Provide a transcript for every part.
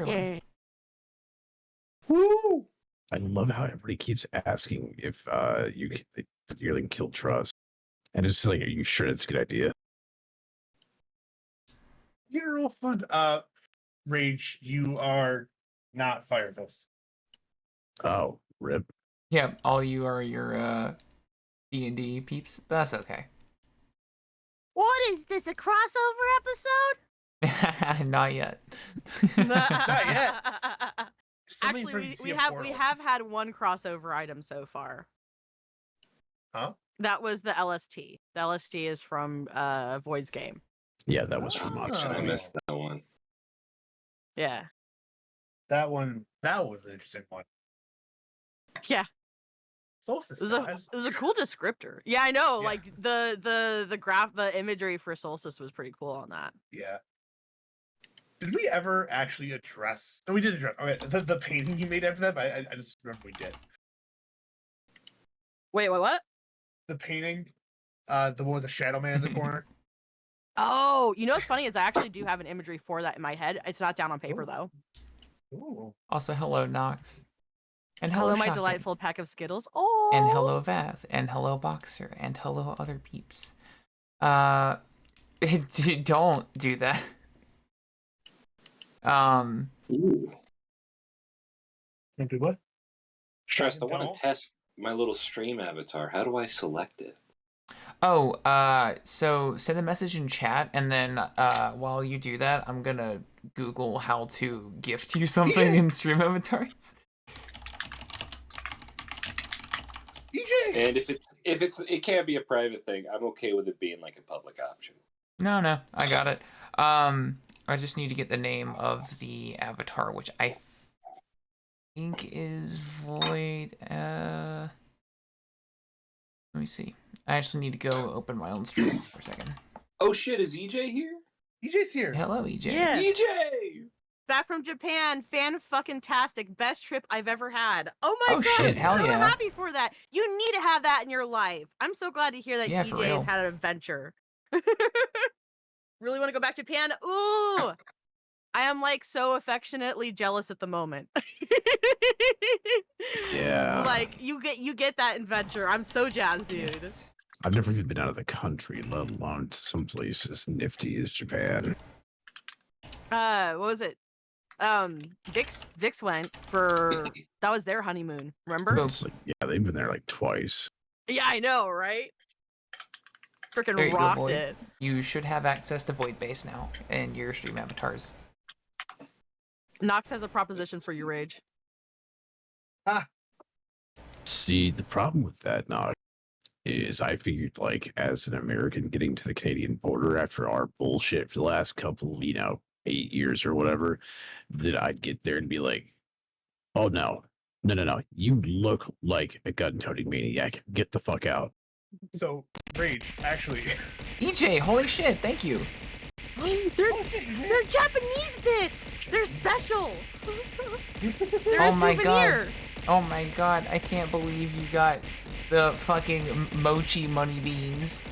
Yeah. Woo! I love how everybody keeps asking if you're like kill trust, and it's like, are you sure that's a good idea? You're real fun. Rage, you are not Fire Fist. Oh, rip. Yeah, all you are your D&D peeps. But that's okay. What is this, a crossover episode? Not yet. Not yet. Something Actually, for we see a have portal. had one crossover item so far. Huh? That was the LST. The LST is from Void's game. Yeah, that was from Monster. Oh. I missed that one. Yeah. That was an interesting one. Yeah. Solstice. It was a cool descriptor. Yeah, I know. Yeah. Like the imagery for Solstice was pretty cool on that. Yeah. Did we ever actually address? No, we did address. Okay, the painting you made after that, but I just remember we did. Wait, what? The painting, the one with the Shadow Man in the corner. Oh, you know what's funny is I actually do have an imagery for that in my head. It's not down on paper though. Ooh. Also, hello, Nox. And Hello, my Shotgun. delightful pack of Skittles. Oh. And hello, Vaz. And hello, Boxer. And hello, other peeps. Don't do that. Ooh. Can't do what? Stressed. I want Don't. to test my little stream avatar. How do I select it? Oh, so send a message in chat, and then while you do that, I'm gonna Google how to gift you something in stream avatars. EJ. And if it can't be a private thing, I'm okay with it being like a public option. No, I got it. I just need to get the name of the avatar, which I think is Void. Let me see. I actually need to go open my own stream for a second. Oh shit! Is EJ here? EJ's here. Hello, EJ. Yeah. EJ. Back from Japan, fan-fucking-tastic, best trip I've ever had. Oh my Oh, god, shit, I'm hell so yeah. happy for that. You need to have that in your life. I'm so glad to hear that Yeah, for EJ has real. had an adventure. Really want to go back to Japan? Ooh, I am like so affectionately jealous at the moment. Yeah. Like you get that adventure. I'm so jazzed, dude. I've never even been out of the country, let alone to some place as nifty as Japan. What was it? Vix went for that was their honeymoon. Remember? Boom. It's like, yeah, they've been there like twice. Yeah, I know, right? There Freaking you go, rocked Void. it. You should have access to Void Base now and your stream avatars. Nox has a proposition for you, Rage. See, the problem with that, Nog, is I figured, like, as an American getting to the Canadian border after our bullshit for the last couple, 8 years or whatever, that I'd get there and be like, oh no, you look like a gun-toting maniac. Get the fuck out. So, Rage, actually. EJ, holy shit, thank you. They're Japanese bits. They're special. They're Oh a my souvenir. god. Oh my god, I can't believe you got the fucking mochi money beans.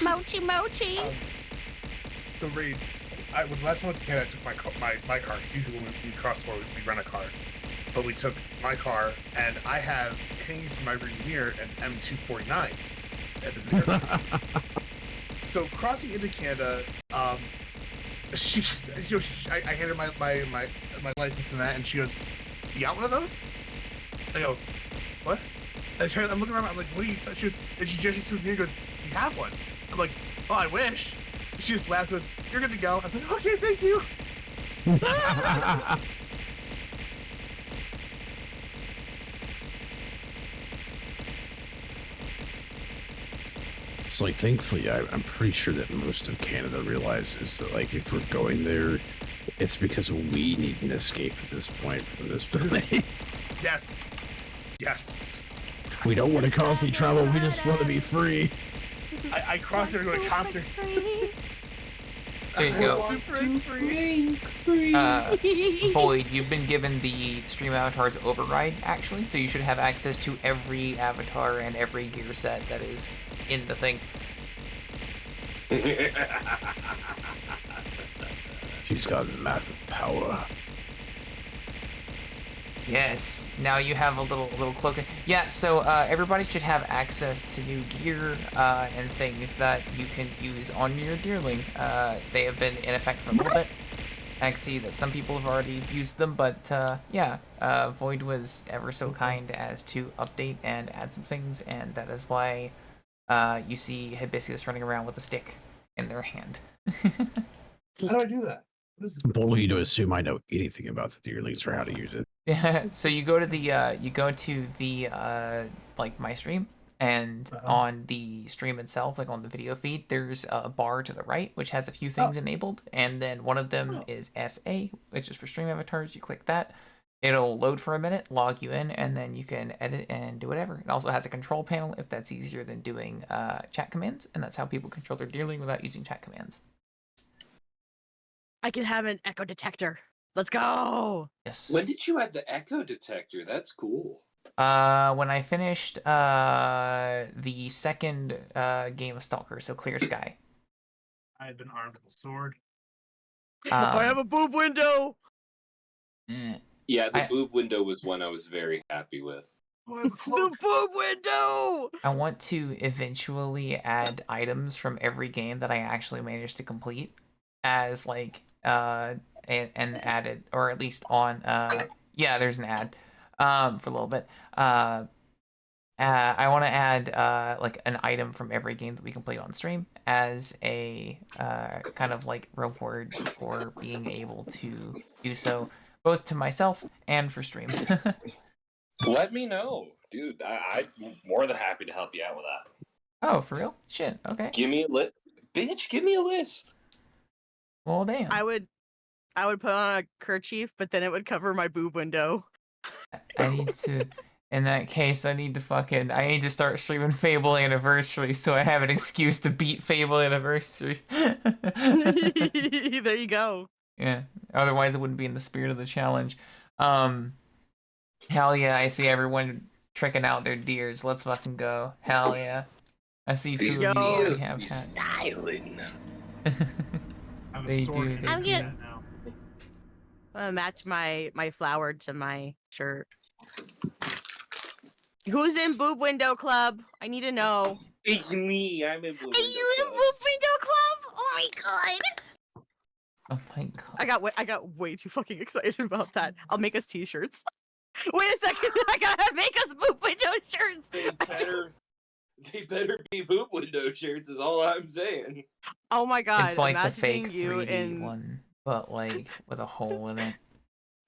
Mochi mochi. So, Rage, when last went to Canada, I took my car. 'Cause usually when we cross border, we rent a car. But we took my car, and I have hanging from my rear mirror an M249. That is the So crossing into Canada, I handed her my license and that, and she goes, "You got one of those?" I go, "What?" I'm looking around. I'm like, "What are you?" She goes, and she gestures to me and goes, "You have one?" I'm like, "Oh, I wish." She just laughs and goes, "You're good to go." I was like, "Okay, thank you." So, like, thankfully, I'm pretty sure that most of Canada realizes that, like, if we're going there, it's because we need an escape at this point from this place. Yes. Yes. We don't want to constantly travel. We just want to be free. I crossed there to go to concerts. There you go. To break free. Void, you've been given the stream avatars override, actually, so you should have access to every avatar and every gear set that is in the thing. He's got massive power. Yes. Now you have a little cloak. Yeah. So everybody should have access to new gear and things that you can use on your Deerling. They have been in effect for a little bit. I can see that some people have already used them, but yeah, Void was ever so kind as to update and add some things, and that is why you see Hibiscus running around with a stick in their hand. How do I do that? What is I'm bold to assume I know anything about the Deerlings or how to use it. Yeah. So you go to the like my stream, and on the stream itself, like on the video feed, there's a bar to the right which has a few things enabled, and then one of them is SA, which is for stream avatars. You click that, it'll load for a minute, log you in, and then you can edit and do whatever. It also has a control panel if that's easier than doing chat commands, and that's how people control their Deerling without using chat commands. I can have an echo detector. Let's go. Yes. When did you add the echo detector? That's cool. When I finished the second game of Stalker, so Clear Sky. I had been armed with a sword. I have a boob window. Yeah, the boob window was one I was very happy with. Oh, I have a The cloak. boob window. I want to eventually add items from every game that I actually managed to complete as like and added, or at least on yeah, there's an ad for a little bit. I want to add like an item from every game that we complete on stream as a kind of like reward for being able to do so, both to myself and for stream. Let me know, dude. I'm more than happy to help you out with that. Oh, for real? Shit. Okay. Give me a list, bitch. Give me a list. Well, damn. I would put on a kerchief, but then it would cover my boob window. I need to. In that case, I need to start streaming Fable Anniversary so I have an excuse to beat Fable Anniversary. There you go. Yeah. Otherwise, it wouldn't be in the spirit of the challenge. Hell yeah! I see everyone tricking out their deers. Let's fucking go. Hell yeah! I see two of you already have hats. styling. I have a They sword do, and they a I'm do. hat now. I'm gonna match my flower to my shirt. Who's in boob window club? I need to know. It's me. I'm in blue. Are you in boob window club? Oh my god! Oh my god. I got way too fucking excited about that. I'll make us t-shirts. Wait a second, I gotta make us boob window shirts. They better be boob window shirts. Is all I'm saying. Oh my god! It's like the imagining fake you 3D in... one, but like with a hole in it.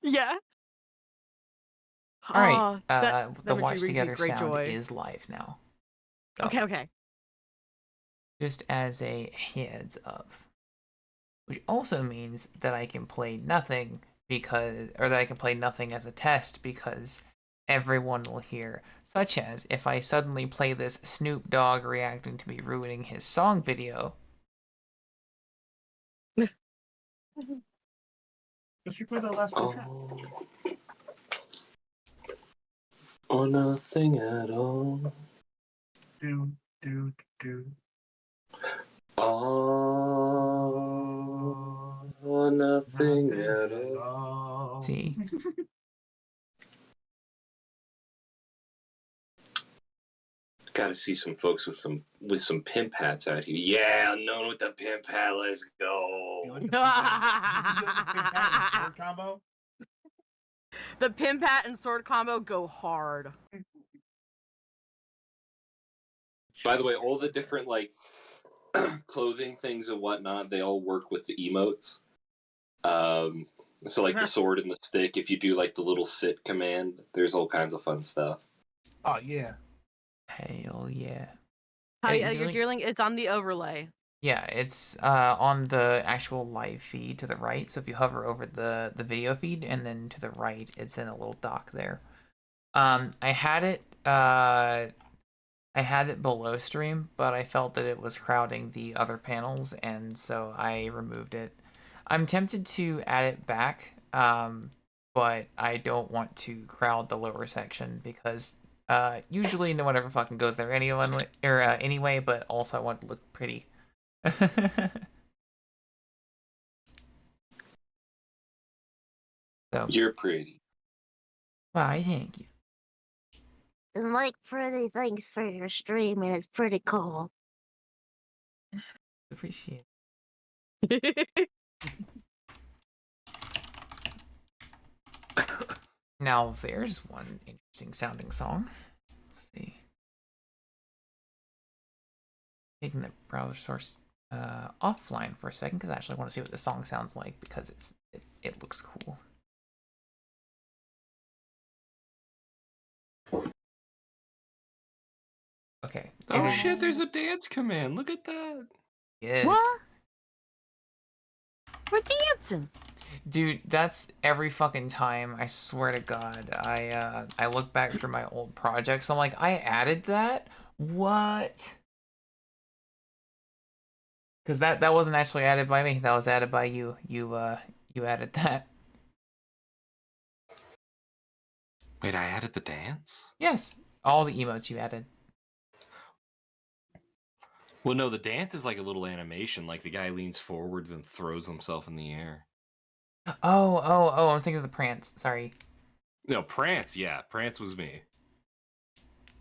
Yeah. All right. Aw, that The imagery Watch brings me Together great sound joy. is live now. Go. Okay. Just as a heads up. Which also means that I can play nothing that I can play nothing as a test because everyone will hear. Such as if I suddenly play this Snoop Dogg reacting to me ruining his song video. Just replay that last one. Or nothing at all. Do. Or nothing at all. See? Gotta see some folks with some pimp hats out here. Yeah, known with the pimp hat. Let's go. You like the pimp hat and sword combo? The pimp hat and sword combo go hard. By the way, all the different like clothing things and whatnot, they all work with the emotes. So like the sword and the stick, if you do like the little sit command, there's all kinds of fun stuff. Oh yeah. Hell yeah. How do you Hey, add your Deerling- deerling? It's on the overlay. Yeah, it's on the actual live feed to the right. So if you hover over the video feed and then to the right, it's in a little dock there. I had it below stream, but I felt that it was crowding the other panels, and so I removed it. I'm tempted to add it back, but I don't want to crowd the lower section because usually no one ever fucking goes there anyway, but also I want it to look pretty. So, You're pretty. why, thank you. And like pretty things for your stream, and it's pretty cool. Appreciate Now, there's one interesting sounding song. Let's see. Taking the browser source offline for a second because I actually want to see what the song sounds like because it looks cool. Okay. Oh it shit, is- there's a dance command. Look at that. Yes. What? We're dancing. Dude, that's every fucking time. I swear to God. I look back through my old projects. I'm like, I added that? What? Because that wasn't actually added by me. That was added by you. You added that. Wait, I added the dance? Yes. All the emotes you added. Well, no, the dance is like a little animation. Like the guy leans forwards and throws himself in the air. Oh, I'm thinking of the prance. Sorry. No, Prance. Yeah, Prance was me.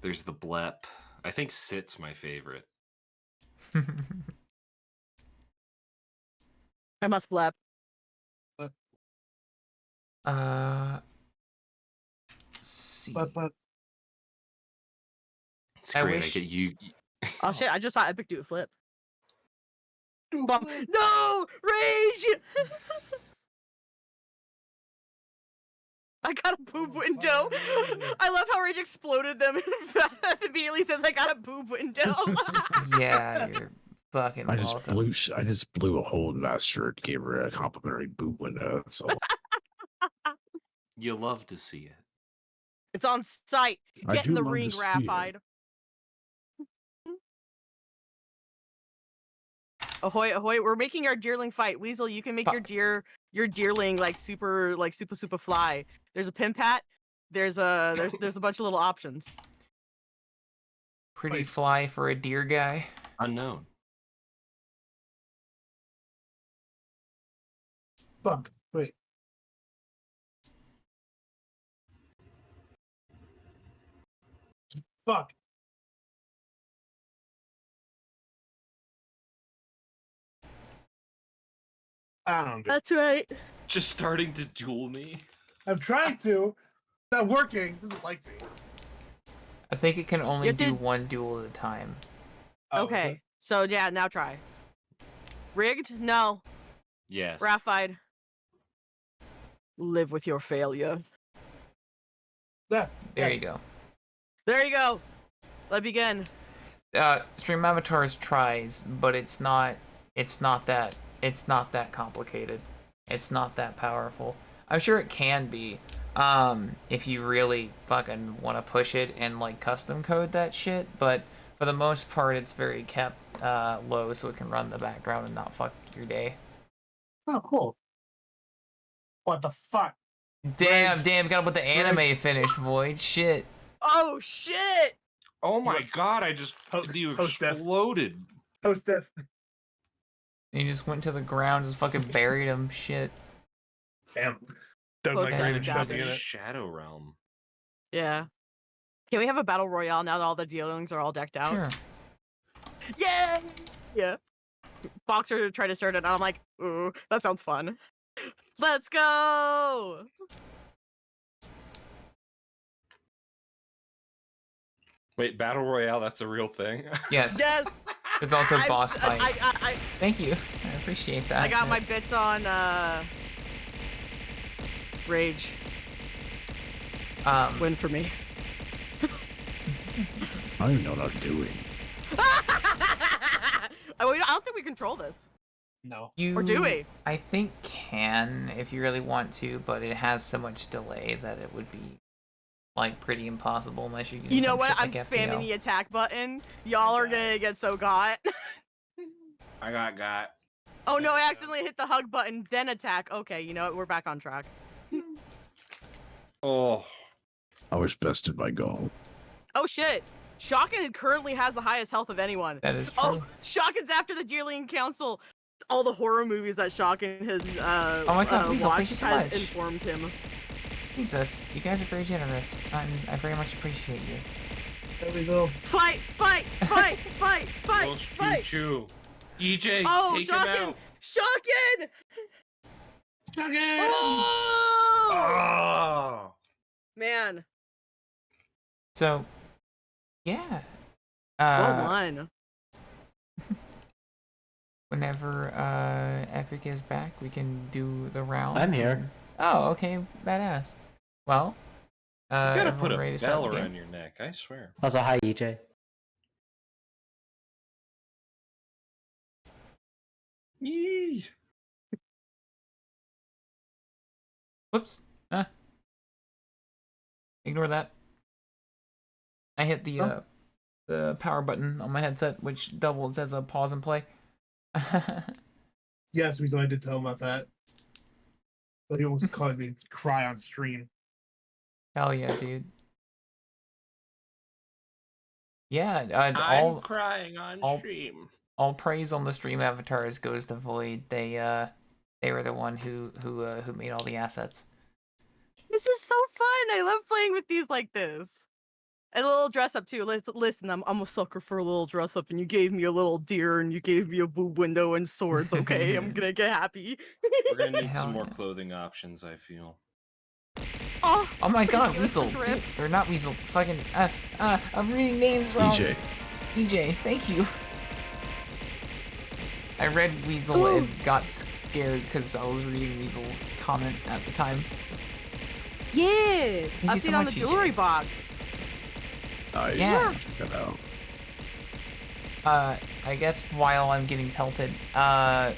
There's the Blep. I think Sit's my favorite. I must blep. See. But It's I great. I wish- get you. Oh shit! I just saw Epic do a flip. Bum. No rage. I got a boob window. I love how Rage exploded them and immediately says, "I got a boob window." Yeah, you're fucking I just welcome. blew a hole in that shirt, gave her a complimentary boob window. That's all. You love to see it. It's on site. I Get in do the love ring, to see it. Graphite. Ahoy, ahoy! We're making our deerling fight. Weasel, you can make your deerling like super fly. There's a pimp hat. There's a bunch of little options. Pretty Wait. fly for a deer guy. Unknown. fuck. Wait. Fuck. I don't know. That's right. Just starting to duel me. I'm trying to. Not working. Doesn't like me. I think it can only have do to- one duel at a time. Oh, Okay. So yeah, now try. Rigged? No. Yes. Graphite. Live with your failure. Yeah, There yes. you go. There you go. Let begin. Stream Avatars tries, but it's not that complicated. It's not that powerful. I'm sure it can be, if you really fucking want to push it and like custom code that shit, but for the most part it's very kept low so it can run in the background and not fuck your day. Oh, cool. What the fuck? Damn, gotta put the anime finish, Void. Shit. Oh shit! Oh my god! I just you Host death. exploded. Host death. He just went to the ground, just fucking buried him. Shit. Damn. Don't Close like to that the shit cabin. jumping in it. Shadow Realm. Yeah. Can we have a battle royale now that all the dealings are all decked out? Sure. Yeah. Yeah. Boxer tried to start it, and I'm like, ooh, that sounds fun. Let's go. Wait, Battle Royale, that's a real thing? Yes. Yes. It's also I've- boss fight. I Thank you. I appreciate that. I got my bits on Rage. Win for me. I don't even know what I'm doing. I don't think we control this. No. You, Or do we? I think can if you really want to, but it has so much delay that it would be like pretty impossible unless you're using You know some what? shit I'm like spamming FPL. the attack button. Y'all are gonna get so got. I got. Oh no, I accidentally hit the hug button, then attack. Okay, you know what? We're back on track. Oh. I was bested by Gaul. Oh shit. Shotgun currently has the highest health of anyone. That is true. Oh, Shotgun's after the Deerling Council. all the horror movies that Shotgun has Oh my God, Weasel, thank watched you so has much. informed him. Jesus, you guys are very generous. I very much appreciate you. Hey, Weasel. Fight! Fight! Fight! Fight! Fight! We'll Fight! shoot you. EJ, Oh, take him Shotgun! out. Shotgun! Again! Oh! Oh! Man, So, yeah. well won. Whenever Epic is back, we can do the rounds. I'm here. and- Oh, okay, badass. Well, You gotta put everyone a ready to start bell the game? around your neck, I swear. Also, hi, EJ. Yee. Whoops. Ignore that. I hit the power button on my headset, which doubles as a pause and play. Yes, Weasel, I did tell him about that. But he almost caused me to cry on stream. Hell yeah, dude. Yeah, I'm crying on all- stream. all praise on the stream avatars goes to Void. They were the one who made all the assets. This is so fun. I love playing with these like this. And a little dress up too. Listen, I'm a sucker for a little dress up, and you gave me a little deer, and you gave me a boob window and swords. Okay, I'm gonna get happy. We're gonna need Hell some more yeah. clothing options, I feel. Oh, Oh my please God, give us the Weasel! drip. Or not Weasel. Fucking I'm reading names wrong. EJ. EJ, thank you. I read Weasel Ooh. and got scared because I was reading Weasel's comment at the time. Yeah, you update so on much, the jewelry EJ. box. Nice. Yeah. Check that out. I guess while I'm getting pelted, hey,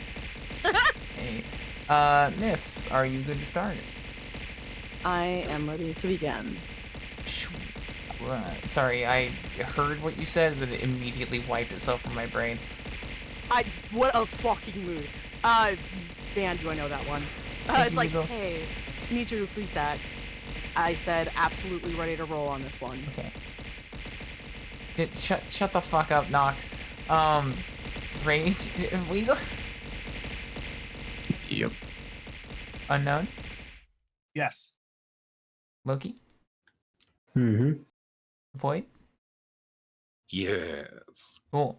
Nif, are you good to start? I am ready to begin. Sorry, I heard what you said, but it immediately wiped itself from my brain. What a fucking mood. Man, do I know that one. Thank It's you, like, Weasel. hey, need you to repeat that. I said absolutely ready to roll on this one. Okay. Shut the fuck up, Nox. Rage Weasel? Yep. Unknown? Yes. Loki? Mm-hmm. Void? Yes. Cool.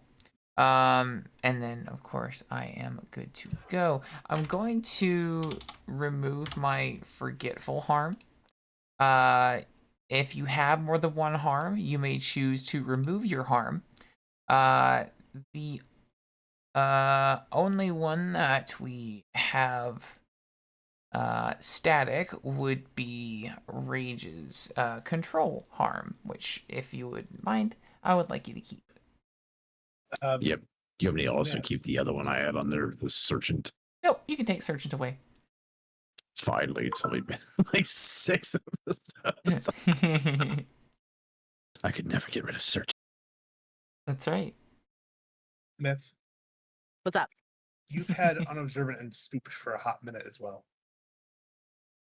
And then of course I am good to go. I'm going to remove my forgetful harm. If you have more than one harm, you may choose to remove your harm. The only one that we have static would be Rage's control harm, which, if you would mind, I would like you to keep. Yep. Do you want me to also Yeah. keep the other one I had on there, the Sergeant? No, you can take Sergeant away. Finally, it's only been like 6 episodes. I could never get rid of Sergeant. That's right. Myth, What's up? you've had unobservant and spooked for a hot minute as well.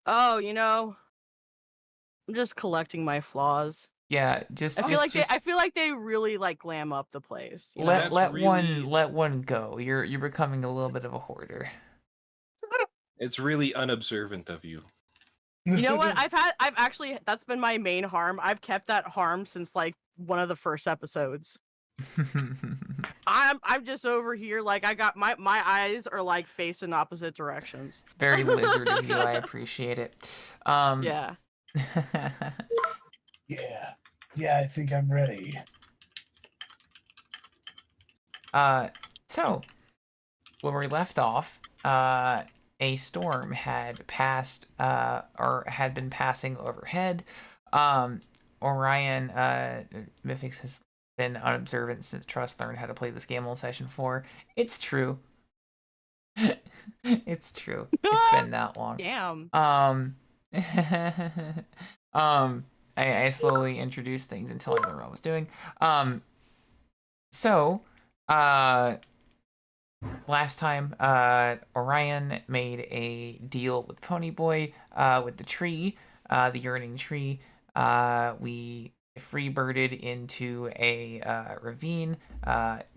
Oh, I'm just collecting my flaws. Yeah, just I feel like just I feel like they really like glam up the place. You know? let That's really- let one go. You're becoming a little bit of a hoarder. It's really unobservant of you. You know what? I've actually that's been my main harm. I've kept that harm since like one of the first episodes. I'm just over here like I got my eyes are like facing opposite directions. Very lizard of you. I appreciate it. Yeah. Yeah, I think I'm ready. So when we left off, a storm had passed, or had been passing overhead. Orion, Mythix has been unobservant since Trust learned how to play this game on session 4. It's true. It's true. It's been that long. Damn. I slowly introduced things until I learned what I was doing. So, last time, Orion made a deal with Ponyboy, with the tree, the yearning tree. We free-birded into a ravine,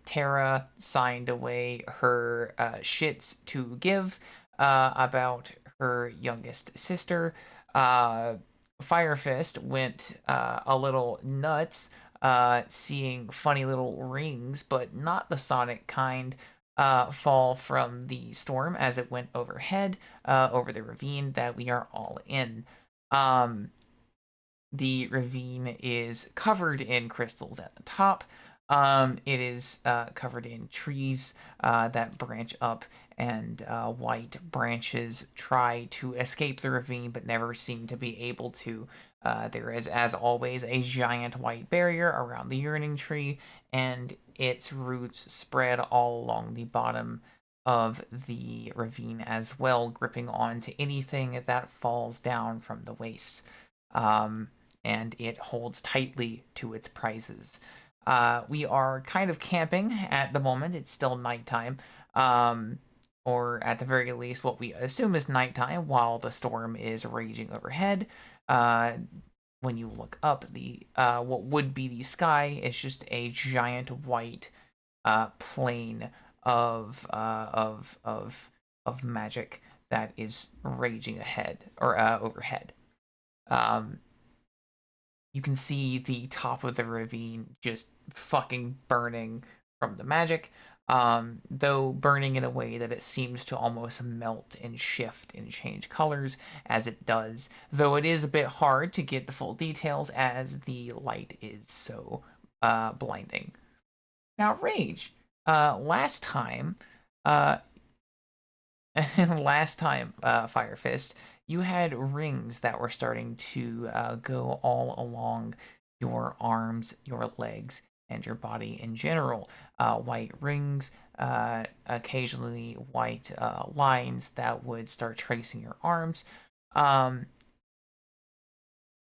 Tara signed away her shits to give about her youngest sister. Firefist went a little nuts, seeing funny little rings, but not the Sonic kind, fall from the storm as it went overhead, over the ravine that we are all in. The ravine is covered in crystals at the top. It is covered in trees that branch up, and white branches try to escape the ravine but never seem to be able to. There is, as always, a giant white barrier around the yearning tree, and its roots spread all along the bottom of the ravine as well, gripping onto anything that falls down from the waist. And it holds tightly to its prizes. We are kind of camping at the moment. It's still nighttime, or at the very least, what we assume is nighttime while the storm is raging overhead. When you look up, the what would be the sky is just a giant white plane of magic that is raging ahead or overhead. You can see the top of the ravine just fucking burning from the magic, though burning in a way that it seems to almost melt and shift and change colors as it does, though it is a bit hard to get the full details as the light is so blinding. Now, Rage, last time, Firefist, you had rings that were starting to go all along your arms, your legs, and your body in general. White rings, occasionally white lines that would start tracing your arms. Oh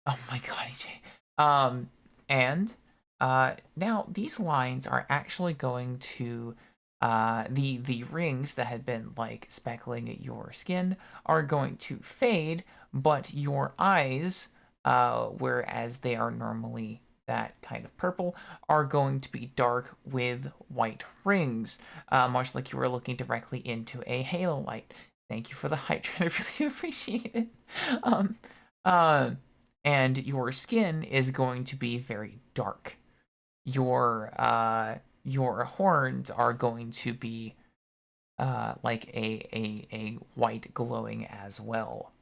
my god, EJ. And now these lines are actually going to the rings that had been like speckling at your skin are going to fade, but your eyes, whereas they are normally that kind of purple, are going to be dark with white rings, much like you were looking directly into a halo light. Thank you for the hype, I really do appreciate it. And your skin is going to be very dark. Your horns are going to be like a white glowing as well,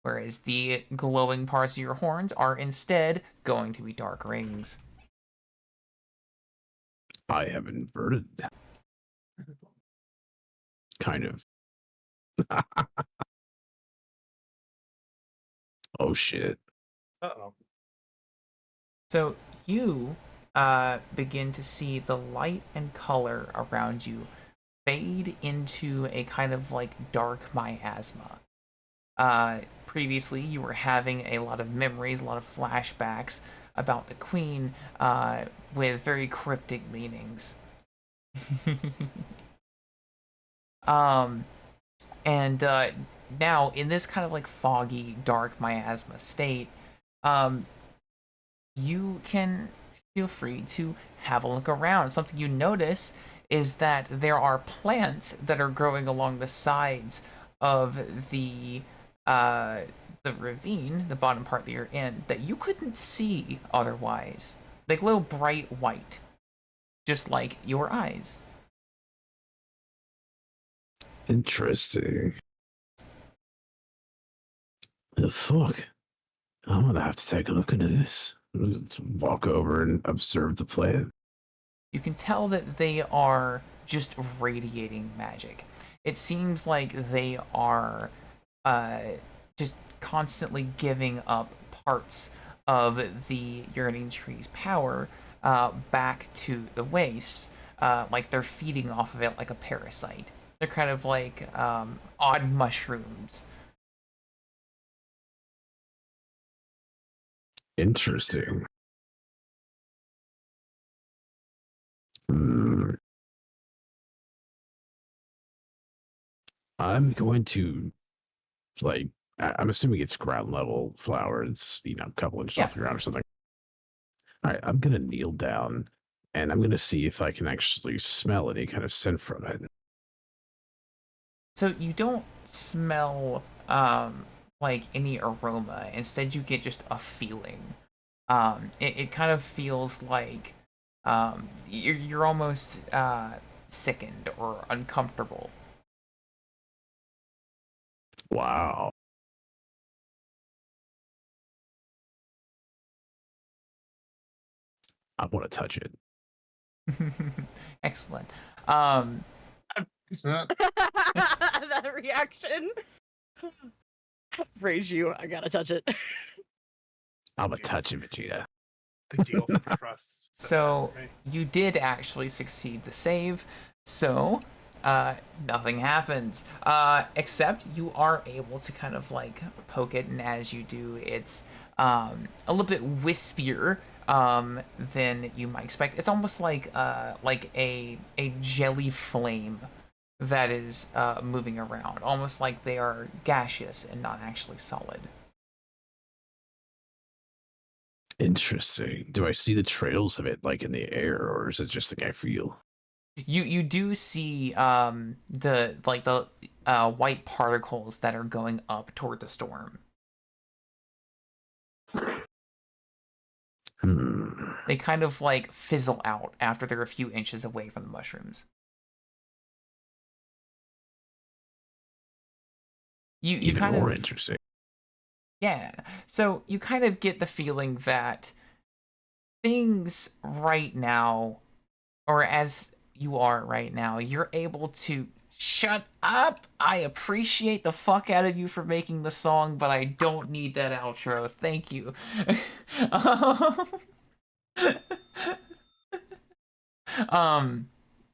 whereas the glowing parts of your horns are instead going to be dark rings. I have inverted that. Kind of. Oh shit. Uh-oh. So you begin to see the light and color around you fade into a kind of like dark miasma. Previously, you were having a lot of memories, a lot of flashbacks about the Queen, with very cryptic meanings. And now in this kind of like foggy, dark miasma state, you can feel free to have a look around. Something you notice is that there are plants that are growing along the sides of the ravine, the bottom part that you're in, that you couldn't see otherwise. They glow bright white, just like your eyes. Interesting. The fuck? I'm gonna have to take a look into this. Let's walk over and observe the plant. You can tell that they are just radiating magic. It seems like they are just constantly giving up parts of the yearning tree's power back to the waste, like they're feeding off of it like a parasite. They're kind of like odd mushrooms. Interesting. Hmm. I'm going to, like, I'm assuming it's ground level flower. It's, a couple inches off the ground or something. All right, I'm going to kneel down and I'm gonna see if I can actually smell any kind of scent from it. So you don't smell like any aroma. Instead, you get just a feeling. It kind of feels like you're almost sickened or uncomfortable. Wow. I want to touch it. Excellent. That reaction. Phrase you, I gotta touch it. I'm gonna touch it, Vegeta. The deal for trust. So you did actually succeed the save, so nothing happens. Except you are able to kind of like poke it, and as you do, it's a little bit wispier than you might expect. It's almost like a jelly flame that is moving around, almost like they are gaseous and not actually solid. Interesting. Do I see the trails of it like in the air, or is it just like I feel? You do see the white particles that are going up toward the storm. They kind of like fizzle out after they're a few inches away from the mushrooms. You Even kind more of, interesting. yeah. So you kind of get the feeling that things right now, or as you are right now, you're able to shut up. I appreciate the fuck out of you for making the song, but I don't need that outro. Thank you.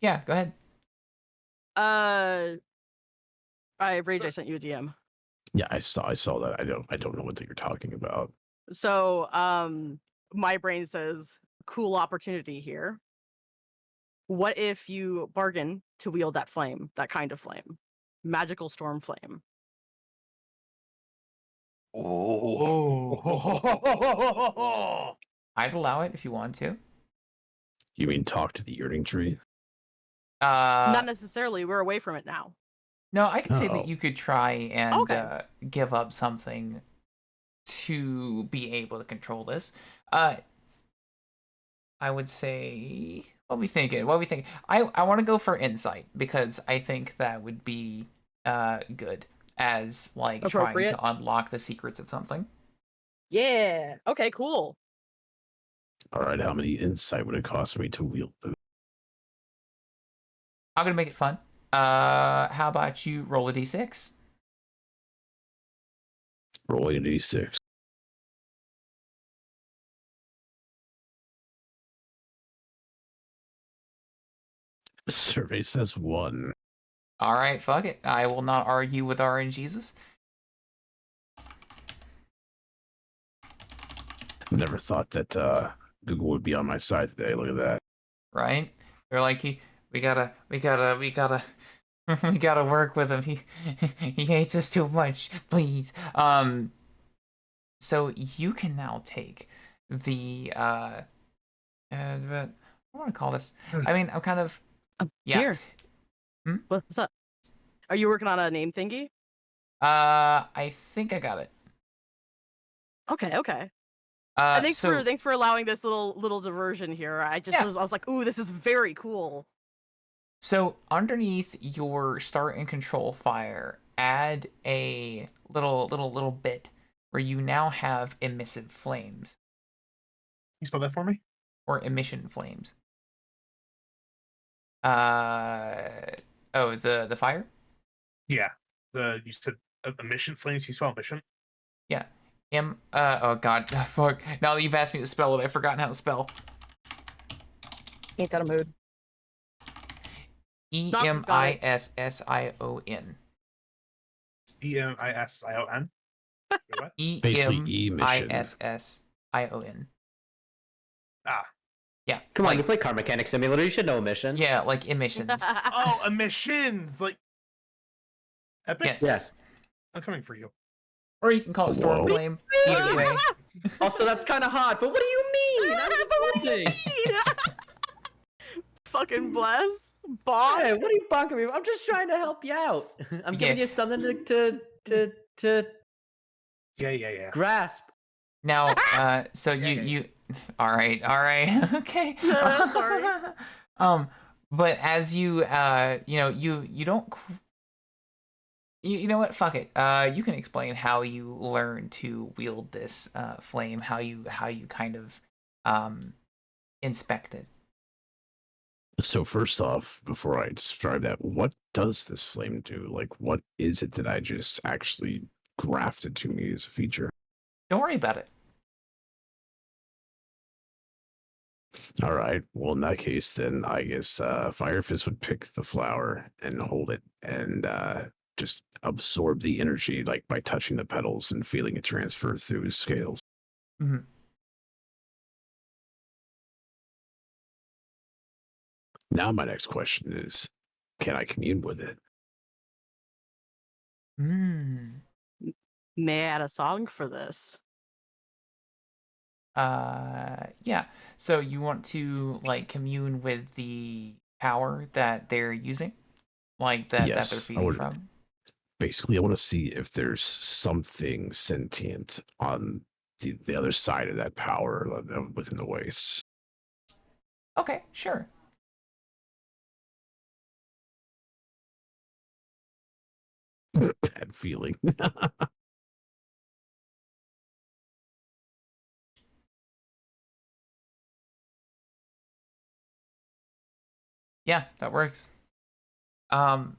Yeah, go ahead. Rage, I sent you a DM. Yeah, I saw that. I don't know what you're talking about. So, my brain says, cool opportunity here. What if you bargain to wield that flame, that kind of flame? Magical storm flame. Oh. I'd allow it if you want to. You mean talk to the yearning tree? Not necessarily. We're away from it now. No, I could say Oh. that you could try and Okay. give up something to be able to control this. I would say, what are we thinking? I want to go for insight because I think that would be good as like trying Appropriate. to unlock the secrets of something. Yeah. Okay, cool. All right, how many insight would it cost me to wield this? I'm gonna make it fun. How about you roll a d6? Rolling an d6. Survey says 1. All right, fuck it. I will not argue with RNGesus. Never thought that Google would be on my side today. Look at that. Right? They're like, we gotta work with him. He hates us too much. Please. So you can now take the what do I want to call this? I mean, I'm kind of yeah. Here. Hmm? What's up? Are you working on a name thingy? I think I got it. Okay. Thanks for allowing this little diversion here. I was like, ooh, this is very cool. So underneath your start and control fire, add a little bit where you now have emissive flames. You spell that for me? Or emission flames. The fire? Yeah. You said emission flames. You spell emission? Yeah. Oh god, fuck. Now that you've asked me to spell it, I've forgotten how to spell. Ain't that a mood? Emission. Emission? What? Basically, emission. Emission. Ah. Yeah. Come on, like, you play Car Mechanic Simulator. You should know Mission. Yeah, like emissions. Oh, emissions! Like Epic? Yes. I'm coming for you. Or you can call it storm Whoa. flame. Either way. Also, that's kind of hot, but what do you mean? I'm just But what do you joking. mean? Fucking bless. Bonk. Hey, what are you bonking me? I'm just trying to help you out. I'm giving Yeah. you something to Yeah. grasp. Now, so Yeah, yeah. you, all right, okay. Sorry. But as you, you don't. You know what? Fuck it. You can explain how you learn to wield this flame, how you kind of inspect it. So first off, before I describe that, what does this flame do? Like, what is it that I just actually grafted to me as a feature? Don't worry about it. All right. Well, in that case, then I guess Fire Fist would pick the flower and hold it and just absorb the energy, like by touching the petals and feeling it transfer through his scales. Mhm. Now, my next question is, can I commune with it? Mm. May I add a song for this? Yeah. So you want to like commune with the power that they're using, like that they're Yes, I feeding would. from. Basically, I want to see if there's something sentient on the other side of that power within the waste. Okay, sure. Bad feeling. Yeah, that works. Um,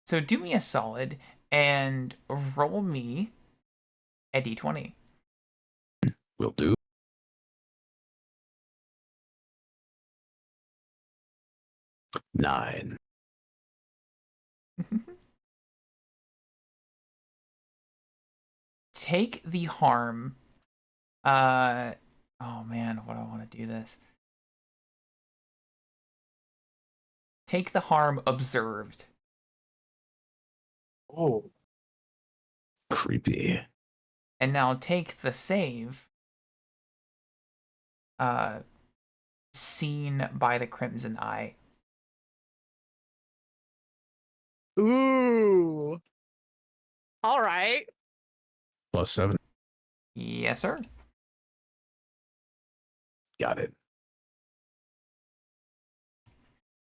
so do me a solid and roll me a d20. Will do. Nine. Take the harm. Oh man, what do I want to do this? Take the harm observed. Oh, Creepy. And now take the save. Seen by the Crimson Eye. Ooh. All right. +7. Yes, sir. Got it.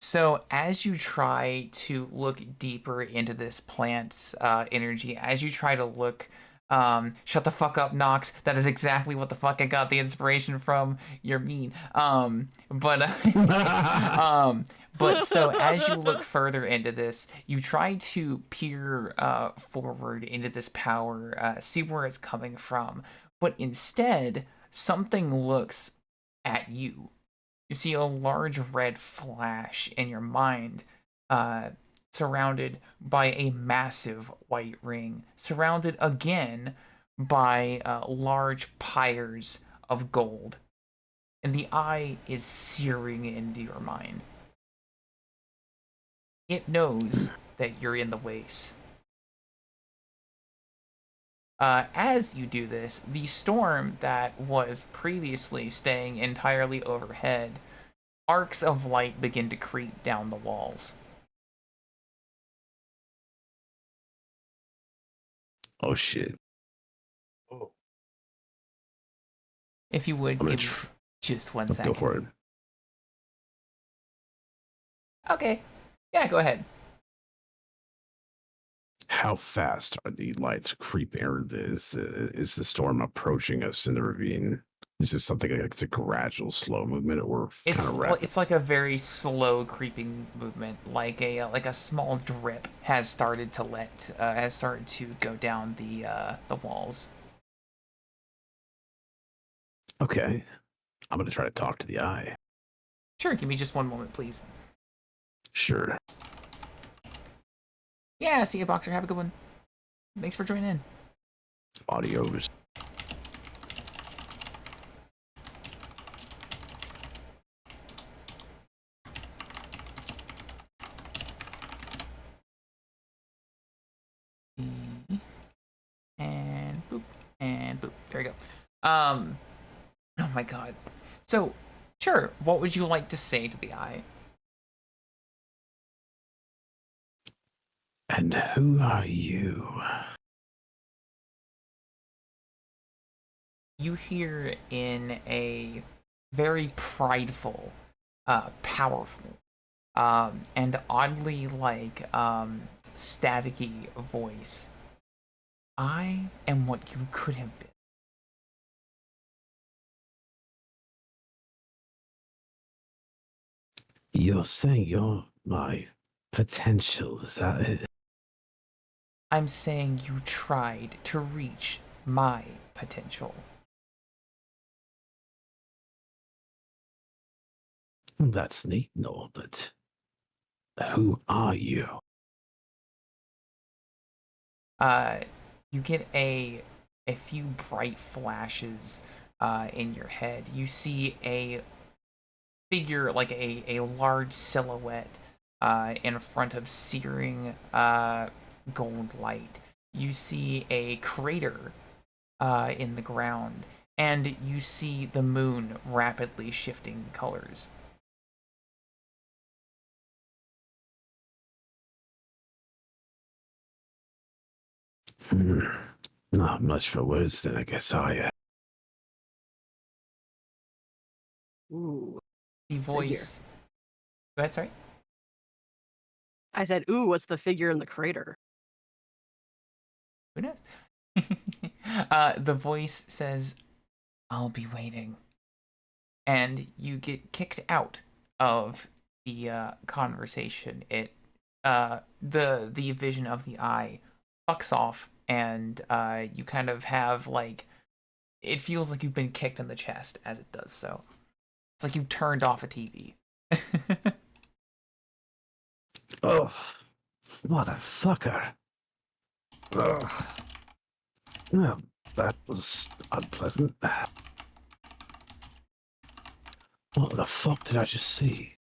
So as you try to look deeper into this plant's energy, as you try to look, shut the fuck up, Nox. That is exactly what the fuck I got the inspiration from. You're mean. But so as you look further into this, you try to peer forward into this power, see where it's coming from. But instead, something looks at you. You see a large red flash in your mind, surrounded by a massive white ring, surrounded again by large pyres of gold. And the eye is searing into your mind. It knows that you're in the waste. As you do this, the storm that was previously staying entirely overhead, arcs of light begin to creep down the walls. Oh shit. oh. If you would I'm gonna give me just 1 second. go for it. Okay. Yeah, go ahead. How fast are the lights creeping? Or is the storm approaching us in the ravine? Is this something like it's a gradual, slow movement, or It's kind of rapid? it's like a very slow creeping movement, like a small drip has started to go down the walls. Okay, I'm gonna try to talk to the eye. Sure, give me just 1 moment, please. Sure. Yeah, see you, Boxer. Have a good one. Thanks for joining in. Audios. And boop, and boop. There you go. Oh my god. So Sure. What would you like to say to the eye? And who are you? You hear in a very prideful, powerful, and oddly staticky voice. I am what you could have been. You're saying you're my potential, is that it? I'm saying you tried to reach my potential. That's neat and all, but who are you? You get a few bright flashes in your head. You see a figure, like a large silhouette in front of searing gold light. You see a crater in the ground, and you see the moon rapidly shifting colors. Not much for words, then I guess I. Ooh. The voice. Go ahead, sorry. I said, ooh, what's the figure in the crater? Who knows? The voice says, I'll be waiting. And you get kicked out of the conversation. It the vision of the eye fucks off, and you kind of have it feels like you've been kicked in the chest as it does so. It's like you've turned off a TV. Oh, motherfucker. Ugh. Well, that was unpleasant. What the fuck did I just see?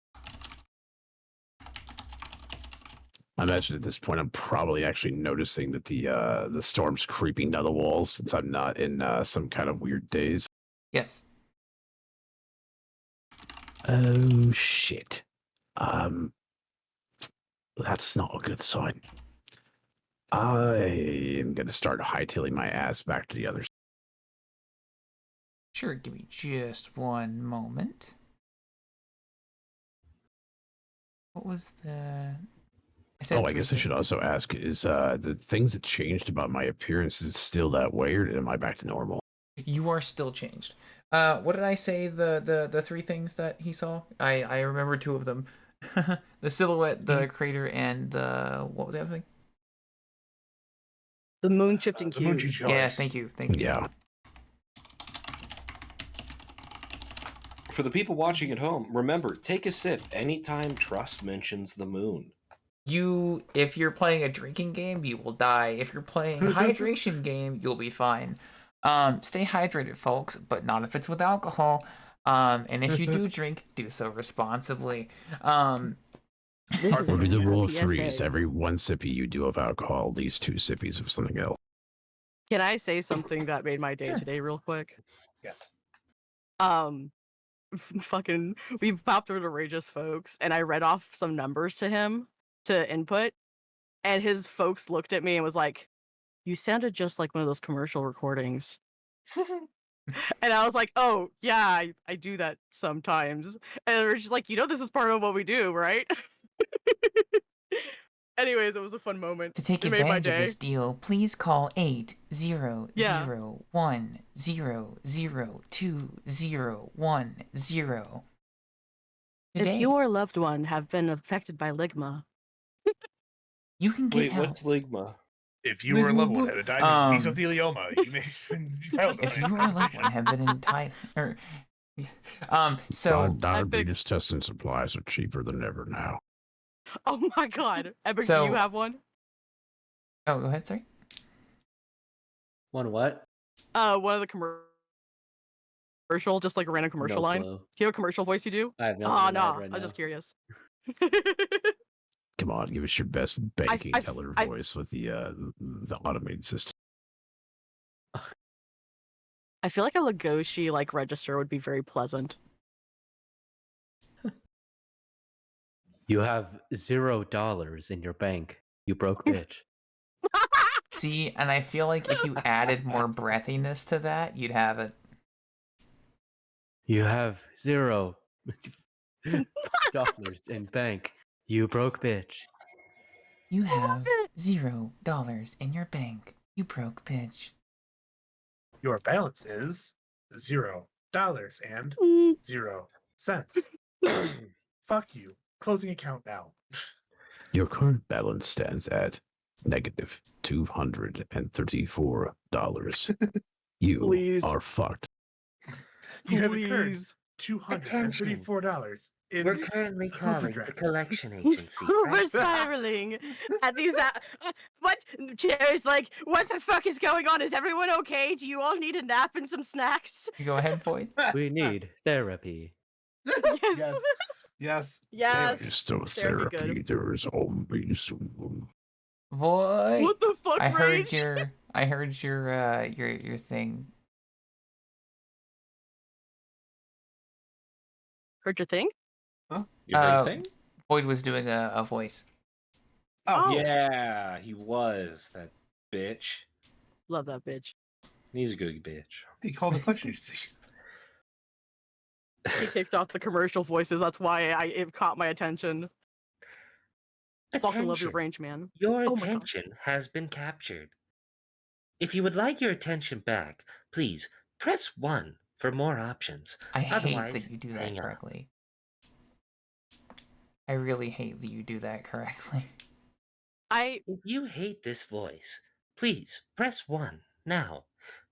I imagine at this point I'm probably actually noticing that the storm's creeping down the walls since I'm not in some kind of weird daze. Yes. Oh shit. That's not a good sign. I am gonna start hightailing my ass back to the others. Sure, give me just one moment. What was the... I guess I should also ask, is the things that changed about my appearance, is it still that way, or am I back to normal? You are still changed. What did I say the three things that he saw? I remember two of them. The silhouette, the crater, and what was the other thing? The moon shifting The moon cues. shifting Yeah, colors. thank you. Yeah. For the people watching at home, remember, take a sip anytime Trust mentions the moon. If you're playing a drinking game, you will die. If you're playing a hydration game, you'll be fine. Stay hydrated, folks, but not if it's with alcohol. And if you do drink, do so responsibly. This is We'll do the a rule of PSA. threes. Every one sippy you do of alcohol, these 2 sippies of something else. Can I say something that made my day Sure. today real quick? Yes. Fucking, we popped over to Rageous Folks, and I read off some numbers to him to input, and his folks looked at me and was like, you sounded just like one of those commercial recordings. And I was like, oh, yeah, I do that sometimes. And they're just like, this is part of what we do, right? Anyways, it was a fun moment. To take It made my advantage of day. this deal, please call 800-100-2010. Today, If your loved one have been affected by ligma, you can get Wait, help. what's Ligma? If you were a loved one that had died of mesothelioma, you may be entitled to If my you or a loved one compensation. have been so Diabetes testing supplies are cheaper than ever now. oh my god. Epic, do So- you have one? oh, go ahead, sorry. One what? One of the commercial, just like a random commercial No line. clue. Do you have a commercial voice you do? I have no. Oh, in my head no. right I was now. just curious. Come on, give us your best banking I- teller I- voice with the automated system. I feel like a Legoshi register would be very pleasant. You have $0 in your bank. You broke bitch. See, and I feel like if you added more breathiness to that, you'd have it. You have $0 in bank. You broke bitch. You have $0 in your bank. You broke bitch. Your balance is $0 and Mm. 0 cents. Fuck you. Closing account now. Your current balance stands at negative $234. You Please. are fucked. You have incurred Please. $234 in We're currently calling the overdraft. collection agency. We're right? spiraling at these. What? Cherry's like, what the fuck is going on? Is everyone okay? Do you all need a nap and some snacks? You go ahead, Void. We need therapy. Yes. Yes. Yes. There's no Therapy good. therapy. There is only some. Void. What the fuck, I heard Rage? your thing. Heard your thing? Your thing? Void was doing a voice. Oh. Yeah, he was that bitch. Love that bitch. He's a good bitch. He called the collection agency. He kicked off the commercial voices. That's why it caught my attention. Fucking love your Attention. range, man. Your Oh my God. attention has been captured. If you would like your attention back, please press 1 for more options. I hate Otherwise, that you do that hang up. correctly. I really hate that you do that correctly. If you hate this voice, please press 1 now.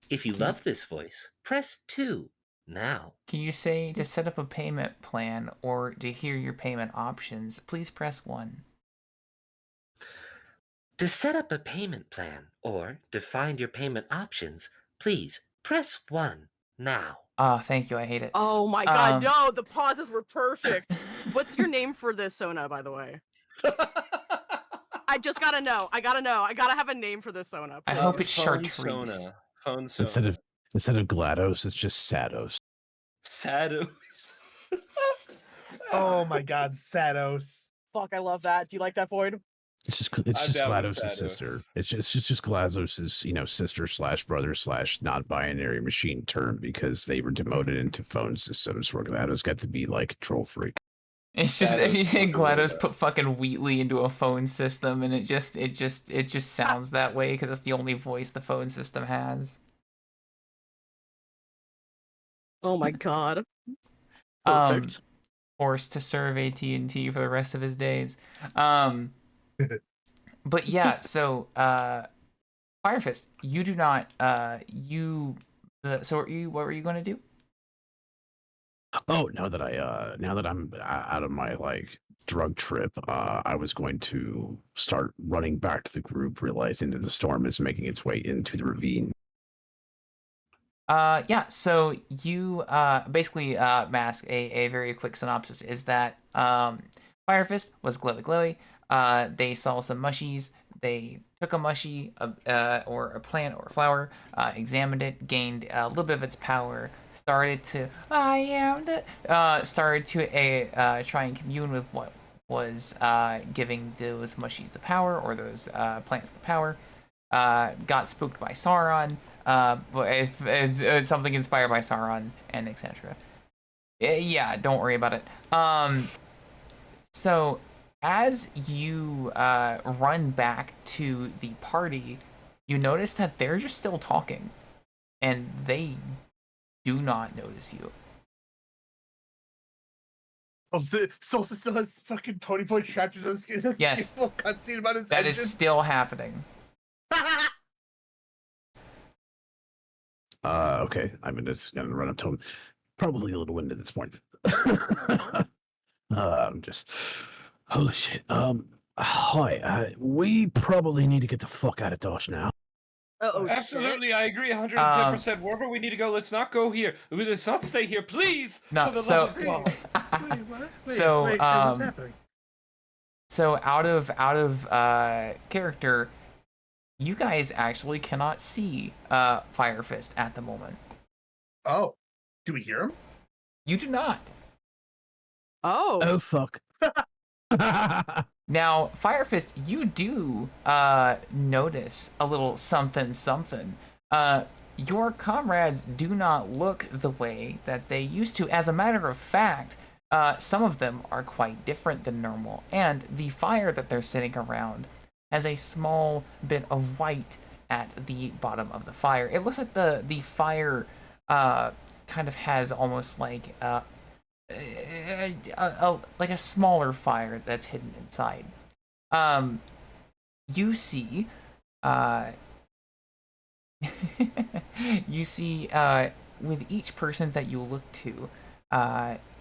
If you love this voice, press 2 now. Can you say to set up a payment plan or to hear your payment options, please press 1. To set up a payment plan or to find your payment options, please press 1 now. Ah, thank you. I hate it. Oh my God, Um, no! The pauses were perfect. What's your name for this, Sona? By the way, I just gotta know. I gotta know. I gotta have a name for this, Sona. I please. hope it's Phone chartreuse. Sona. Phone Sona. Instead of GLaDOS, it's just Sados. Sados. Oh my God, Sados. Fuck, I love that. Do you like that, Void? It's just I'm down with GLaDOS' Sados. sister. It's just GLaDOS' sister / brother / non-binary machine term because they were demoted into phone systems where GLaDOS got to be like control freak. It's just That is fucking GLaDOS weird. put fucking Wheatley into a phone system, and it just sounds that way because that's the only voice the phone system has. Oh my God. Um, Perfect. Forced to serve AT&T for the rest of his days. But yeah, so Firefist, you do not so what were you going to do? Oh, now that I'm out of my like drug trip, I was going to start running back to the group, realizing that the storm is making its way into the ravine. Yeah, so you basically Mask, a very quick synopsis is that Firefist was glowy. They saw some mushies. They took a mushie, or a plant or a flower, examined it, gained a little bit of its power, started to try and commune with what was giving those mushies the power, or those plants the power. Got spooked by Sauron. It's something inspired by Sauron, and etc. Yeah, don't worry about it. So as you run back to the party, you notice that they're just still talking, and they do not notice you. Oh, Solstice still has fucking Pony Boy trapped in his skin. Yes. Cutscene about his That is engines. still happening. Okay, I'm just gonna run up to him. Probably a little winded at this point. I'm just holy shit. Hi. We probably need to get the fuck out of Dodge now. Oh shit. Absolutely, I agree 110%. Wherever we need to go, let's not go here. Let's not stay here, please. No, For the so love of God. Wait, what? So, what's happening? So out of character, you guys actually cannot see Firefist at the moment. Oh, do we hear him? You do not. Oh. Oh fuck. Now, Firefist, you do notice a little something something. Your comrades do not look the way that they used to. As a matter of fact, some of them are quite different than normal, and the fire that they're sitting around has a small bit of white at the bottom of the fire. It looks like the fire kind of has almost like like a smaller fire that's hidden inside. You see, you see, with each person that you look to,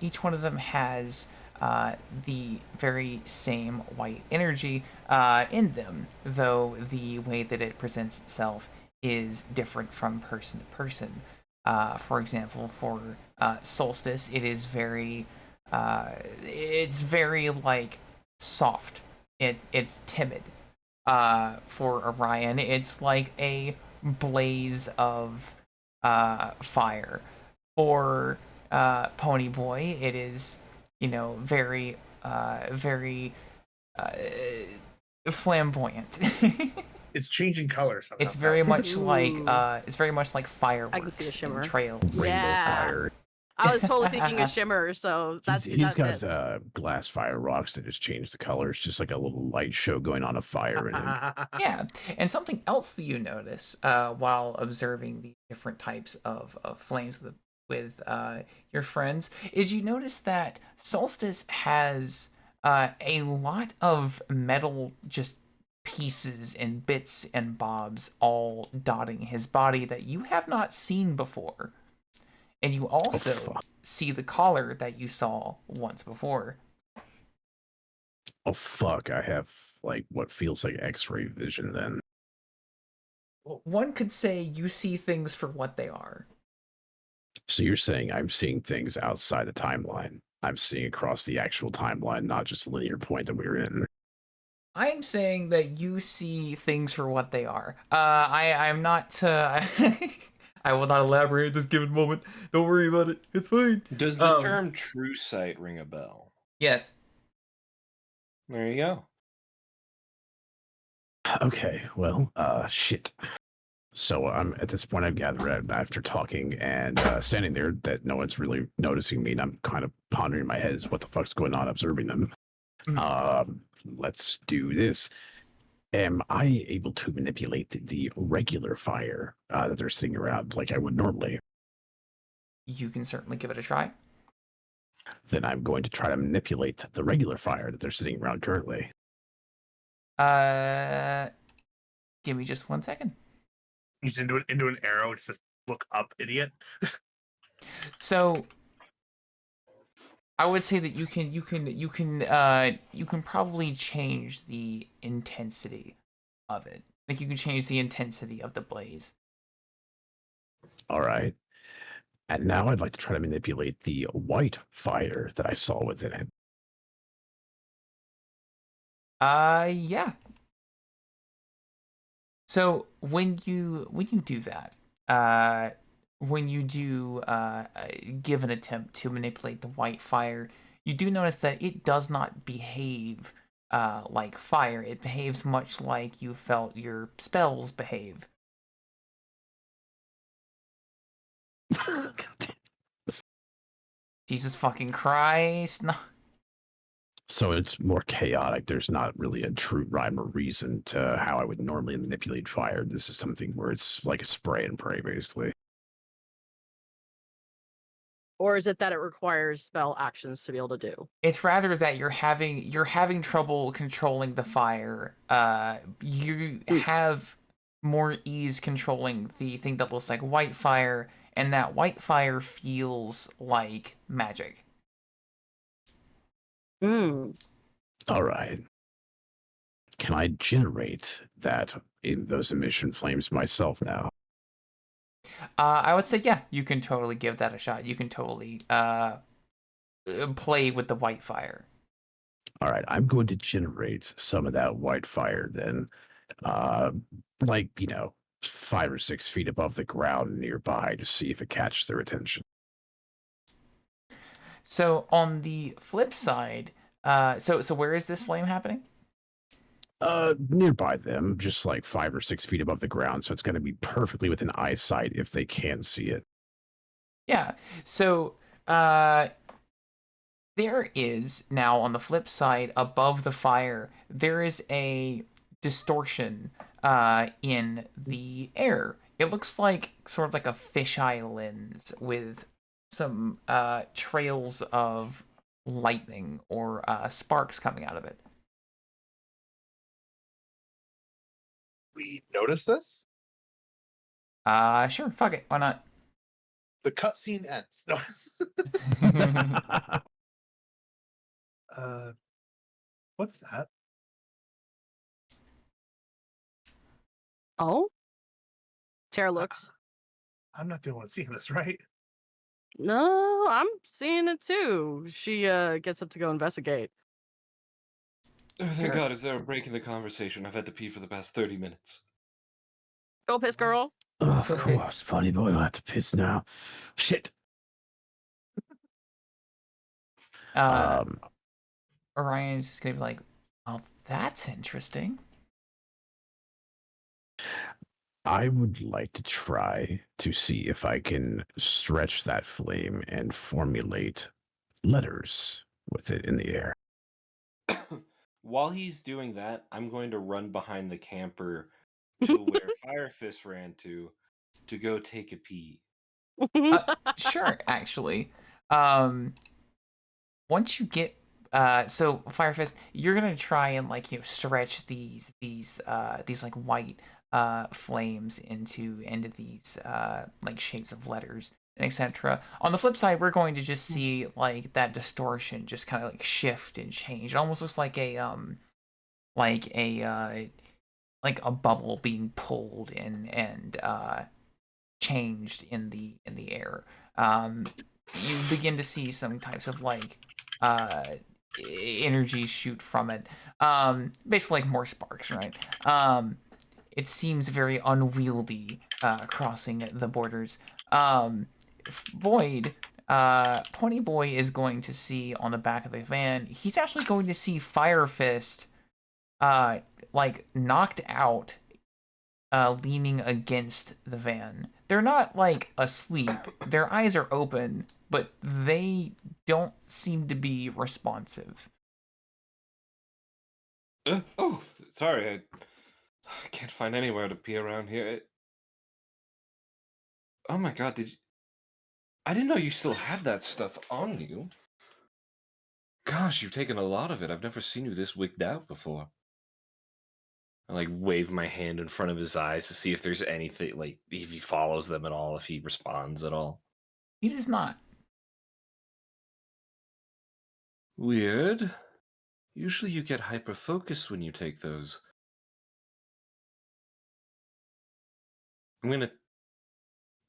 each one of them has the very same white energy in them, though the way that it presents itself is different from person to person. For example, for Solstice, it is it's very like soft. It's timid. For Orion, it's like a blaze of fire. For Ponyboy, it is, very flamboyant. It's changing color somehow. It's very much like I fireworks can see a and shimmer. trails. Rainbow Yeah. fire. I was totally thinking a shimmer, so that's He's that got fits. glass fire rocks that just change the colors, just like a little light show going on, a fire in him. Yeah, and something else that you notice while observing the different types of flames with your friends is you notice that Solstice has a lot of metal just pieces and bits and bobs all dotting his body that you have not seen before. And you also fuck. see the collar that you saw once before. Oh fuck! I have like what feels like X-ray vision. Then One could say you see things for what they are. so you're saying I'm seeing things outside the timeline. I'm seeing across the actual timeline, not just a linear point that we're in. I'm saying that you see things for what they are. I'm not. I will not elaborate at this given moment. Don't worry about it. It's fine. Does the term true sight ring a bell? Yes. There you go. Okay, well, shit. So I'm at this point I've gathered after talking and standing there that no one's really noticing me, and I'm kind of pondering in my head is what the fuck's going on, observing them. Let's do this. Am I able to manipulate the regular fire that they're sitting around like I would normally? You can certainly give it a try. Then I'm going to try to manipulate the regular fire that they're sitting around currently. Give me just 1 second. He's into an arrow. It says, "Look up, idiot." So I would say that you can probably change the intensity of it. Like you can change the intensity of the blaze. All right. And now I'd like to try to manipulate the white fire that I saw within it. Yeah. So when you do that, when you do give an attempt to manipulate the white fire, you do notice that it does not behave like fire. It behaves much like you felt your spells behave. Jesus fucking Christ. No. So it's more chaotic. There's not really a true rhyme or reason to how I would normally manipulate fire. This is something where it's like a spray and pray, basically. Or is it that it requires spell actions to be able to do? It's rather that you're having trouble controlling the fire. You have more ease controlling the thing that looks like white fire, and that white fire feels like magic. All right. Can I generate that in those emission flames myself now? I would say, yeah, you can totally give that a shot. You can totally play with the white fire. All right, I'm going to generate some of that white fire then, like, 5 or 6 feet above the ground nearby to see if it catches their attention. So on the flip side, So where is this flame happening? Nearby them, just like 5 or 6 feet above the ground, so it's going to be perfectly within eyesight if they can see it. Yeah. So there is now on the flip side above the fire, there is a distortion in the air. It looks like sort of like a fisheye lens with some trails of lightning or sparks coming out of it. We notice this. Sure, fuck it, why not? The cutscene ends. No. What's that? Oh? Tara looks. I'm not the only one seeing this, right? No, I'm seeing it too. She gets up to go investigate. Oh, thank Sure. God, is there a break in the conversation? I've had to pee for the past 30 minutes. Go piss, girl. Of Okay. course, Bunny Boy, I'll have to piss now. Shit. Orion's just gonna be like, well, that's interesting. I would like to try to see if I can stretch that flame and formulate letters with it in the air. While he's doing that, I'm going to run behind the camper to where Firefist ran to go take a pee. Sure, actually. Once you get so Firefist, you're gonna try and like stretch these like white flames into these like shapes of letters and etc. On the flip side, we're going to just see like that distortion just kind of like shift and change. It almost looks like a like a bubble being pulled and changed in the air. You begin to see some types of like energy shoot from it. Basically like more sparks, right? It seems very unwieldy, crossing the borders. Void, Pony Boy is going to see on the back of the van, he's actually going to see Firefist like knocked out, leaning against the van. They're not like asleep. Their eyes are open, but they don't seem to be responsive. Oh, sorry, I can't find anywhere to pee around here. Oh my God, I didn't know you still had that stuff on you. Gosh, you've taken a lot of it. I've never seen you this wigged out before. I like wave my hand in front of his eyes to see if there's anything, like if he follows them at all, if he responds at all. He does not. Weird. Usually you get hyper-focused when you take those. I'm gonna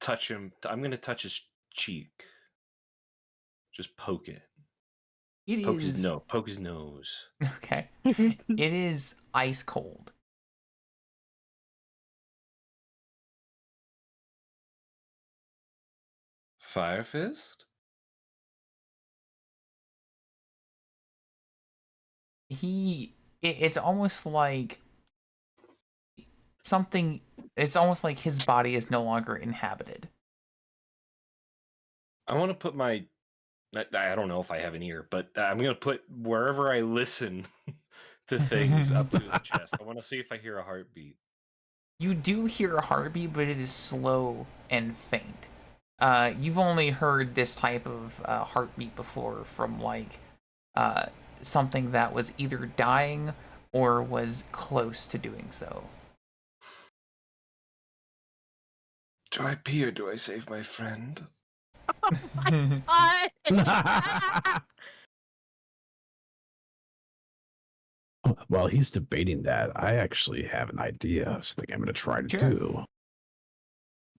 touch him. I'm gonna touch his cheek. Just poke it. Poke his nose. Poke his nose. Okay. It is ice cold. Firefist? It's almost like something. It's almost like his body is no longer inhabited. I want to put my. I don't know if I have an ear, but I'm gonna put wherever I listen to things up to his chest. I want to see if I hear a heartbeat. You do hear a heartbeat, but it is slow and faint. You've only heard this type of heartbeat before from like something that was either dying or was close to doing so. Do I pee or do I save my friend? While he's debating that, I actually have an idea of something I'm going to try to do.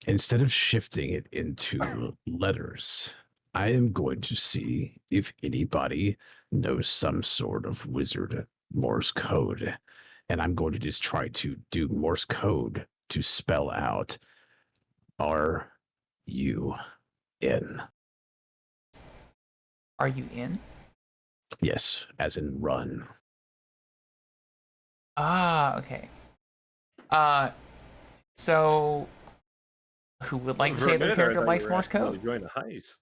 Instead of shifting it into letters, I am going to see if anybody knows some sort of wizard Morse code. And I'm going to just try to do Morse code to spell out R-U-N. Are you in? Yes, as in run. Ah, okay. So who would like to For say a their minute, I character thought you likes were Morse asking me code? to join a heist.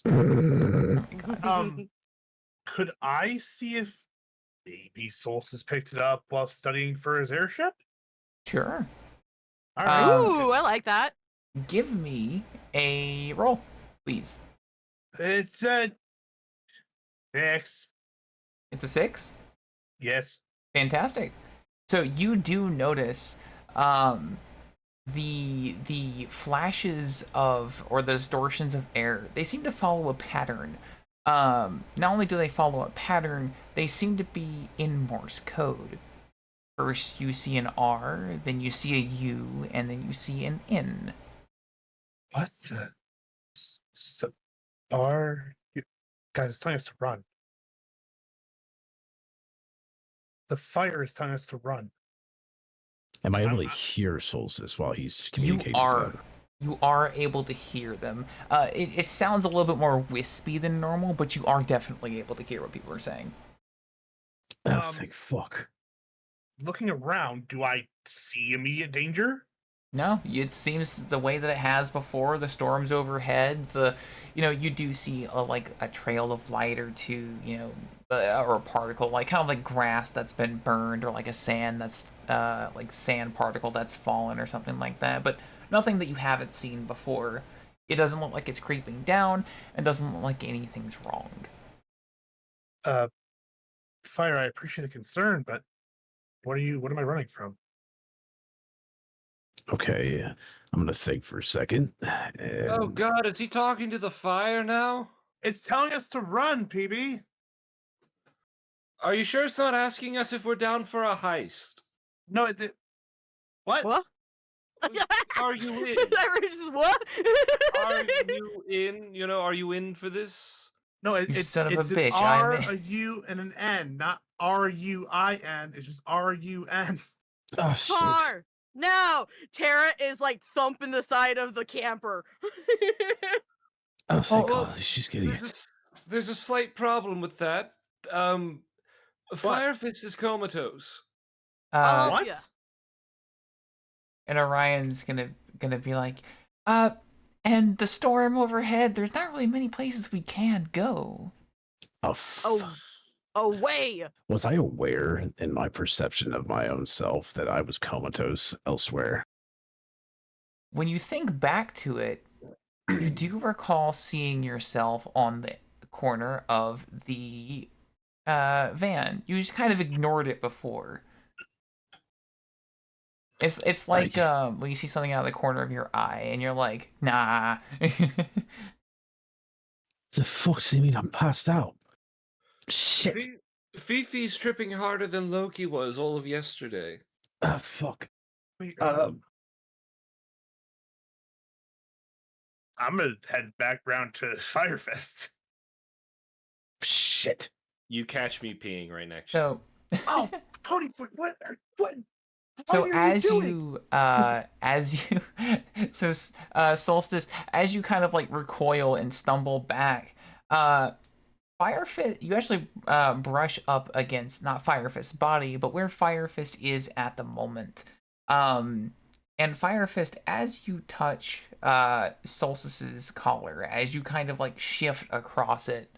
Oh my god. Could I see if maybe Solstice picked it up while studying for his airship? Sure. All right. Ooh, I like that. Give me a roll, please. It's X. It's a 6. Yes. Fantastic. So you do notice the flashes of, or the distortions of air, they seem to follow a pattern. Not only do they follow a pattern, they seem to be in Morse code. First you see an R, then you see a U, and then you see an N. What the? Are you guys? It's telling us to run. The fire is telling us to run. Am I able to hear Solstice while he's communicating? You are able to hear them. It sounds a little bit more wispy than normal, but you are definitely able to hear what people are saying. Oh, thank fuck. Looking around, do I see immediate danger? No, it seems the way that it has before. The storms overhead, you do see a trail of light or two, or a particle, like kind of like grass that's been burned, or like a sand that's like sand particle that's fallen or something like that. But nothing that you haven't seen before. It doesn't look like it's creeping down, and doesn't look like anything's wrong. Fire, I appreciate the concern, but what am I running from? Okay, I'm gonna think for a second. Oh god, is he talking to the fire now? It's telling us to run, PB. Are you sure it's not asking us if we're down for a heist? No, it did. What? What? Are you in? What? Are you in? Are you in for this? No, You it's son of a it's an bitch, R, I'm in. a U, and an N, not RUIN. It's just RUN. Oh shit! Car! No! Tara is like thumping the side of the camper. Oh, thank well, God, she's getting it. There's a slight problem with that. Firefist is comatose. What? Yeah. And Orion's gonna be like, and the storm overhead, there's not really many places we can go. Oh, Away! was I aware in my perception of my own self that I was comatose elsewhere? When you think back to it, you do recall seeing yourself on the corner of the van. You just kind of ignored it before. It's like when you see something out of the corner of your eye and you're like, nah. The fuck does he mean I'm passed out? Shit. Fifi's tripping harder than Loki was all of yesterday. Fuck. Wait, I'm gonna head back round to Firefest. Shit. You catch me peeing right next to So Oh, Cody, what? So are you doing? Solstice, as you kind of like recoil and stumble back, Firefist, you actually brush up against not Firefist's body, but where Firefist is at the moment. And Firefist, as you touch Solstice's collar, as you kind of like shift across it,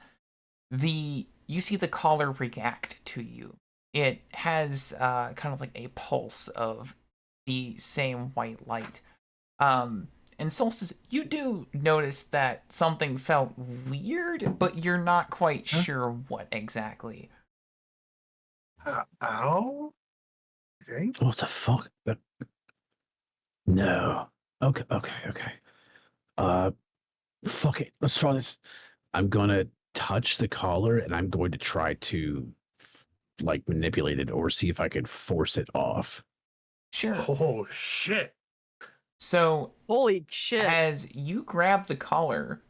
you see the collar react to you. It has kind of like a pulse of the same white light. And Solstice, you do notice that something felt weird, but you're not quite sure what exactly. Ow? I think. What the fuck? No. Okay. Fuck it. Let's try this. I'm gonna touch the collar and I'm going to try to like manipulate it or see if I could force it off. Sure. Oh shit. So Holy shit. as you grab the collar,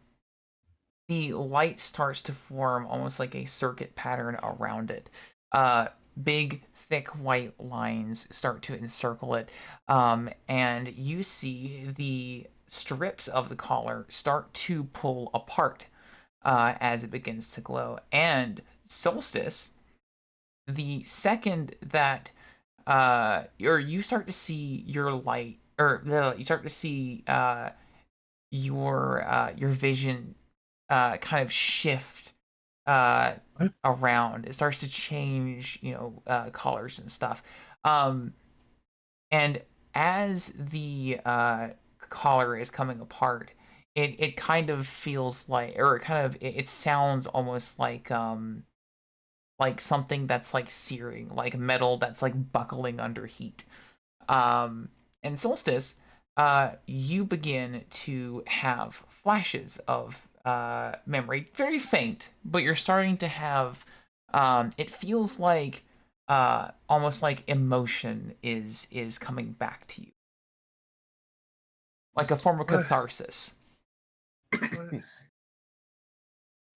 the light starts to form almost like a circuit pattern around it. Big, thick white lines start to encircle it, and you see the strips of the collar start to pull apart as it begins to glow. And Solstice, the second that or you start to see your light, or you start to see your vision kind of shift around. It starts to change, colors and stuff. And as the collar is coming apart, it kind of feels like, or it sounds almost like something that's like searing, like metal that's like buckling under heat. And Solstice, you begin to have flashes of memory, very faint, but you're starting to have. It feels like almost like emotion is coming back to you, like a form of catharsis.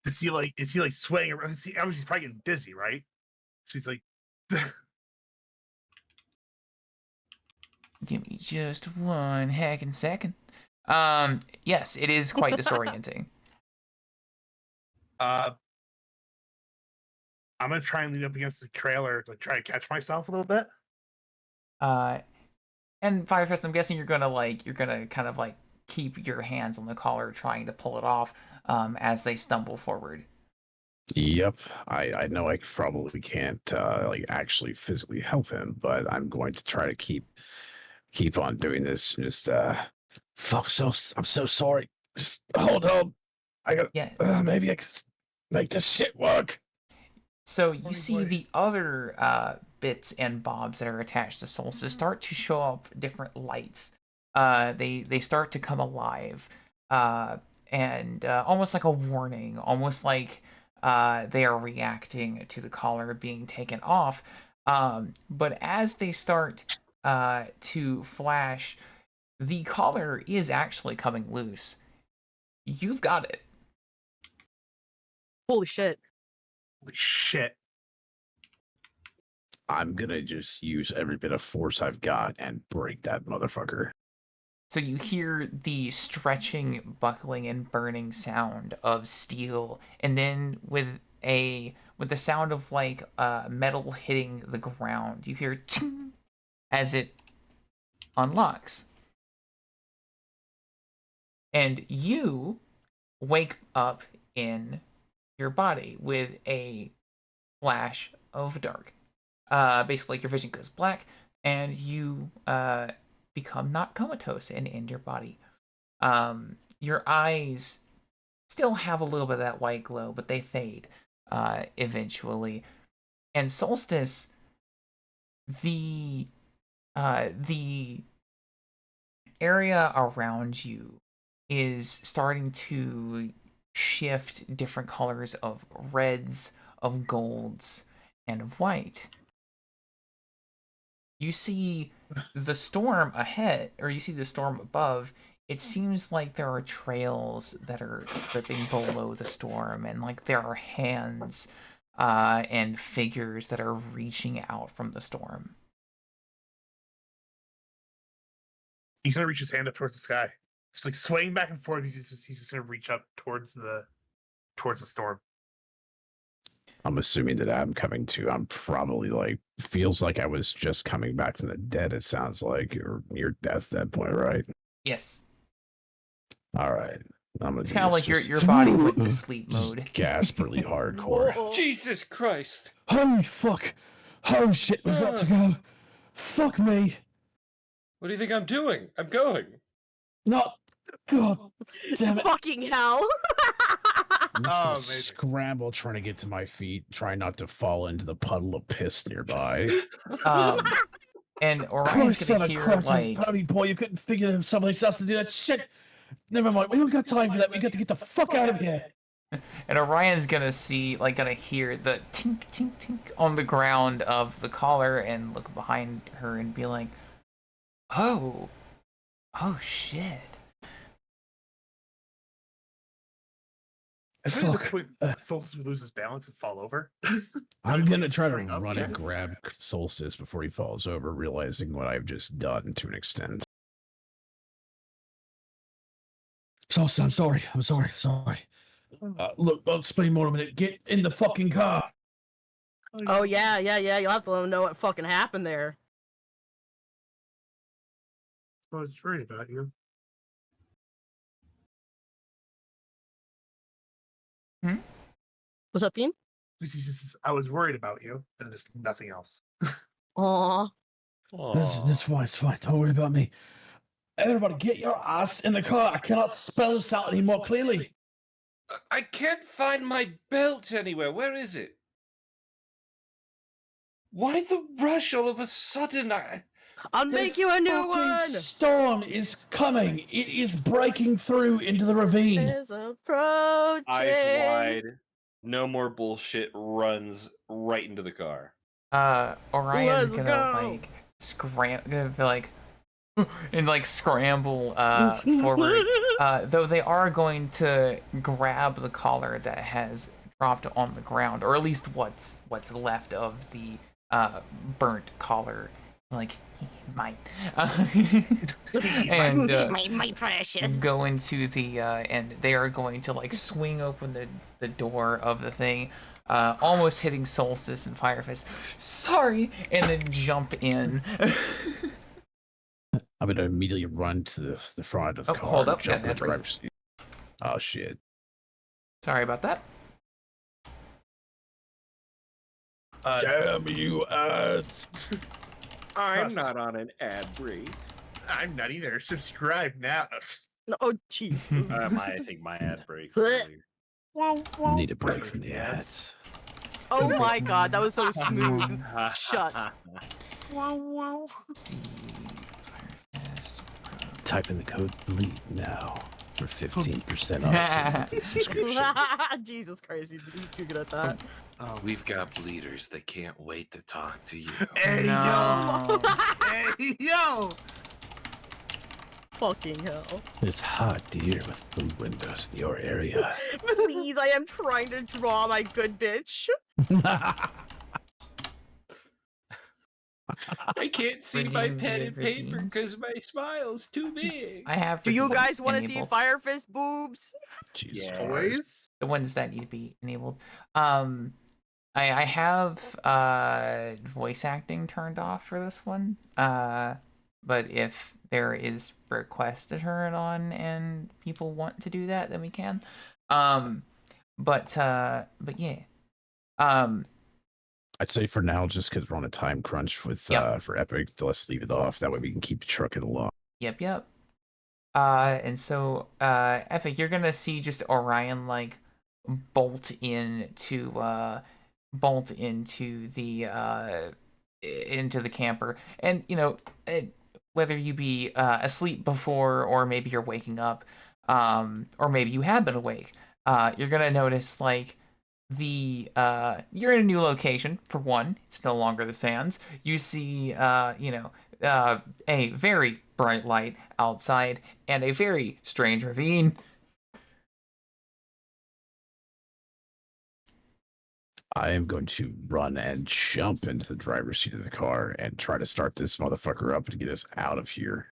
Is he like swaying around? Obviously, he's probably getting dizzy, right? So he's like, Give me just one heckin' second. Yes, it is quite disorienting. I'm gonna try and lean up against the trailer to try to catch myself a little bit. And Firefest, I'm guessing you're gonna kind of like keep your hands on the collar, trying to pull it off, as they stumble forward. Yep, I know I probably can't like actually physically help him, but I'm going to try to keep on doing this. Just fuck, I'm so sorry. Just hold on. I got maybe I can make this shit work. So you see the other bits and bobs that are attached to Solstice start to show up different lights. They start to come alive, and almost like a warning, almost like they are reacting to the collar being taken off. But as they start to flash, the collar is actually coming loose. You've got it. Holy shit. Holy shit. I'm gonna just use every bit of force I've got and break that motherfucker. So you hear the stretching, buckling, and burning sound of steel, and then with the sound of like metal hitting the ground, you hear ting as it unlocks. And you wake up in your body with a flash of dark. Basically, your vision goes black, and you become not comatose and in your body. Your eyes still have a little bit of that white glow, but they fade eventually. And Solstice, the area around you is starting to shift different colors of reds, of golds, and of white. You see the storm ahead, or you see the storm above. It seems like there are trails that are dripping below the storm, and like there are hands and figures that are reaching out from the storm. He's gonna reach his hand up towards the sky, just like swaying back and forth. He's just gonna reach up towards the storm. I'm assuming that I'm probably like, feels like I was just coming back from the dead. It sounds like you're near death at that point, right? Yes. All right. It's kind of like your body went into sleep mode. Gasp really hardcore. Whoa. Jesus Christ! Holy fuck! Holy shit, we've got to go. Fuck me. What do you think I'm doing? I'm going. Not. God damn it. Fucking hell. I'm just gonna amazing. scramble trying to get to my feet, try not to fall into the puddle of piss nearby. And Orion's gonna hear like, Pony boy, you couldn't figure out somebody else to do that shit. Never mind, we don't got time for that. We got to get the fuck out of here. and Orion's gonna hear the tink tink tink on the ground of the collar and look behind her and be like, oh shit. I think at this point, Solstice would lose his balance and fall over. I'm gonna try to String up, run yeah. and grab Solstice before he falls over, realizing what I've just done to an extent. Solstice, I'm sorry. Look, I'll explain more in a minute. Get in the fucking car. Oh yeah. You'll have to let them know what fucking happened there. I was worried about you. What's up, Ian? I was worried about you, and there's nothing else. Aw. It's fine. It's fine. Don't worry about me. Everybody, get your ass in the car. I cannot spell this out any more clearly. I can't find my belt anywhere. Where is it? Why the rush all of a sudden? I'll make you a new one. Storm is coming. It is breaking through into the ravine. Is approaching. Eyes wide. No more bullshit. Runs right into the car. Orion's Let's gonna go. like scramble forward. Though they are going to grab the collar that has dropped on the ground, or at least what's left of the burnt collar. Like he might, and my precious. go into the and they are going to like swing open the door of the thing, almost hitting Solstice and Firefist. Sorry, and then jump in. I'm gonna immediately run to the front of the Oh, car hold and up. jump Yeah, in the that's right. driver's seat. Oh shit. Sorry about that. Damn you ads. Trust- on an ad break. I'm not either. Subscribe now. Oh Jesus. I think my ad break. Need a break from the ads. Oh my God, that was so smooth. Shut. Let's see. Firefist. Type in the code BLEED now for 15% off your monthly subscription. Jesus Christ, you're too good at that. Oh, We've got bleeders that can't wait to talk to you. Hey No. yo! Hey yo! Fucking hell. There's hot deer with blue windows in your area. Please, I am trying to draw my good bitch. I can't see my Redeem pen the and paper redeems. because my smile's too big. I have. Do you redeems guys want to see enabled. Firefist boobs? Jesus Yeah. Christ. Always? The ones that need to be enabled. I have voice acting turned off for this one. But if there is request to turn it on and people want to do that, then we can. But yeah. I'd say for now, just because we're on a time crunch with for Epic, let's leave it off. That way we can keep trucking along. Yep. And so Epic, you're gonna see just Orion like bolt into the camper, and you know, whether you be asleep before or maybe you're waking up, or maybe you have been awake, you're gonna notice like you're in a new location. For one, it's no longer the Sands. You see a very bright light outside and a very strange ravine. I am going to run and jump into the driver's seat of the car and try to start this motherfucker up and get us out of here.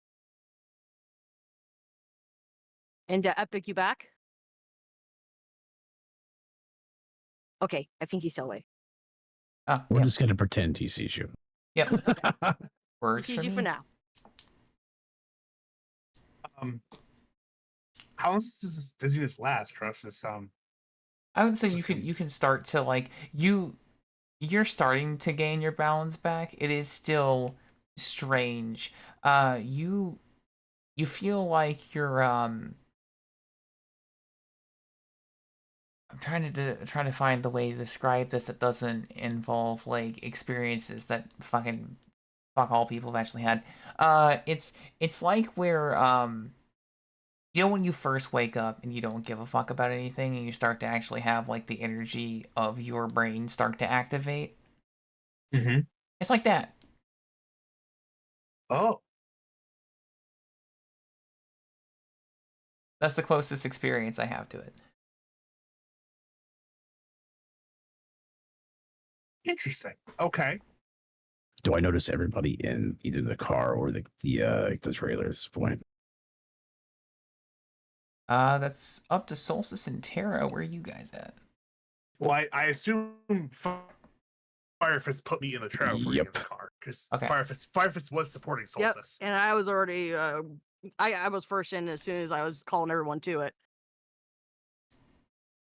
And Epic, you back? Okay, I think he's still away. We're just going to pretend he sees you. Yep. He Words sees for you me. for now. How long does this last? Trust this. I would say you can start to like you're starting to gain your balance back. It is still strange. You feel like you're I'm trying to find the way to describe this that doesn't involve like experiences that fuck all people have actually had. It's like where you know when you first wake up and you don't give a fuck about anything and you start to actually have like the energy of your brain start to activate. Mm-hmm. It's like that. Oh. That's the closest experience I have to it. Interesting. Okay. Do I notice everybody in either the car or the trailer at this point? That's up to Solstice and Terra. Where are you guys at? Well, I assume Firefist put me in the trailer before you get in Yep. the car because Okay. Firefist was supporting Yep. Solstice. And I was already I was first in as soon as I was calling everyone to it.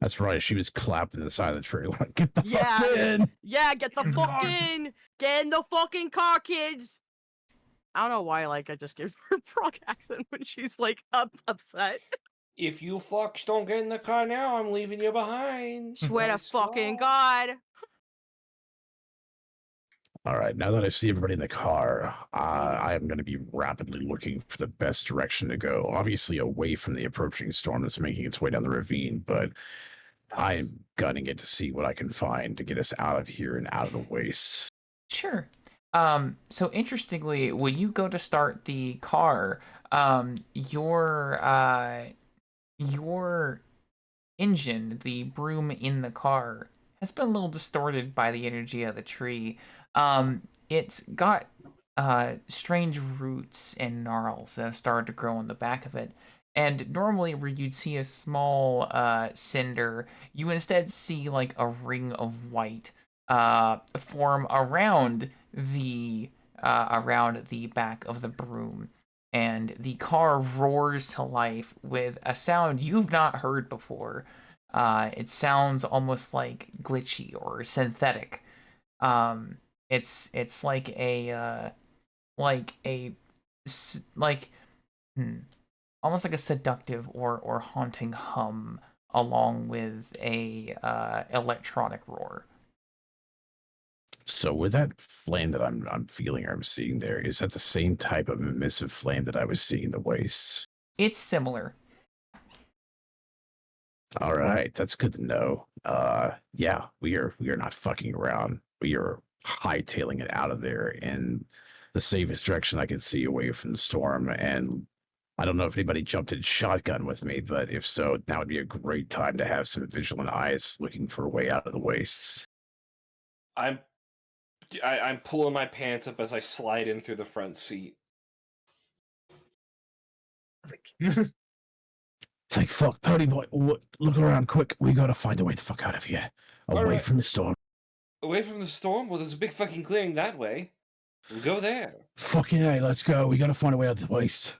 That's right. She was clapping the side of the tree like, "Get the Yeah. fuck in!" Yeah, get the Come fuck on. in! Get in the fucking car, kids! I don't know why, like, I just give her a Prague accent when she's, like, upset. If you fucks don't get in the car now, I'm leaving you behind. Swear to I fucking swear. God. All right. Now that I see everybody in the car, I am going to be rapidly looking for the best direction to go. Obviously, away from the approaching storm that's making its way down the ravine, but I'm gunning it to see what I can find to get us out of here and out of the wastes. Sure. So interestingly, when you go to start the car, your engine, the broom in the car, has been a little distorted by the energy of the tree. It's got strange roots and gnarls that have started to grow on the back of it. And normally, where you'd see a small cinder, you instead see like a ring of white form around the back of the broom, and the car roars to life with a sound you've not heard before. It sounds almost like glitchy or synthetic. It's like a almost like a seductive or haunting hum along with a electronic roar. So, with that flame that I'm feeling or I'm seeing there, is that the same type of emissive flame that I was seeing in the wastes? It's similar. All right, that's good to know. Yeah, we are not fucking around. We are hightailing it out of there in the safest direction I can see away from the storm. And I don't know if anybody jumped in shotgun with me, but if so, now would be a great time to have some vigilant eyes looking for a way out of the wastes. I'm pulling my pants up as I slide in through the front seat. Perfect. Like, fuck, Pony Boy, look around quick. We gotta find a way the fuck out of here. Away Alright. from the storm. Away from the storm? Well, there's a big fucking clearing that way. We'll go there. Fucking hey, let's go. We gotta find a way out of the waste.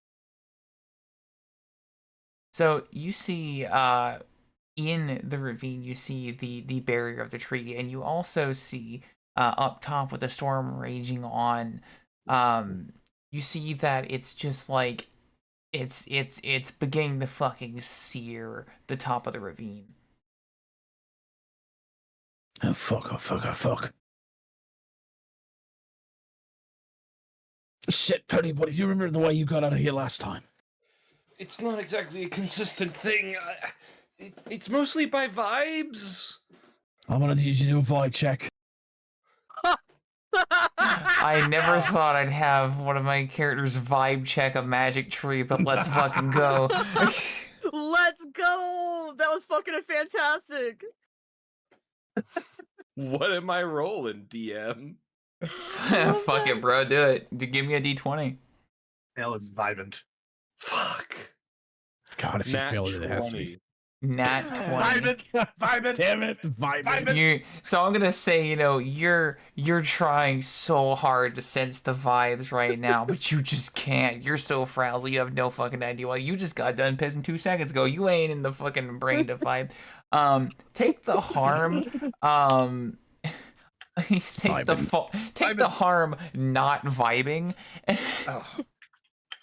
So you see in the ravine, you see the barrier of the tree, and you also see up top with the storm raging on, you see that it's just like it's beginning to fucking sear the top of the ravine. Oh fuck, oh fuck, oh fuck. Shit, Pony Boy, do you remember the way you got out of here last time? It's not exactly a consistent thing. It's mostly by vibes. I'm gonna need you to do a vibe check. I never thought I'd have one of my characters vibe check a magic tree, but let's fucking go. Let's go! That was fucking fantastic. What am I rolling, DM? Fuck it, bro. Do it. Give me a D20. Hell is vibant. Fuck. God, if you Nat fail it, it has to 20. be. Nat 20. Vibant. Vibant. Damn it, vibing. So I'm gonna say, you're trying so hard to sense the vibes right now, but you just can't. You're so frazzled. You have no fucking idea why. You just got done pissing 2 seconds ago. You ain't in the fucking brain to vibe. Take the harm. Take the harm not vibing. Oh,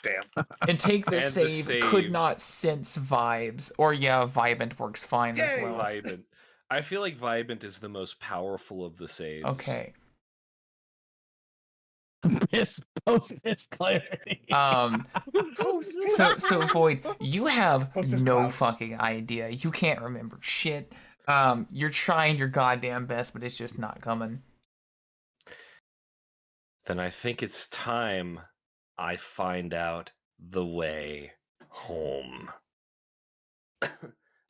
damn. And take the And the save could save. not sense vibes. Or yeah, Vibant works fine as Yay! well. Vibant. I feel like Vibant is the most powerful of the saves. Okay. Post-piss clarity. So Void, you have Post-it no clouds. fucking idea. You can't remember shit. You're trying your goddamn best, but it's just not coming. Then I think it's time I find out the way home.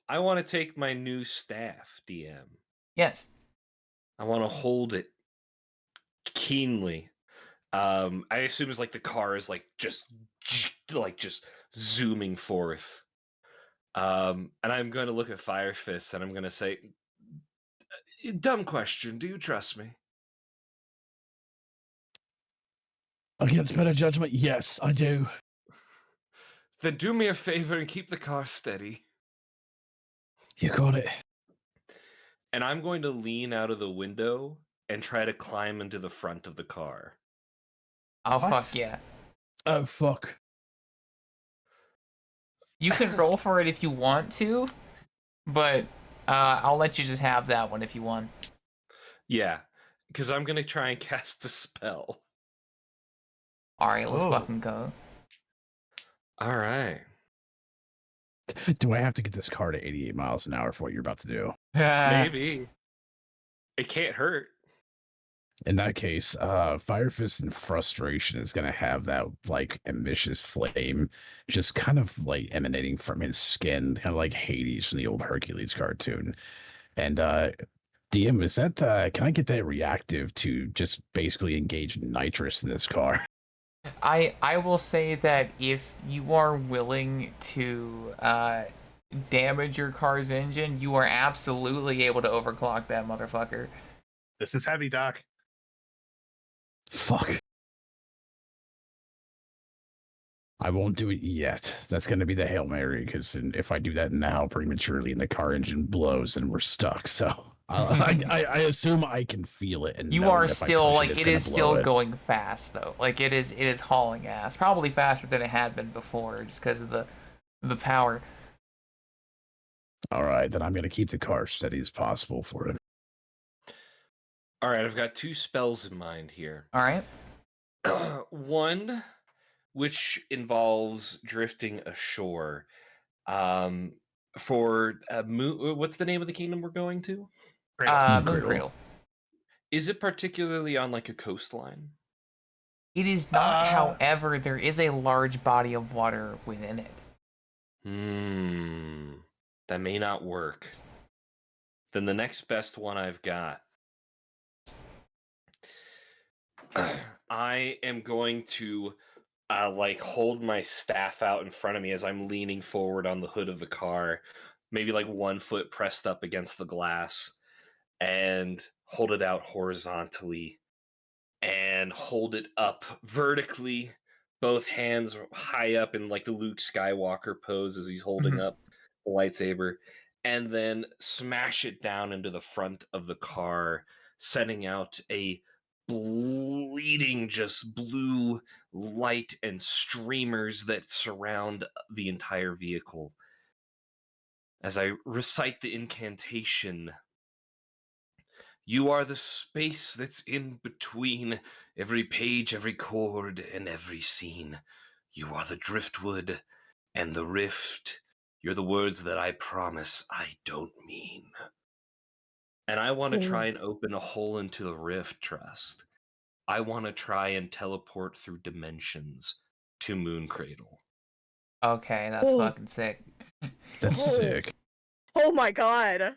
I want to take my new staff, DM. Yes. I want to hold it keenly. I assume it's like the car is like just zooming forth. And I'm going to look at Firefist and I'm going to say, dumb question, do you trust me? Against better judgment, yes, I do. Then do me a favor and keep the car steady. You got it. And I'm going to lean out of the window and try to climb into the front of the car. Oh, What? fuck yeah. Oh, fuck. You can roll for it if you want to, but I'll let you just have that one if you want. Yeah, because I'm going to try and cast a spell. Alright, let's Oh. fucking go. All right. Do I have to get this car to 88 miles an hour for what you're about to do? Maybe. It can't hurt. In that case, Fire Fist and Frustration is going to have that, like, ambitious flame just kind of, like, emanating from his skin, kind of like Hades from the old Hercules cartoon. And, DM, is that, can I get that reactive to just basically engage nitrous in this car? I will say that if you are willing to damage your car's engine, you are absolutely able to overclock that motherfucker. This is heavy, Doc. Fuck. I won't do it yet. That's going to be the Hail Mary, because if I do that now prematurely and the car engine blows and we're stuck, so I assume I can feel it. And You know are that if I still push like it's it gonna is blow still it. going fast though. Like it is hauling ass. Probably faster than it had been before, just because of the power. All right, then I'm going to keep the car steady as possible for it. All right, I've got 2 spells in mind here. All right. One, which involves drifting ashore. For what's the name of the kingdom we're going to? Moon Cradle. Cradle. Is it particularly on like a coastline? It is not. However, there is a large body of water within it. That may not work. Then the next best one I've got. I am going to like hold my staff out in front of me as I'm leaning forward on the hood of the car, maybe like 1 foot pressed up against the glass, and hold it out horizontally and hold it up vertically, both hands high up in like the Luke Skywalker pose as he's holding up the lightsaber, and then smash it down into the front of the car, sending out a bleeding just blue light and streamers that surround the entire vehicle. As I recite the incantation, you are the space that's in between every page, every chord, and every scene. You are the driftwood and the rift. You're the words that I promise I don't mean. And I want to try and open a hole into the rift, Trust. I want to try and teleport through dimensions to Moon Cradle. Okay, that's fucking sick. That's sick. Oh my god.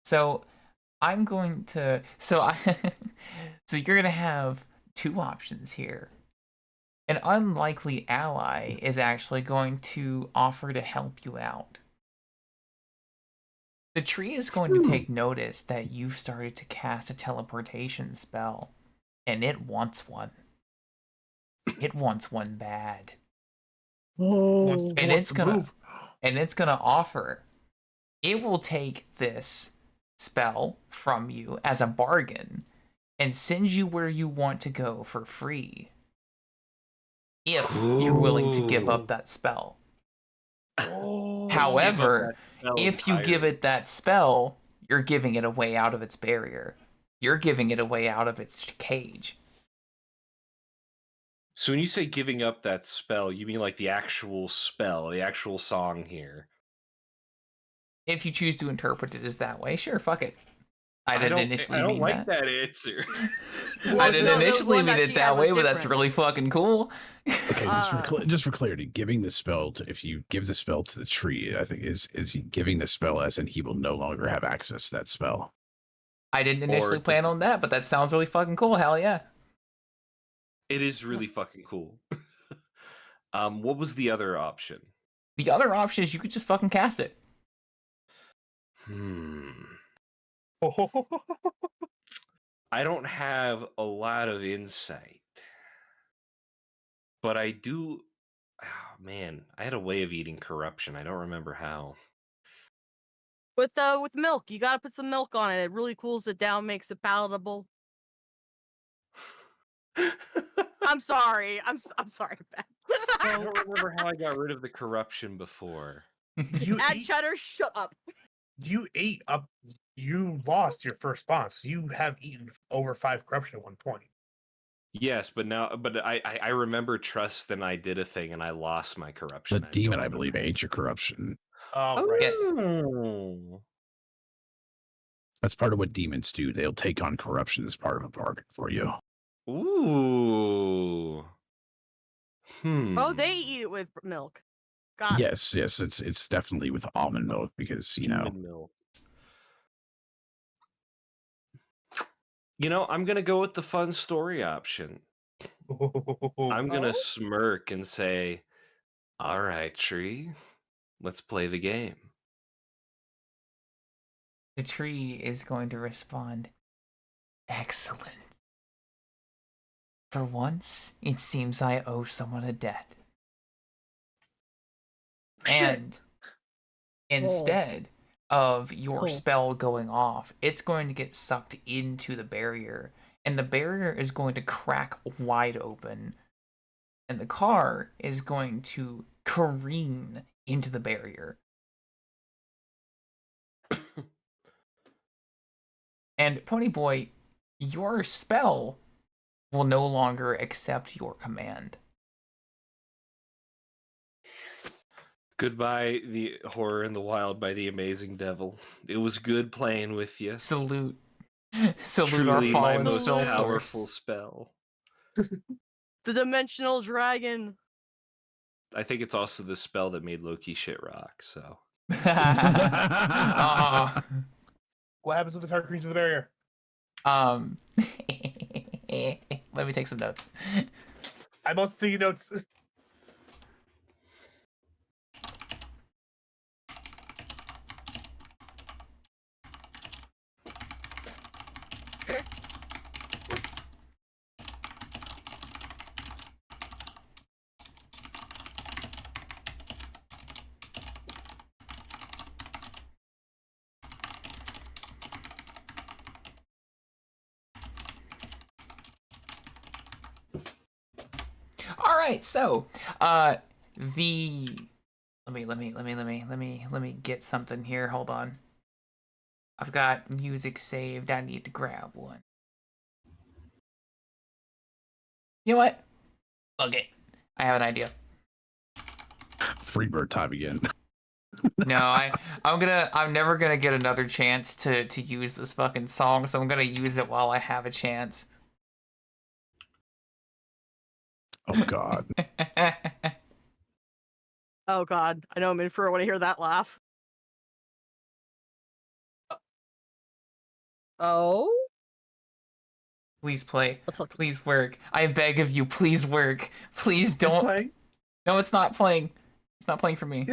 So I'm going to so you're gonna have 2 options here. An unlikely ally is actually going to offer to help you out. The tree is going to take notice that you've started to cast a teleportation spell, and it wants one. It wants one bad. Wants And to it's gonna move. offer. It will take this spell from you as a bargain and send you where you want to go for free. If you're willing to give up that spell. However, if you give it that spell, you're giving it a way out of its barrier. You're giving it a way out of its cage. So when you say giving up that spell, you mean like the actual spell, the actual song here? If you choose to interpret it as that way, sure, fuck it. I didn't don't initially I don't mean like that. that answer. I didn't initially mean it that way, but that's really fucking cool. Okay, just for clarity, giving the spell to, if you give the spell to the tree, I think is he giving the spell as in he will no longer have access to that spell. I didn't initially plan on that, but that sounds really fucking cool. Hell yeah. It is really fucking cool. What was the other option? The other option is you could just fucking cast it. I don't have a lot of insight, but I do. Oh, man, I had a way of eating corruption. I don't remember how. With milk, you gotta put some milk on it. It really cools it down, makes it palatable. I'm sorry. I'm sorry, Beth. I don't remember how I got rid of the corruption before. You Add ate, cheddar. Shut up. you ate up. You lost your first boss. You have eaten over 5 corruption at one point. Yes, but I remember Trust and I did a thing and I lost my corruption. The demon, I believe, ate your corruption. Oh, right. Yes. Oh. That's part of what demons do. They'll take on corruption as part of a bargain for you. Ooh. Oh, they eat it with milk. Got it. Yes, it's definitely with almond milk because Demon milk. You know, I'm gonna go with the fun story option. I'm gonna smirk and say, "All right, Tree, let's play the game." The tree is going to respond, "Excellent. For once, it seems I owe someone a debt." And instead of your spell going off, it's going to get sucked into the barrier, and the barrier is going to crack wide open, and the car is going to careen into the barrier. And Ponyboy, your spell will no longer accept your command. Goodbye, the horror in the wild by the amazing devil. It was good playing with you. Salute Truly our my fallen most spell powerful source. spell. The dimensional dragon. I think it's also the spell that made Loki shit rock. So. What happens with the car creeps in the barrier? Let me take some notes. I'm also taking notes. All right, so the let me get something here. Hold on. I've got music saved. I need to grab one. You know what? Fuck it. I have an idea. Freebird time again. No, I'm never gonna get another chance to use this fucking song, so I'm gonna use it while I have a chance. Oh God. Oh God. I know I'm in for it when I hear that laugh. Oh? Please play. Please work. I beg of you, please work. Please don't. It's playing. No, it's not playing. It's not playing for me.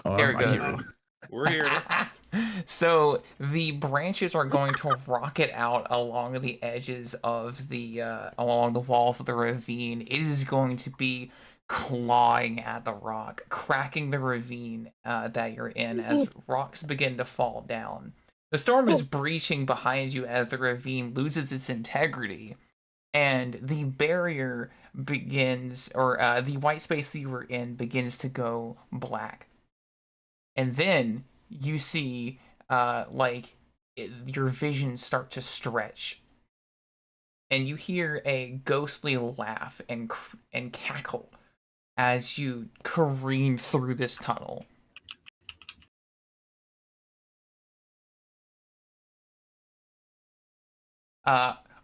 There it goes. We're here. So the branches are going to rocket out along the edges of the along the walls of the ravine. It is going to be clawing at the rock, cracking the ravine that you're in as rocks begin to fall down. The storm is breaching behind you as the ravine loses its integrity, and the barrier begins, or the white space that you were in begins to go black. And then you see, your vision start to stretch, and you hear a ghostly laugh and cackle as you careen through this tunnel.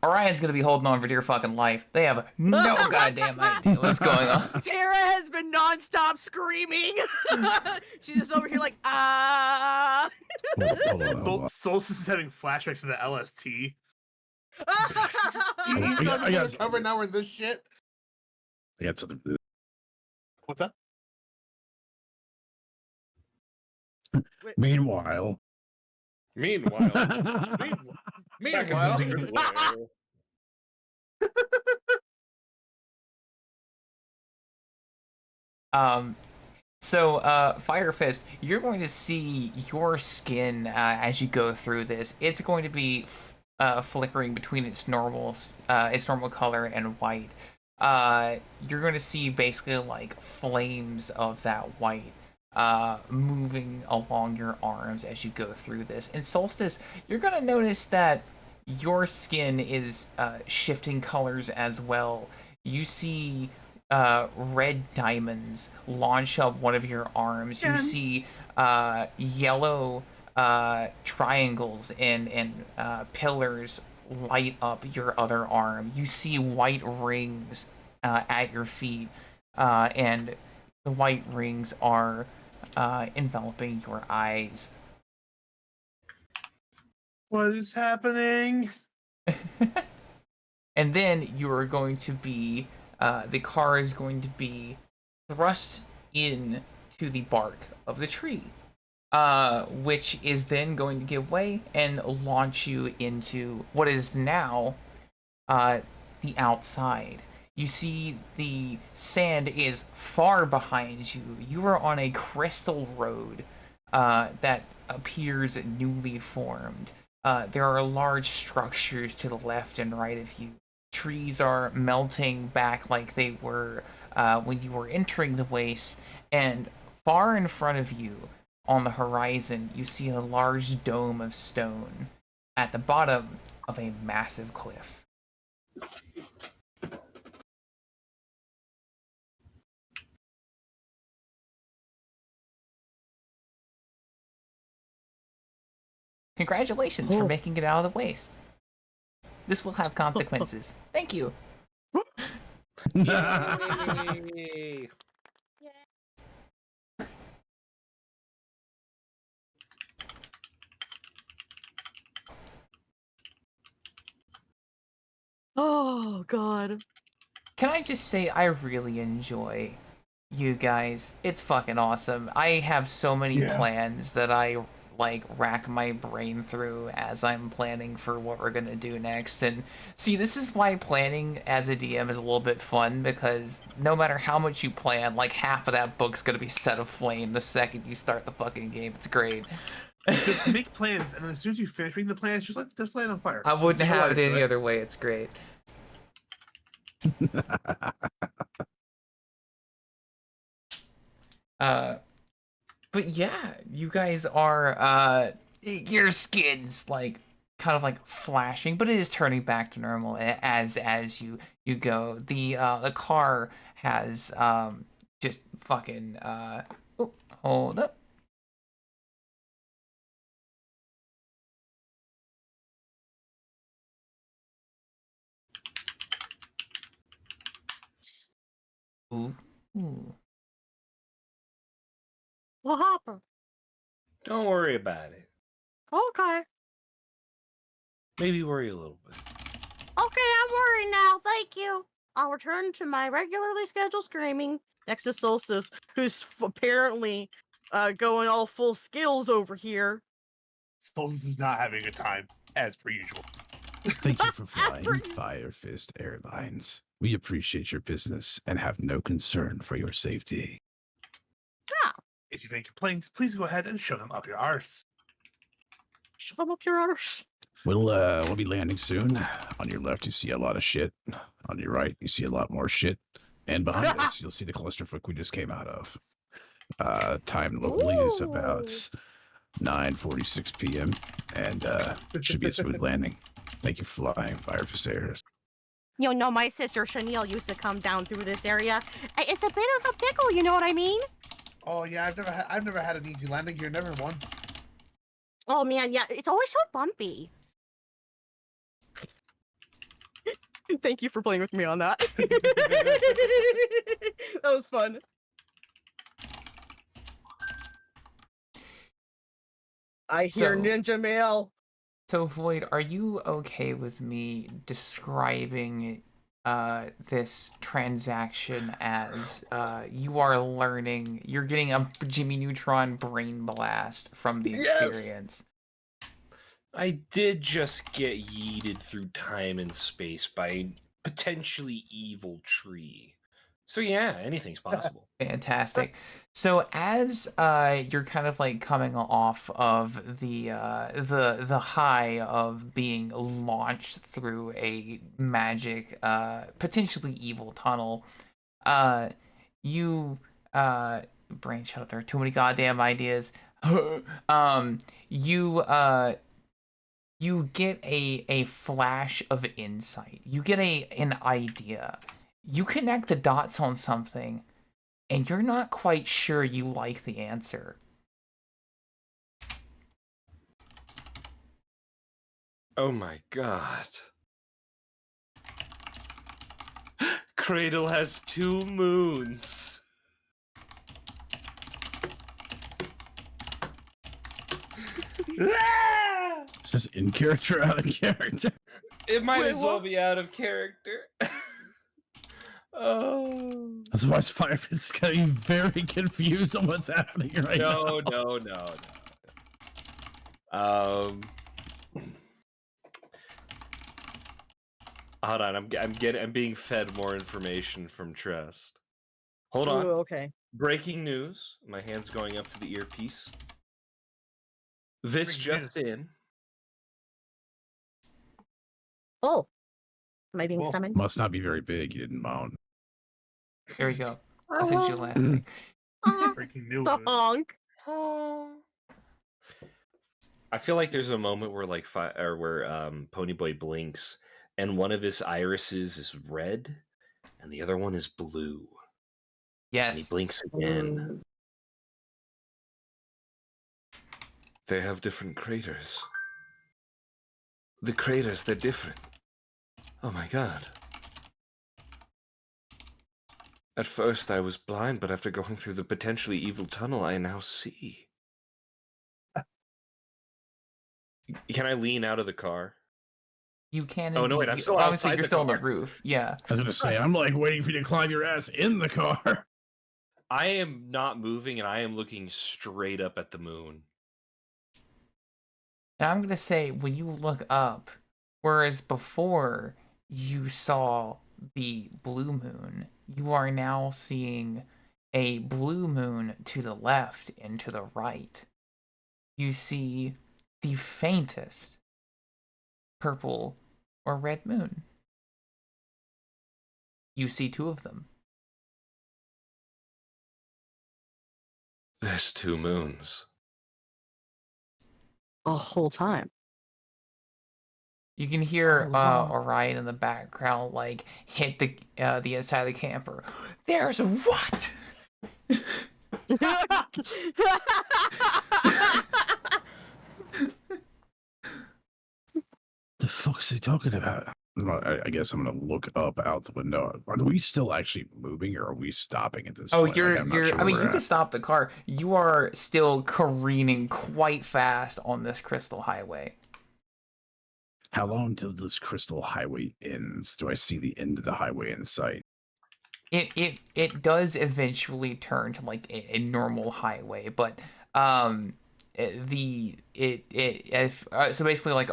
Orion's gonna be holding on for dear fucking life. They have no goddamn idea what's going on. Tara has been nonstop screaming. She's just over here like, ah. Solstice is having flashbacks to the LST. He's I done got- recover now with this shit. I got something. What's up? Meanwhile. Meanwhile. Meanwhile, So, Fire Fist, you're going to see your skin as you go through this. It's going to be flickering between its normal color and white. You're going to see basically like flames of that white moving along your arms as you go through this. And Solstice, you're going to notice that your skin is shifting colors as well. You see red diamonds launch up one of your arms. You see yellow triangles and pillars light up your other arm. You see white rings at your feet, and the white rings are enveloping your eyes. what is happening? And then you are going to be, the car is going to be thrust in to the bark of the tree, which is then going to give way and launch you into what is now the outside. You see the sand is far behind you. You are on a crystal road that appears newly formed. There are large structures to the left and right of you. Trees are melting back like they were when you were entering the waste, and far in front of you on the horizon you see a large dome of stone at the bottom of a massive cliff. Congratulations for making it out of the waste. This will have consequences. Thank you. Yay! Oh god. Can I just say I really enjoy you guys. It's fucking awesome. I have so many plans that I like rack my brain through as I'm planning for what we're gonna do next. And see, this is why planning as a DM is a little bit fun, because no matter how much you plan, like half of that book's gonna be set aflame the second you start the fucking game. It's great. Just make plans, and then as soon as you finish reading the plans, just light it on fire. I wouldn't Just have light it to any other way. It's great. But yeah, you guys are your skin's like kind of like flashing, but it is turning back to normal as you go. The car has just fucking oh, hold up. Ooh. Ooh. What happened? Don't worry about it. Okay. Maybe worry a little bit. Okay, I'm worried now. Thank you. I'll return to my regularly scheduled screaming next to Solstice, who's apparently going all full skills over here. Solstice is not having a time, as per usual. Thank you for flying Fire Fist Airlines. We appreciate your business and have no concern for your safety. Yeah. If you have any complaints, please go ahead and shove them up your arse. Shove them up your arse. We'll be landing soon. On your left, you see a lot of shit. On your right, you see a lot more shit. And behind us, you'll see the clusterfuck we just came out of. Time locally is about 9:46 p.m. and it should be a smooth landing. Thank you for flying Fire Fist Airs. You know, my sister Chanel used to come down through this area. It's a bit of a pickle, you know what I mean? Oh yeah, I've never had an easy landing here, never once. Oh man, yeah, it's always so bumpy. Thank you for playing with me on that. That was fun. I hear Ninja Mail. So Void, are you okay with me describing this transaction as you are learning, you're getting a Jimmy Neutron brain blast from the experience? I did just get yeeted through time and space by a potentially evil tree. So yeah, anything's possible. Fantastic. So as you're kind of like coming off of the high of being launched through a magic potentially evil tunnel, you brain shut up, there are too many goddamn ideas. You you get a flash of insight. You get an idea. You connect the dots on something, and you're not quite sure you like the answer. Oh my god. Cradle has 2 moons. Is this in character or out of character? It might Wait, as well what? be out of character. Oh. That's why Firefist's getting very confused on what's happening right now. No. Hold on, I'm being fed more information from Trust. Hold on. Ooh, okay. Breaking news. My hand's going up to the earpiece. This Breaking just news. in. Oh, am I being Whoa. summoned? Must not be very big. You didn't moan. There we go. That's your last thing. Breaking news. The honk. I feel like there's a moment where like where Ponyboy blinks and one of his irises is red and the other one is blue. And he Yes. blinks again. They have different craters. The craters, they're different. Oh my god. At first I was blind, but after going through the potentially evil tunnel, I now see. Can I lean out of the car? You can. Oh, no, wait, indeed. I'm still Obviously, outside you're the still on the car. roof. Yeah. I was gonna say, I'm like waiting for you to climb your ass in the car. I am not moving, and I am looking straight up at the moon. And I'm gonna say, when you look up, whereas before you saw the blue moon, you are now seeing a blue moon to the left and to the right. You see the faintest purple or red moon. You see 2 of them. There's 2 moons. The whole time. You can hear Oh, wow. Orion in the background, like, hit the inside of the camper. There's a what? The fuck's he talking about? I guess I'm gonna look up out the window. Are we still actually moving, or are we stopping at this Oh, point? Like, I'm not sure I mean, where you we're can at. stop the car. You are still careening quite fast on this Crystal Highway. How long till this crystal highway ends? Do I see the end of the highway in sight? It does eventually turn to like a normal highway, but so basically like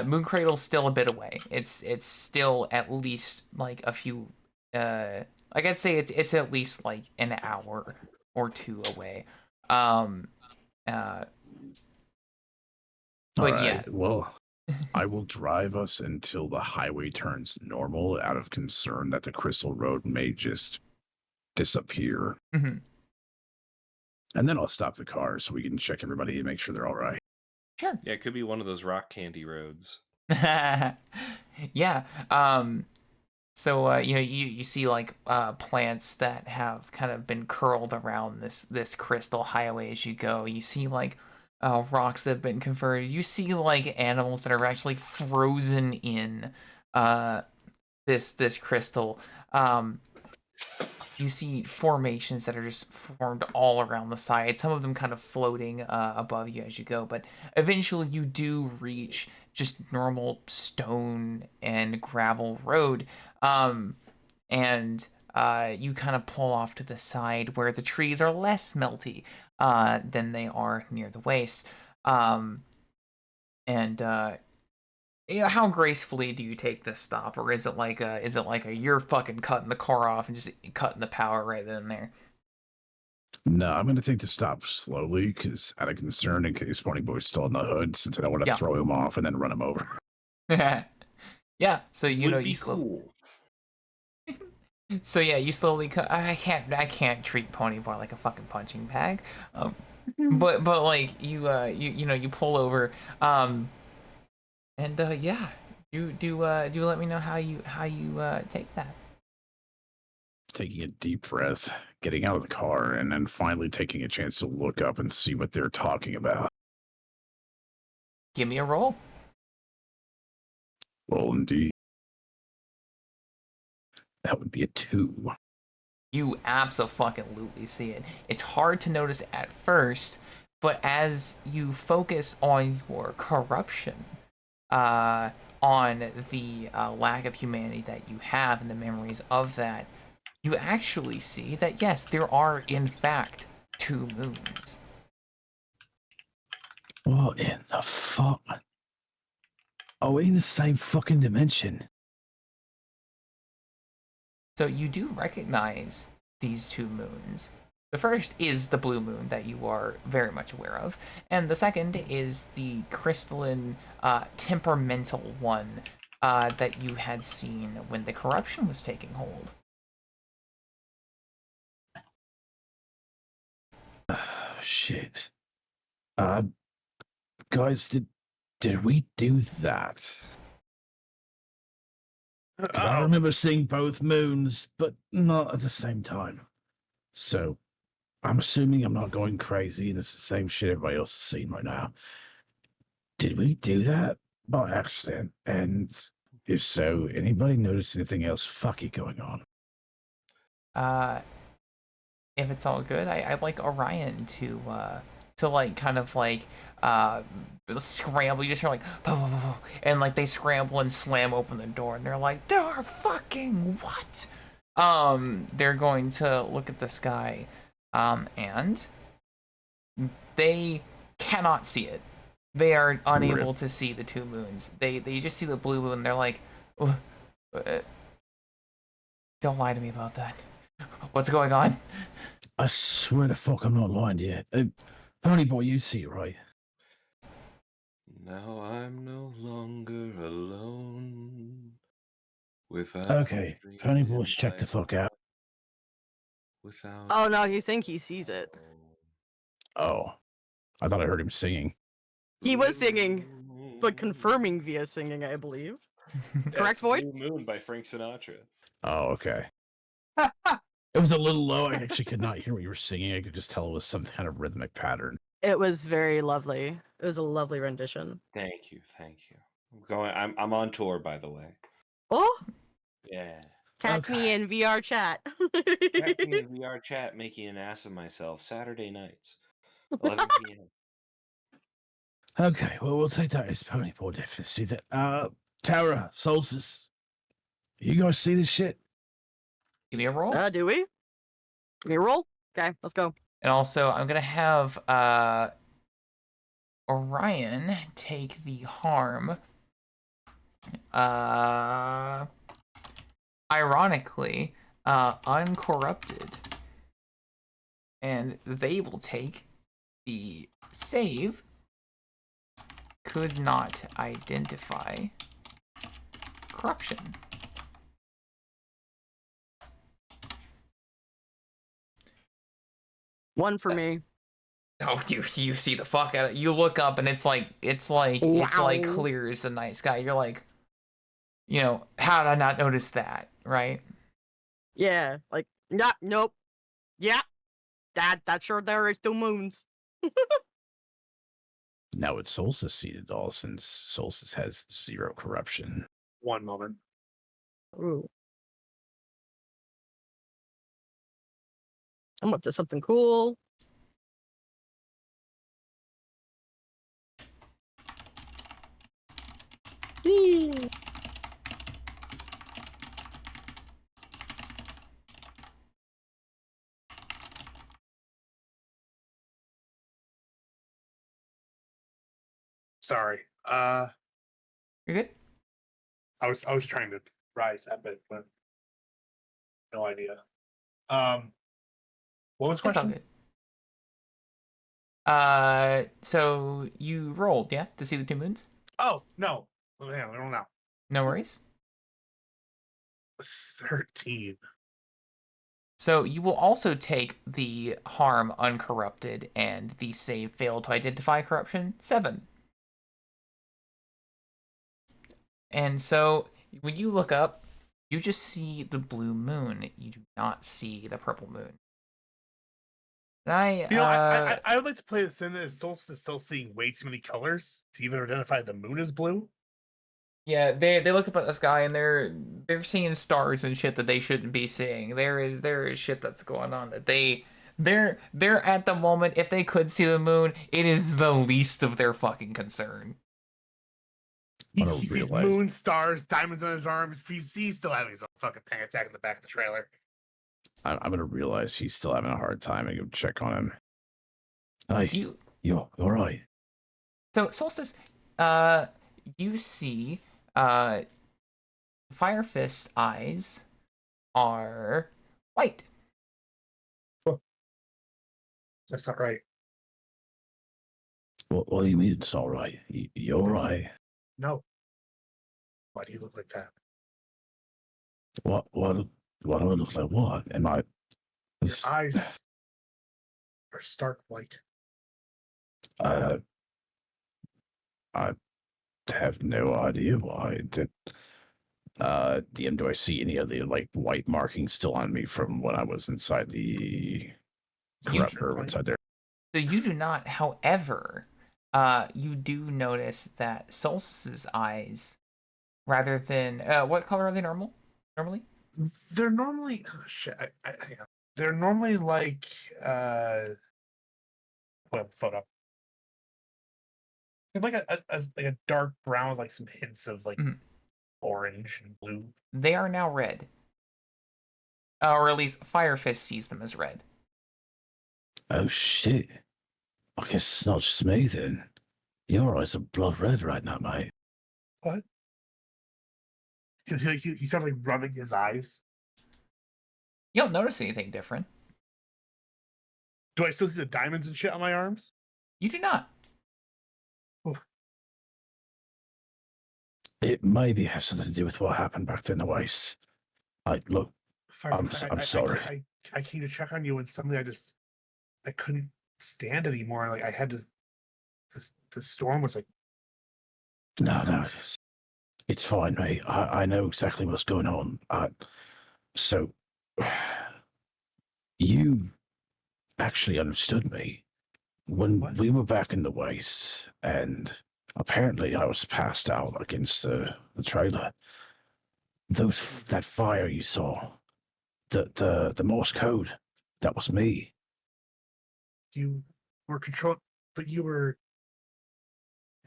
Moon Cradle's still a bit away. It's still at least like a few like I'd say it's at least like an hour or 2 away. But Alright, yeah. well, I will drive us until the highway turns normal out of concern that the Crystal Road may just disappear. Mm-hmm. And then I'll stop the car so we can check everybody and make sure they're all right. Sure. Yeah, it could be one of those rock candy roads. Yeah. So you see like plants that have kind of been curled around this crystal highway as you go. You see like rocks that have been converted. You see like animals that are actually frozen in this crystal. You see formations that are just formed all around the side. Some of them kind of floating above you as you go, but eventually you do reach just normal stone and gravel road. And you kind of pull off to the side where the trees are less melty than they are near the waste. And how gracefully do you take this stop, or is it like a you're fucking cutting the car off and just cutting the power right then and there? No, I'm going to take the stop slowly because out of concern in case Pony Boy's still in the hood, since I don't want to throw him off and then run him over. Yeah, so you Would be cool. So yeah, you slowly cut. I can't treat Pony Boy like a fucking punching bag. But like you pull over, and yeah, you do let me know how you take that. Taking a deep breath, getting out of the car, and then finally taking a chance to look up and see what they're talking about. Give me a roll. Roll indeed. That would be a 2. You abso-fucking-lutely see it. It's hard to notice at first, but as you focus on your corruption, on the lack of humanity that you have and the memories of that, you actually see that yes, there are in fact 2 moons. What in the fuck? Oh, in the same fucking dimension. So you do recognize these 2 moons. The first is the blue moon that you are very much aware of, and the second is the crystalline, temperamental one that you had seen when the corruption was taking hold. Shit. Guys, did we do that? 'Cause I remember seeing both moons, but not at the same time. So, I'm assuming I'm not going crazy and it's the same shit everybody else is seeing right now. Did we do that by accident? And if so, anybody notice anything else fucky going on? If it's all good, I'd like Orion to like kind of like scramble. You just hear like and like they scramble and slam open the door and they're like, there are fucking what? They're going to look at the sky, and they cannot see it. They are unable to see the 2 moons. They just see the blue moon. They're like, don't lie to me about that. What's going on? I swear to fuck, I'm not lying to you. Pony Boy, you see it, right? Now I'm no longer alone. Okay, Pony Boys, check the fuck out. Oh no, he's saying he sees it. Oh, I thought I heard him singing. He was singing, but confirming via singing, I believe. Correct, Void? Blue Moon by Frank Sinatra. Oh, okay. It was a little low. I actually could not hear what you were singing. I could just tell it was some kind of rhythmic pattern. It was very lovely. It was a lovely rendition. Thank you. I'm on tour, by the way. Oh, Yeah. catch me in VR chat. Catch me in VR chat making an ass of myself Saturday nights, 11 p.m. Okay, well, we'll take that as Pony Boy definitely sees it. Tara, Solstice, you guys see this shit? Give me a roll. Do we? Give me a roll? Okay, let's go. And also, I'm gonna have Orion take the harm. Ironically, uncorrupted, and they will take the save. Could not identify corruption. One for me. Oh, you see the fuck out of it. You look up and it's like clear as the night sky. You're like, how did I not notice that, right? Yeah, like nope. Yeah. That sure there is 2 moons. Now it's Solstice seated all since Solstice has 0 corruption. One moment. Ooh. I'm up to something cool. Eee. Sorry, You're good. I was trying to rise epic, but no idea. What was the It's all question? good. So you rolled, yeah, to see the 2 moons? Oh no, hang on, I don't know. No worries. 13. So you will also take the harm uncorrupted and the save failed to identify corruption 7. And so when you look up, you just see the blue moon. You do not see the purple moon. And I would like to play this in that Solstice is still seeing way too many colors to even identify the moon as blue. yeah, they look up at the sky and they're seeing stars and shit that they shouldn't be seeing. There is shit that's going on that they're at the moment, if they could see the moon, it is the least of their fucking concern. He sees moon, stars, diamonds on his arms. He's still having his own fucking panic attack in the back of the trailer. I'm gonna realize he's still having a hard time and go check on him. You all right? So Solstice, you see, Fire Fist's eyes are white. That's not right. What do you mean it's all right? You're right. No. Why do you look like that? What do I look like? What am I? Your eyes are stark white. I have no idea why. DM, do I see any of the like white markings still on me from when I was inside the corrupt herb inside there? So you do not, however, you do notice that Solstice's eyes, rather than what color are they normally? They're normally they're normally like photo. It's like a dark brown with like some hints of like orange and blue. They are now red. Or at least Fire Fist sees them as red. Oh shit. I guess it's not just me then. Your eyes are blood red right now, mate. What? He's starts like rubbing his eyes. You don't notice anything different. Do I still see the diamonds and shit on my arms? You do not. It maybe has something to do with what happened back there in the waste. Look, I'm sorry. I came to check on you and suddenly I couldn't stand anymore. Like I had to. The storm was like. No, it's fine, mate. I know exactly what's going on. So you actually understood me when we were back in the waste, and apparently I was passed out against the trailer. That fire you saw, the Morse code, that was me. You were controlled, but you were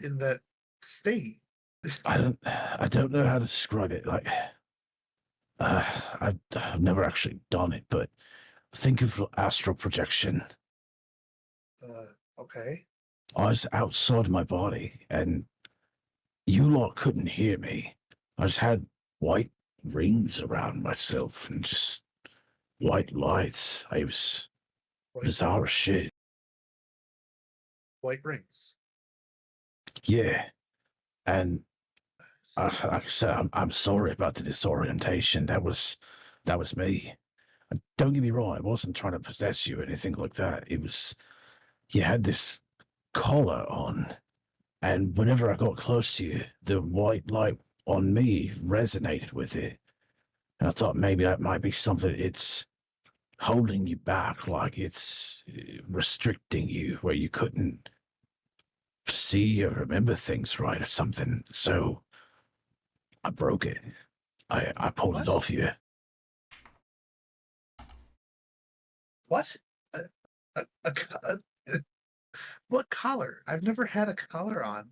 in that state. I don't know how to describe it. Like, I've never actually done it, but think of astral projection. Okay. I was outside my body, and you lot couldn't hear me. I just had white rings around myself and just white lights. I was bizarre as shit. White rings. Yeah, and like I said, I'm sorry about the disorientation. That was me. Don't get me wrong. I wasn't trying to possess you or anything like that. It was, you had this collar on, and whenever I got close to you, the white light on me resonated with it. And I thought maybe that might be something. It's holding you back, like it's restricting you where you couldn't see or remember things right or something. So I broke it. I pulled it off you. What? What collar? I've never had a collar on.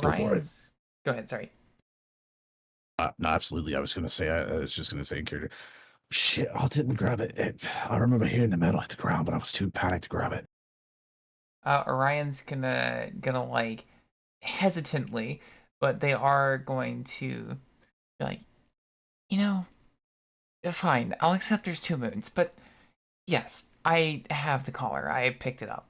Orion's. Go ahead. Sorry. No, absolutely. I was just gonna say in character. Shit, I didn't grab it. I remember hearing the metal hit the ground, but I was too panicked to grab it. Orion's gonna like hesitantly, but they are going to be like, you know, fine, I'll accept there's 2 moons, but yes, I have the collar. I picked it up.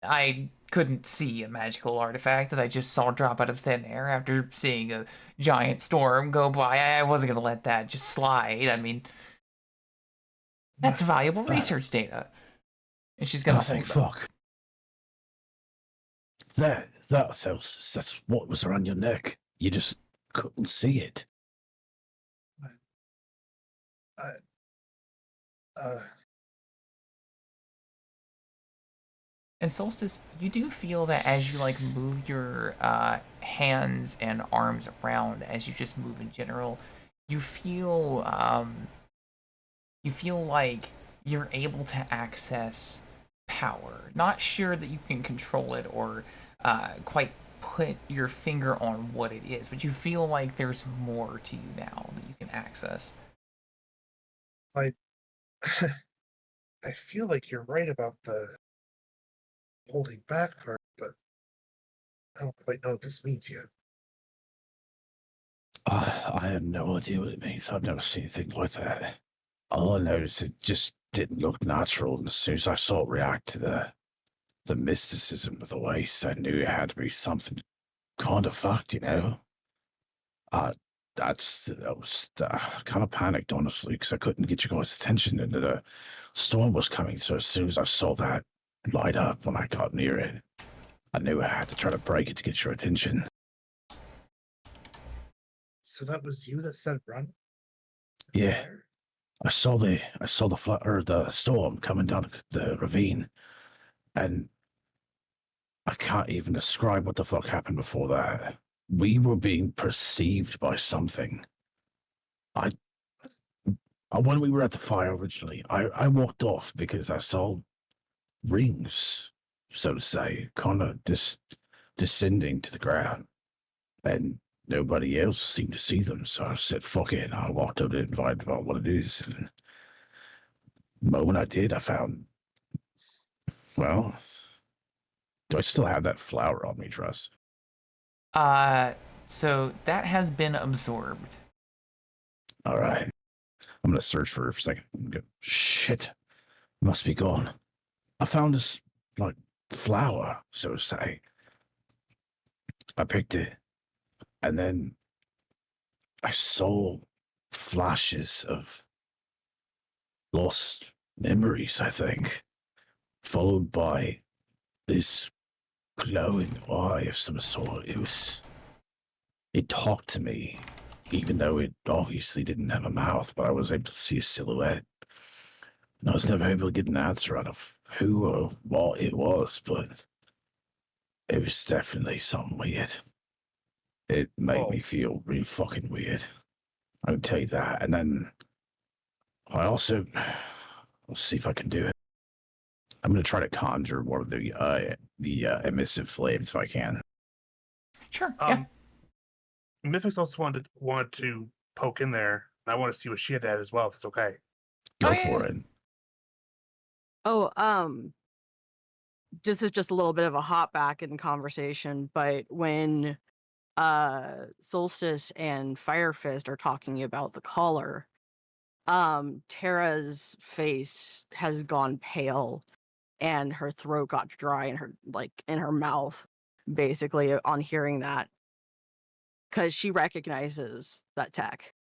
I couldn't see a magical artifact that I just saw drop out of thin air after seeing a giant storm go by. I wasn't gonna let that just slide. I mean, that's valuable research data. And she's gonna thank hold them. fuck. That's what was around your neck. You just couldn't see it. And Solstice, you do feel that as you like move your hands and arms around, as you just move in general, you feel like you're able to access power. Not sure that you can control it or quite put your finger on what it is, but you feel like there's more to you now that you can access. I feel like you're right about the holding back part, but I don't quite know what this means yet. I have no idea what it means. I've never seen anything like that. All I noticed, it just didn't look natural. And as soon as I saw it react to the mysticism of the waste, I knew it had to be something kind of fucked, you know? I was kind of panicked, honestly, because I couldn't get you guys' attention, and the storm was coming. So as soon as I saw that light up when I got near it, I knew I had to try to break it to get your attention. So that was you that said run? Yeah, I saw the the storm coming down the ravine, and I can't even describe what the fuck happened before that. We were being perceived by something. When we were at the fire originally, I walked off because I saw rings, so to say, kind of descending to the ground, and nobody else seemed to see them. So I said, "Fuck it." And I walked up to invite about what it is, and the moment I did, I found. Well, do I still have that flower on me, Trust? So that has been absorbed. All right. I'm gonna search for it for a second. Shit, must be gone. I found this like flower, so to say. I picked it, and then I saw flashes of lost memories, I think, followed by this glowing eye of some sort. It talked to me, even though it obviously didn't have a mouth, but I was able to see a silhouette. And I was never able to get an answer out of who or what it was, but it was definitely something weird. It made me feel really fucking weird. I would tell you that. And then I also, let's see if I can do it. I'm going to try to conjure one of the emissive flames if I can. Sure. Yeah. Mythix also wanted to poke in there. I want to see what she had as well, if it's okay. Go for it. Oh, this is just a little bit of a hop back in conversation, but when Solstice and Firefist are talking about the collar, Tara's face has gone pale and her throat got dry in her mouth, basically, on hearing that. Because she recognizes that tech.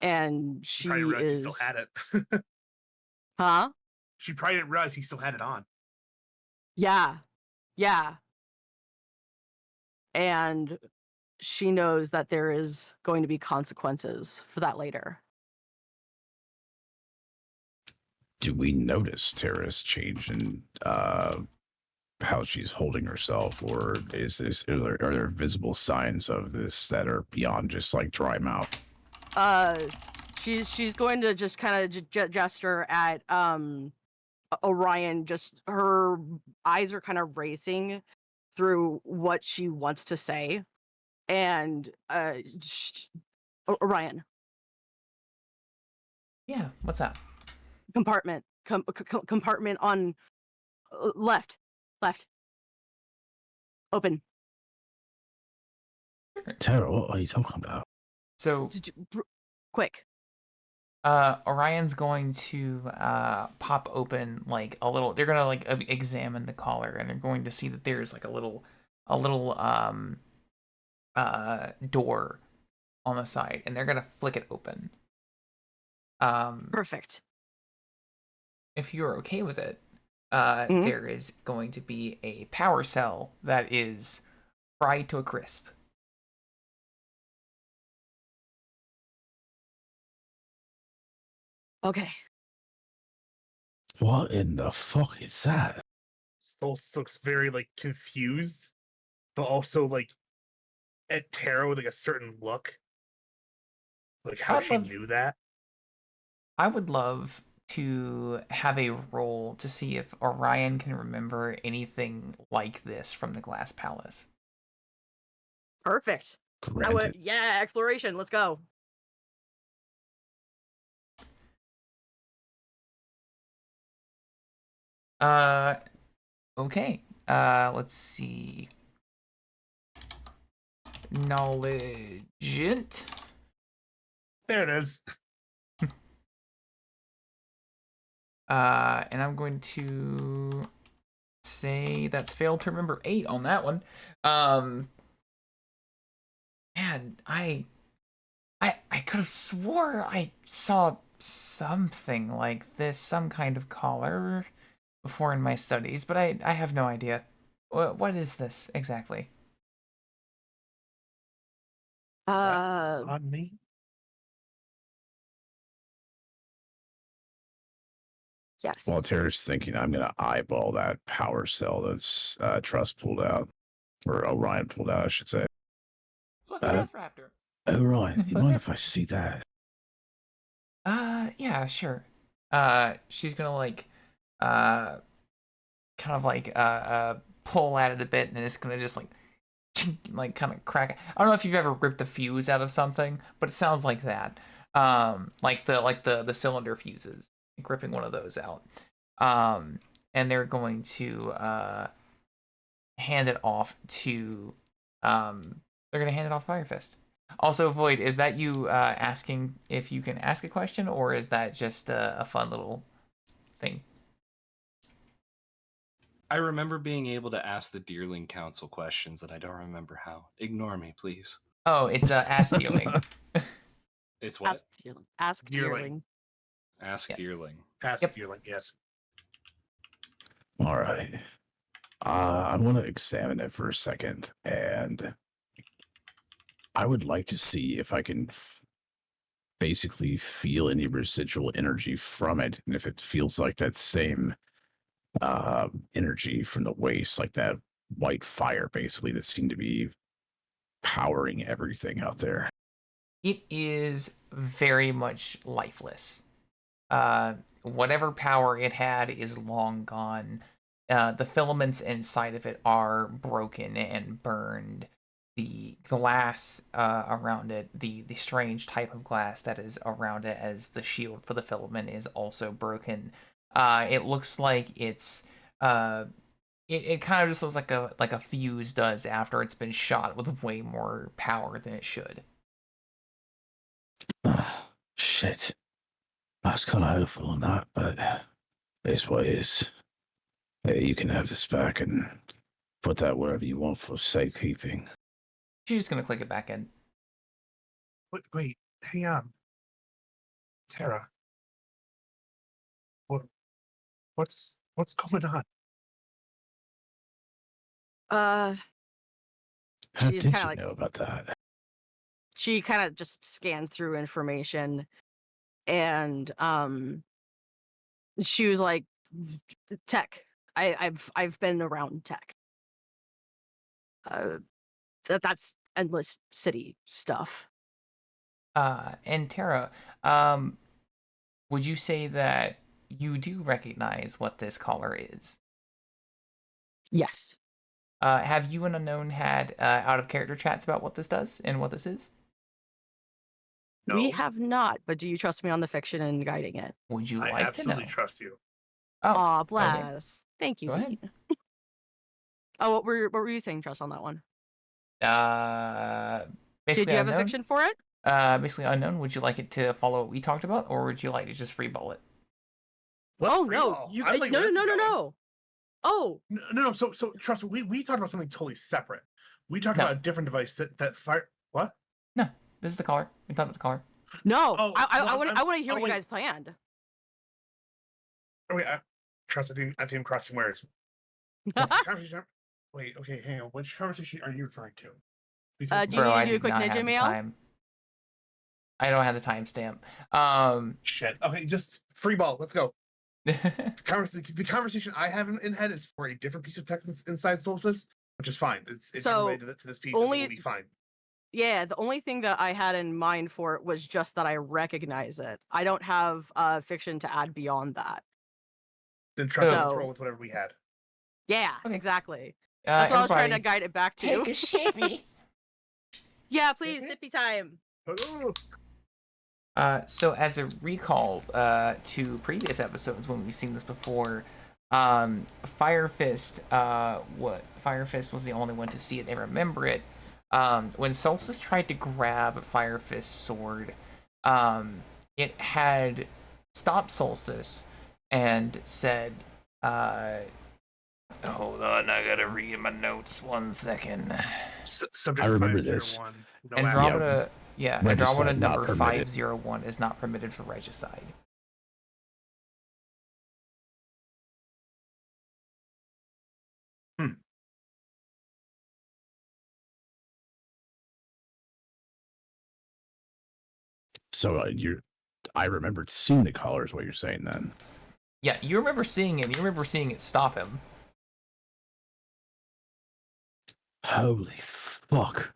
And she probably realized is. He still had it. Huh? She probably didn't realize he still had it on. Yeah. Yeah. And she knows that there is going to be consequences for that later. Do we notice Tara's change in how she's holding herself, or are there visible signs of this that are beyond just like dry mouth? She's going to just kind of gesture at Orion. Just her eyes are kind of racing through what she wants to say, and Orion. Yeah, what's up? Compartment. compartment on left. Open. Tara, what are you talking about? So Quick. Orion's going to pop open like a little. They're gonna like examine the collar, and they're going to see that there's like a little door on the side, and they're gonna flick it open. Perfect. If you're okay with it, Mhm. there is going to be a power cell that is fried to a crisp. Okay. What in the fuck is that? Stoltz looks very like confused, but also like at Tara with like a certain look. Like how she knew that. I would love to have a roll to see if Orion can remember anything like this from the Glass Palace. Perfect. Yeah, exploration. Let's go. Okay. Let's see. Knowledge. There it is. And I'm going to say that's failed to remember 8 on that one. Man, I could have swore I saw something like this, some kind of collar before in my studies, but I have no idea. What is this exactly? That's on me. Yes. While Tara's thinking, I'm gonna eyeball that power cell that's Trust pulled out, or Orion pulled out, I should say. Look at Death Raptor. Orion, you mind if I see that? Yeah, sure. She's gonna like, kind of like, pull at it a bit, and it's gonna just like kind of crack. I don't know if you've ever ripped a fuse out of something, but it sounds like that. Like the cylinder fuses, ripping one of those out. And they're going to hand it off to they're gonna hand it off to Fire Fist. Also, Void, is that you asking if you can ask a question, or is that just a fun little thing? I remember being able to ask the Deerling Council questions, and I don't remember how. Ignore me, please. Oh, it's Ask Dealing. It's what? Ask Deerling. Ask Deerling. Ask Deerling, yes. All right. I want to examine it for a second, and I would like to see if I can basically feel any residual energy from it, and if it feels like that same energy from the waste, like that white fire, basically, that seemed to be powering everything out there. It is very much lifeless. Whatever power it had is long gone. The filaments inside of it are broken and burned. The glass around it, the strange type of glass that is around it as the shield for the filament, is also broken. It looks like it's it kind of just looks like a fuse does after it's been shot with way more power than it should. Shit. I was kind of hopeful on that, but it's what it is. Hey, you can have this back and put that wherever you want for safekeeping. She's just gonna click it back in. Wait, hang on. Tara. What's going on? How She's did kinda you know about that? She kind of just scans through information, and she was like, "Tech. I've been around tech. That's Endless City stuff." And Tara, would you say that you do recognize what this collar is? Yes. Have you and Unknown had out of character chats about what this does and what this is? We have not, but do you trust me on the fiction and guiding it? Would you I like to know? absolutely trust you. Oh, Aw, okay. bless. Thank you, Go ahead. Bean. Oh, what were you saying, Trust, on that one? Did Did you have a fiction for it? Basically unknown. Would you like it to follow what we talked about, or would you like to just free ball it? Let's Oh free no, roll. you I like no where no this no is no going. no. Oh, No. So trust me, we talked about something totally separate. We talked No. about a different device that fire. What? No, this is the collar. We talked about the collar. no. Oh, I well, want to hear oh, what you wait. guys planned. Oh, wait, Trust. I think I'm crossing wires. What's the conversation? Wait. Okay. Hang on. Which conversation are you referring to? Because Do you Bro, need to I do a did quick not ninja have the mail? time. I don't have the timestamp. shit. Okay, just free ball. Let's go. The conversation I have in head is for a different piece of text inside Solstice, which is fine. It's So, related to this piece, and only- it will be fine. Yeah, the only thing that I had in mind for it was just that I recognize it. I don't have fiction to add beyond that. Then trust me, let's So- roll with whatever we had. Yeah, Okay. exactly. That's what I was trying to everybody, guide it back to. take a sippy. Yeah, please, Sippy? sippy time. Hello. So as a recall to previous episodes when we've seen this before, Fire Fist was the only one to see it and remember it. When Solstice tried to grab Fire Fist's sword, it had stopped Solstice and said, hold on, I gotta read my notes 1 second. Subject I remember 501. this. No Andromeda, yeah, Regicide Andromeda not number permitted. 501 is not permitted for regicide. So I remembered seeing the collar is what you're saying then. Yeah, you remember seeing it. You remember seeing it stop him. Holy fuck.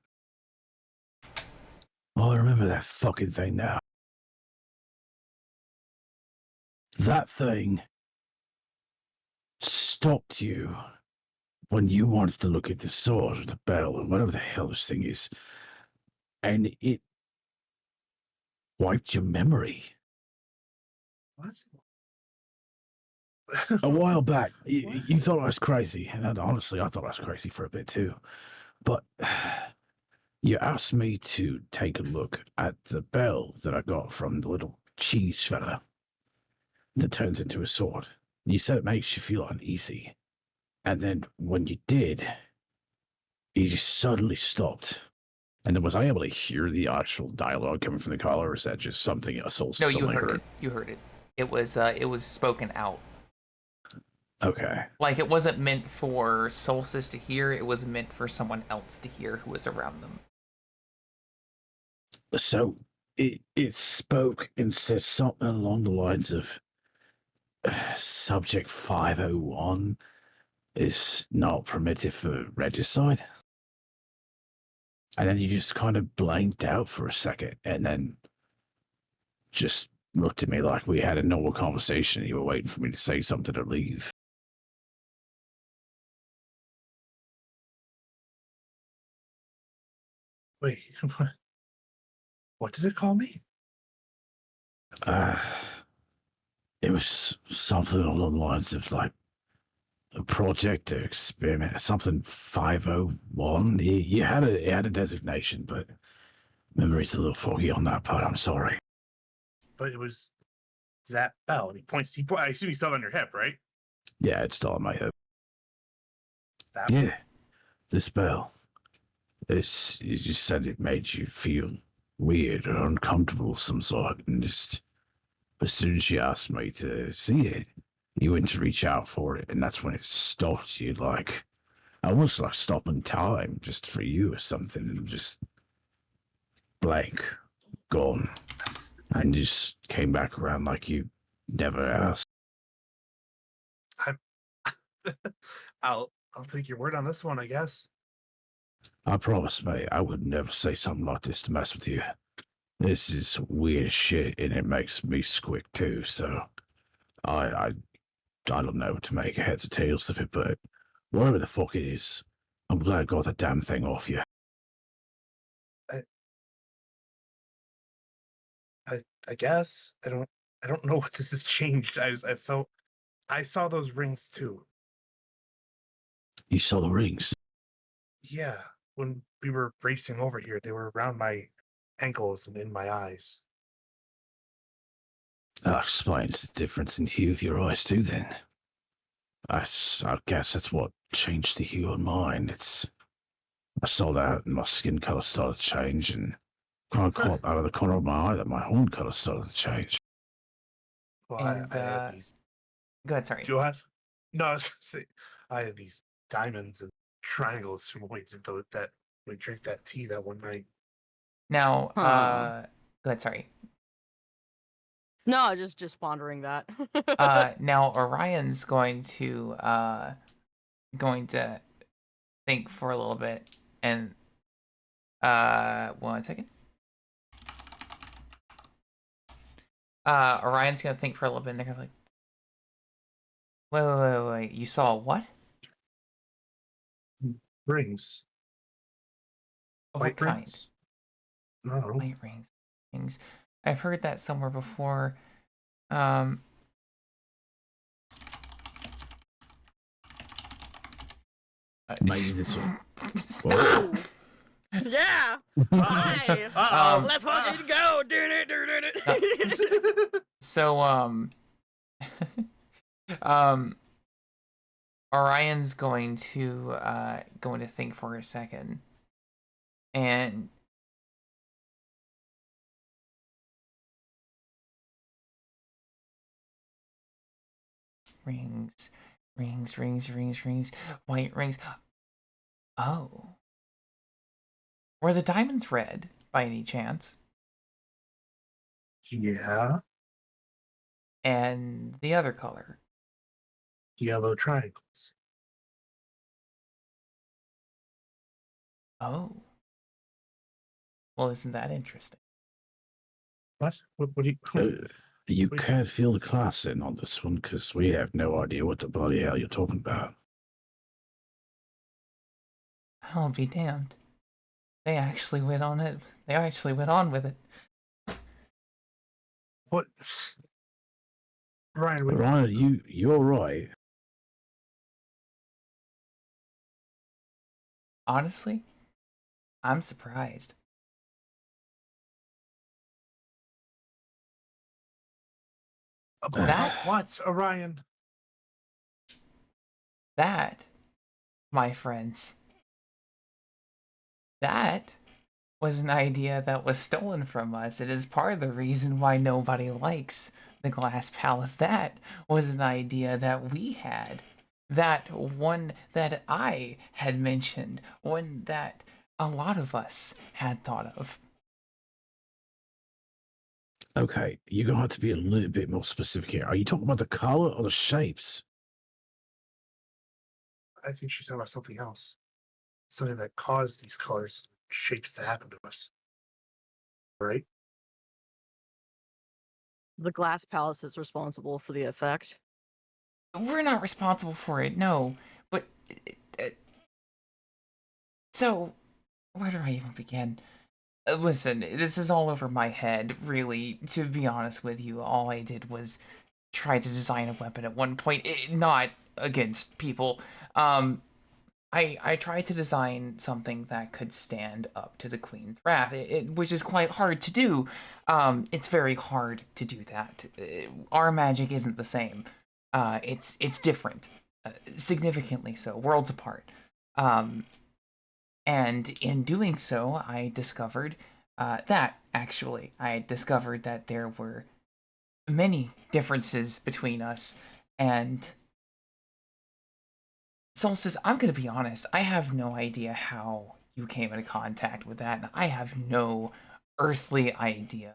Oh, I remember that fucking thing now. That thing stopped you when you wanted to look at the sword or the bell or whatever the hell this thing is. And it wiped your memory. What? A while back, you thought I was crazy, and honestly, I thought I was crazy for a bit too. But you asked me to take a look at the bell that I got from the little cheese fella that turns into a sword. You said it makes you feel uneasy. And then when you did, you just suddenly stopped. And then was I able to hear the actual dialogue coming from the collar, or is that just something a soul No, you suddenly heard it. You heard it. It was spoken out. Okay. Like, it wasn't meant for Solstice to hear, it was meant for someone else to hear who was around them. So it spoke and said something along the lines of subject 501 is not permitted for regicide. And then you just kind of blanked out for a second and then just looked at me like we had a normal conversation and you were waiting for me to say something to leave. Wait, what did it call me? It was something along the lines of like a project or experiment, something 501. You had a designation, but memory's a little foggy on that part. I'm sorry. But it was that bell. And he points. I assume he's still on your hip, right? Yeah, it's still on my head. That Yeah, this bell. You just said it made you feel weird or uncomfortable of some sort, and just as soon as you asked me to see it, you went to reach out for it, and that's when it stopped you, like almost like stopping time just for you or something, and just blank, gone, and just came back around like you never asked. I'll take your word on this one, I guess. I promise, mate, I would never say something like this to mess with you. This is weird shit, and it makes me squick too. So, I don't know to make heads or tails of it, but whatever the fuck it is, I'm glad I got that damn thing off you. I guess I don't know what this has changed. I felt I saw those rings too. You saw the rings. Yeah, when we were racing over here, they were around my ankles and in my eyes. That explains the difference in hue of your eyes too, then. I guess that's what changed the hue on mine. I saw that and my skin color started to change, and kind of caught out of the corner of my eye that my horn color started to change. Well, And I had these. go ahead, sorry. Do I have? No, I had these diamonds and triangles from that we drank that tea that one night. Now, Huh. go ahead, sorry. No, just pondering that. Now Orion's going to think for a little bit, and 1 second. Orion's gonna think for a little bit, and they're gonna be like, wait, you saw what? Rings. Of White what kind? rings. No. White rings. I've heard that somewhere before. Maybe this one. Stop. Yeah. Why? Let's fucking go. So Orion's going to think for a second, and rings, white rings. Oh, were the diamonds red by any chance? Yeah. And the other color? Yellow triangles. Oh. Well, isn't that interesting? What? What do you? You can't feel the class in on this one because we have no idea what the bloody hell you're talking about. I'll be damned. They actually went on it. They actually went on with it. What? Ryan, Ryan, you're right. Honestly, I'm surprised. That's what, Orion? That, my friends, that was an idea that was stolen from us. It is part of the reason why nobody likes the Glass Palace. That was an idea that we had. That one that I had mentioned. One that a lot of us had thought of. Okay, you're going to have to be a little bit more specific here. Are you talking about the color or the shapes? I think she's talking about something else. Something that caused these colors, shapes to happen to us. Right? The Glass Palace is responsible for the effect. We're not responsible for it, no. But so, where do I even begin? Listen, this is all over my head, really. To be honest with you, all I did was try to design a weapon at one point, not against people. I tried to design something that could stand up to the Queen's wrath, which is quite hard to do. It's very hard to do that. Our magic isn't the same. It's different, significantly so, worlds apart. And in doing so, I discovered that there were many differences between us. And Solstice, I'm going to be honest, I have no idea how you came into contact with that, and I have no earthly idea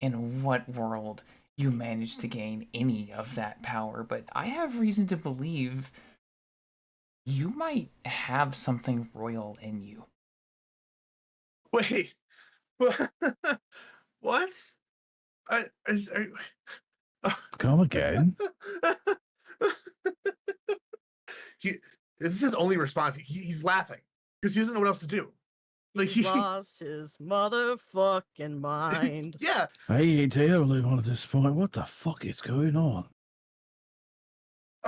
in what world you managed to gain any of that power, but I have reason to believe you might have something royal in you. Wait. What? Come again? This is his only response. He's laughing because he doesn't know what else to do. Like he lost his motherfucking mind. Yeah. Hey, totally on at this point. What the fuck is going on?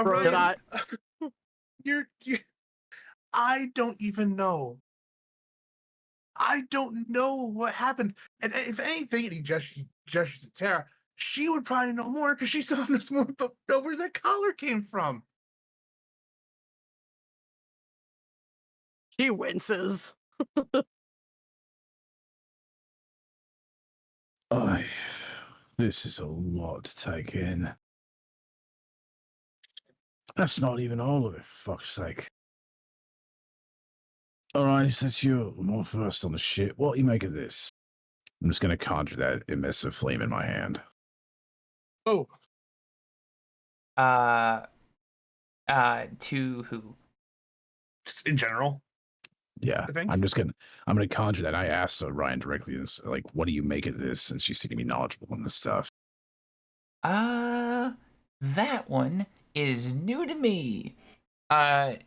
Bro, Orion, you I don't even know. I don't know what happened. And if anything, and he gestures at Tara, she would probably know more because she's on this more, but know where that collar came from. She winces. This is a lot to take in. That's not even all of it, for fuck's sake. Alright, since you're more first on the shit, what do you make of this? I'm just gonna conjure that emissive flame in my hand. Oh, To who? just in general. Yeah, I think. I'm gonna conjure that. I asked Ryan directly, this, like, what do you make of this? And she seemed to be knowledgeable on this stuff. That one is new to me. It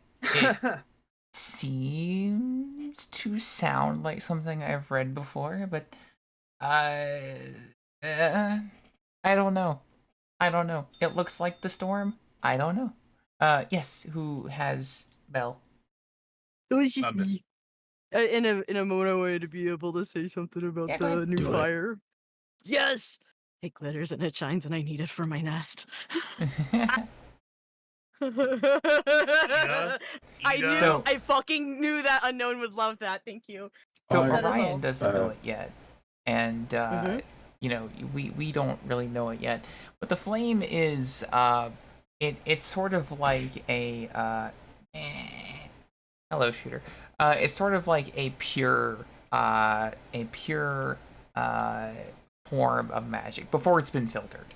seems to sound like something I've read before, but I don't know. I don't know. It looks like the storm. I don't know. Yes. Who has Bell? It was just Love it. me. In a moment, I wanted to be able to say something about Yeah, go the ahead. new Do it. fire. Yes! It glitters and it shines, and I need it for my nest. I knew, So- I fucking knew that Unknown would love that. Thank you. So That is all. Orion doesn't know Uh, it yet, and you know, we don't really know it yet. But the flame is it's sort of like a hello shooter. It's sort of like a pure form of magic before it's been filtered.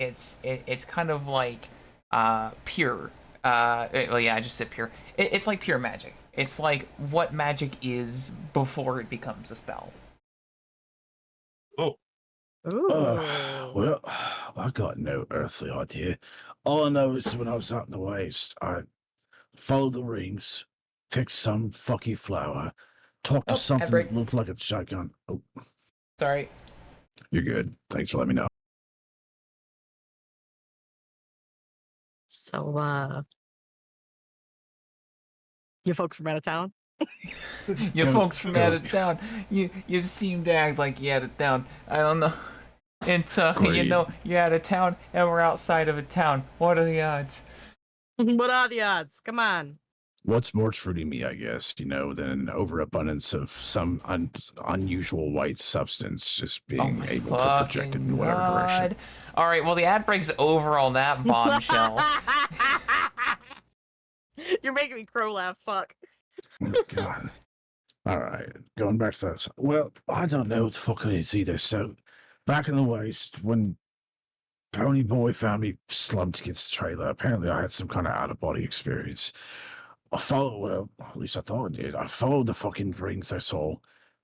It's kind of like pure. Well, yeah, I just said pure. It's like pure magic. It's like what magic is before it becomes a spell. Oh, Well, I got no earthly idea. All I know is when I was out in the waste, I followed the rings, picked some fucky flower, talked Oh, to something break. that looked like a shotgun. Oh, Sorry. you're good. Thanks for letting me know. So, You folks from out of town? You Go- folks from go. out of town, you seem to act like you're out of town. I don't know. It's you Great. know, you're out of town and we're outside of a town. What are the odds? What are the odds? Come on. What's more true to me, I guess, than an overabundance of some unusual white substance just being my able to project it in whatever direction. All right, well the ad breaks over on that bombshell. You're making me crow laugh. Fuck. Oh, God. All right, going back to that. Well, I don't know what the fuck it is either. So, back in the waste, when Pony Boy found me slumped against the trailer, apparently I had some kind of out-of-body experience. Well, at least I thought I did. I followed the fucking rings I saw,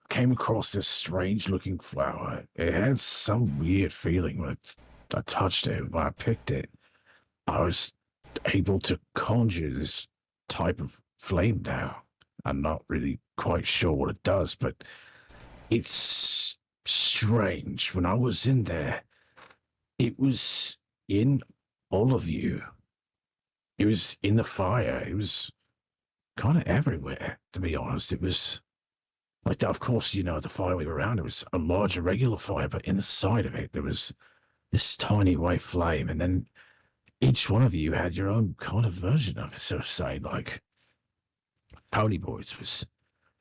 came across this strange-looking flower. It had some weird feeling when I touched it. When I picked it, I was able to conjure this type of flame now. I'm not really quite sure what it does, but it's strange. When I was in there, it was in all of you. It was in the fire. It was kind of everywhere, to be honest. It was like that. Of course, you know, the fire we were around, it was a large, irregular fire, but in the side of it, there was this tiny white flame. And then each one of you had your own kind of version of it. So to say, like Pony Boys was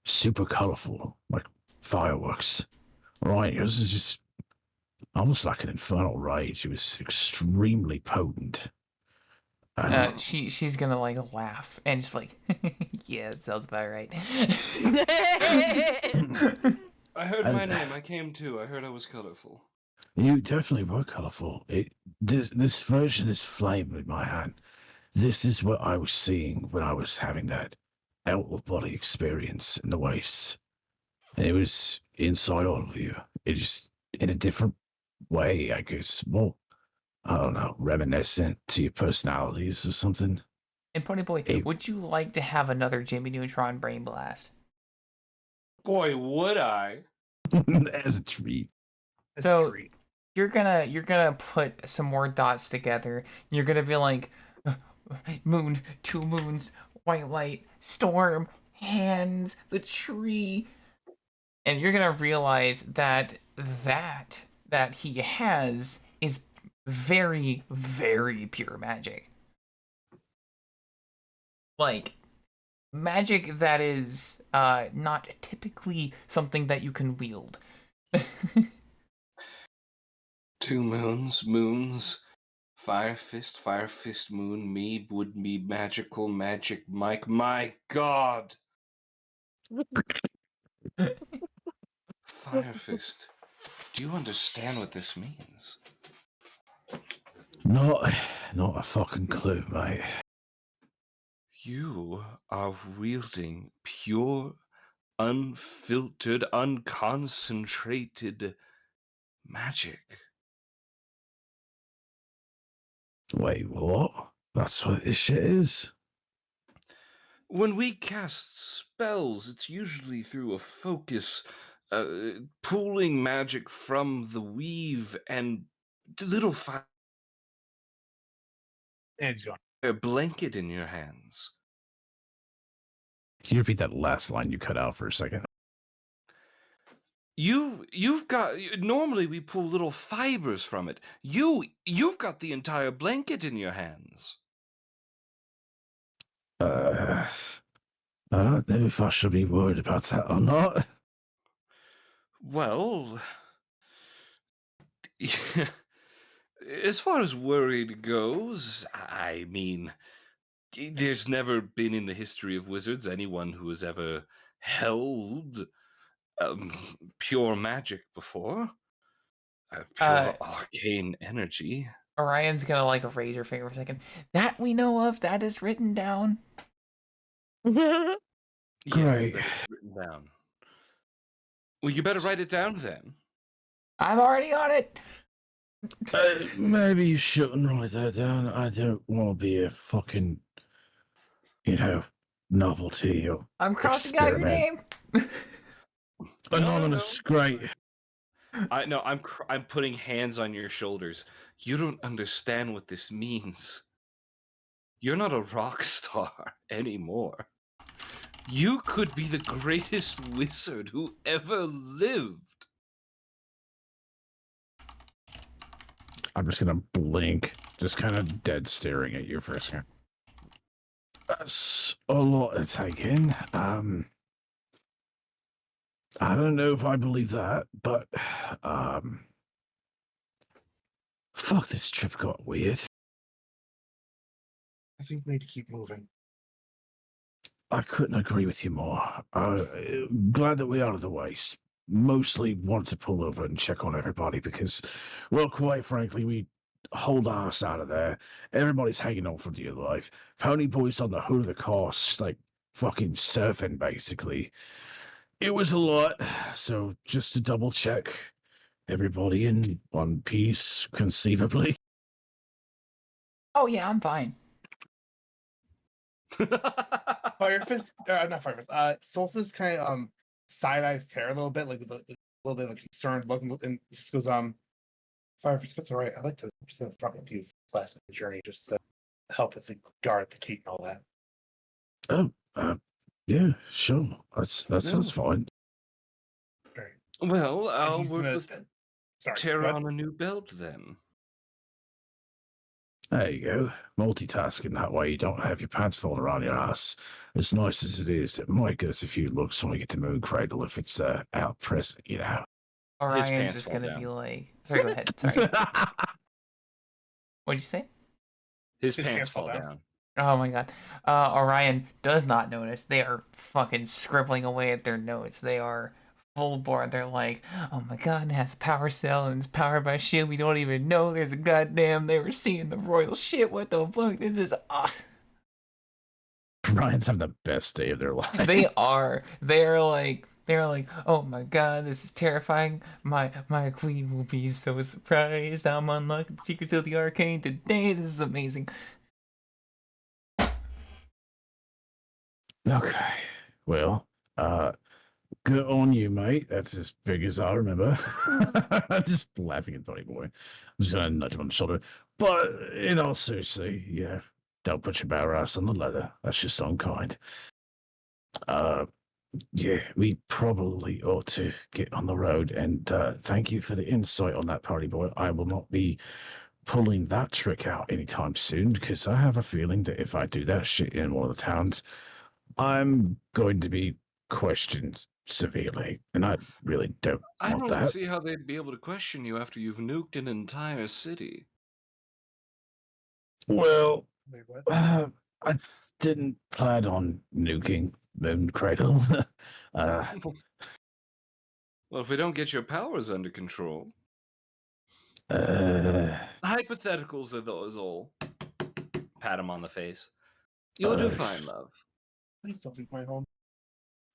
super colorful, like fireworks. Right, yours is just almost like an infernal rage. It was extremely potent. And She's gonna like laugh and just like, yeah, that sounds about right. I heard my name. I came too. I heard I was colorful. you definitely were colorful. This version, this flame in my hand, this is what I was seeing when I was having that out of body experience in the wastes. And it was inside all of you. It just in a different way, I guess. More, I don't know, reminiscent to your personalities or something. And Pony Boy, Hey. would you like to have another Jimmy Neutron Brain Blast? Boy, would I. As a treat. it's So- a treat. you're gonna put some more dots together. You're gonna be like, moon, 2 moons, white light, storm, hands, the tree, and you're gonna realize that he has is very, very pure magic. Like magic that is not typically something that you can wield. 2 moons, Fire Fist, moon, me would be magical magic Mike. My God! Fire Fist, do you understand what this means? Not a fucking clue, mate. You are wielding pure, unfiltered, unconcentrated magic. Wait, what? That's what this shit is? When we cast spells, it's usually through a focus, pulling magic from the weave and little fire And he's gone. a blanket in your hands. Can you repeat that last line you cut out for a second? You've got normally we pull little fibers from it. You've got the entire blanket in your hands. I don't know if I should be worried about that or not. Well, as far as worried goes, I mean, there's never been in the history of wizards anyone who has ever held pure magic before. Pure arcane energy. Orion's gonna like raise her finger for a second. That we know of, that is written down. Yes, Great. that is written down. Well, you better write it down then. I'm already on it. Maybe you shouldn't write that down. I don't want to be a fucking, novelty or I'm crossing out your name. Anonymous, great. I'm putting hands on your shoulders. You don't understand what this means. You're not a rock star anymore. You could be the greatest wizard who ever lived. I'm just gonna blink, just kind of dead staring at you for a second. That's a lot to take in. I don't know if I believe that, but fuck, this trip got weird. I think we need to keep moving. I couldn't agree with you more. Glad that we're out of the way. Mostly wanted to pull over and check on everybody because, well, quite frankly, we hold our ass out of there. Everybody's hanging on for dear life. Pony Boy's on the hood of the car, like fucking surfing, basically. It was a lot, so just to double check, everybody in one piece, conceivably. Oh yeah, I'm fine. Fire Fist, not Fire Fist. Solstice kind of side eyes Terra a little bit, like with a little bit of concerned look, and just goes, Fire Fist, that's all right. I'd like to sit in front with you for this last bit of the journey, just to help with the guard, the gate, and all that. Oh, yeah, sure. That sounds fine. Right. Well, And I'll he's work gonna- with Sorry, go Terra ahead. on a new belt then. There you go. Multitasking that way, you don't have your pants falling around your ass. As nice as it is, it might get us a few looks when we get to Moon Cradle if it's out present, Orion's pants just fall gonna down. be like, sorry, go ahead. Sorry. What'd you say? His pants fall down. Oh my god. Orion does not notice. They are fucking scribbling away at their notes. They are full board. They're like, oh my god, it has a power cell and it's powered by shield. We don't even know there's a goddamn, they were seeing the royal shit. What the fuck? This is awesome. Ryan's having the best day of their life. They are. They're like, oh my god, this is terrifying. My queen will be so surprised. I'm unlocking the secrets of the arcane today. This is amazing. Okay. Well, Good on you, mate. That's as big as I remember. Just laughing at Bunny Boy. I'm just gonna nudge him on the shoulder. But in all seriously, yeah, don't put your bare ass on the leather. That's just unkind. Yeah, we probably ought to get on the road. And thank you for the insight on that, Party Boy. I will not be pulling that trick out anytime soon because I have a feeling that if I do that shit in one of the towns, I'm going to be questioned severely, and I really don't I want don't that. see how they'd be able to question you after you've nuked an entire city. Well, Wait, what? I didn't plan on nuking Moon Cradle. Well, if we don't get your powers under control, uh, hypotheticals are those all. Pat him on the face. You'll do fine, love. Please don't leave my home.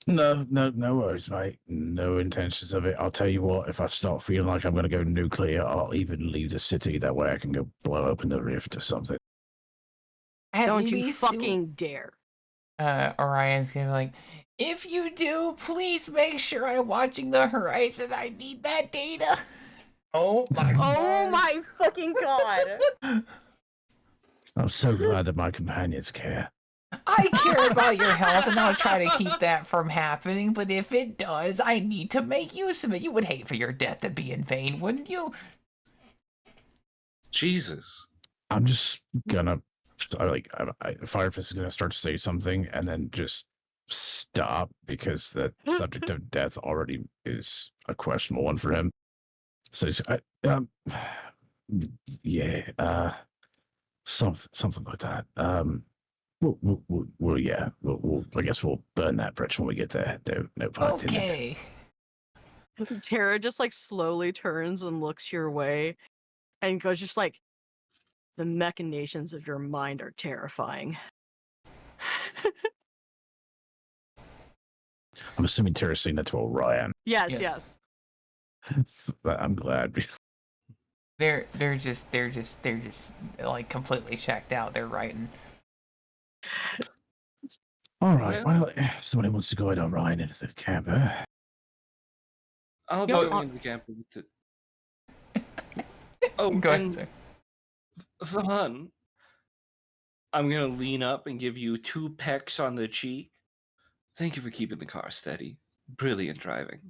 no worries, mate. No intentions of it. I'll tell you what, if I start feeling like I'm going to go nuclear, I'll even leave the city. That way I can go blow open the rift or something. Don't you fucking dare. Orion's gonna be like, if you do, please make sure I'm watching the horizon. I need that data. Oh my Oh my fucking god. I'm so glad that my companions care. I care about your health, and I'll try to keep that from happening, but if it does, I need to make use of it. You would hate for your death to be in vain, wouldn't you? Jesus. I'm just gonna, Firefist is gonna start to say something and then just stop because the subject of death already is a questionable one for him. So something like that. We'll I guess we'll burn that bridge when we get there. No pun intended. Okay. Tara just like slowly turns and looks your way and goes just like, the machinations of your mind are terrifying. I'm assuming Tara's saying that to Orion. Yes. I'm glad. They're just like completely checked out. They're writing. All right. Well, if somebody wants to guide Orion into the camper, I'll be going into the camper with it. Oh, go ahead, sir. For fun, I'm gonna lean up and give you 2 pecks on the cheek. Thank you for keeping the car steady. Brilliant driving.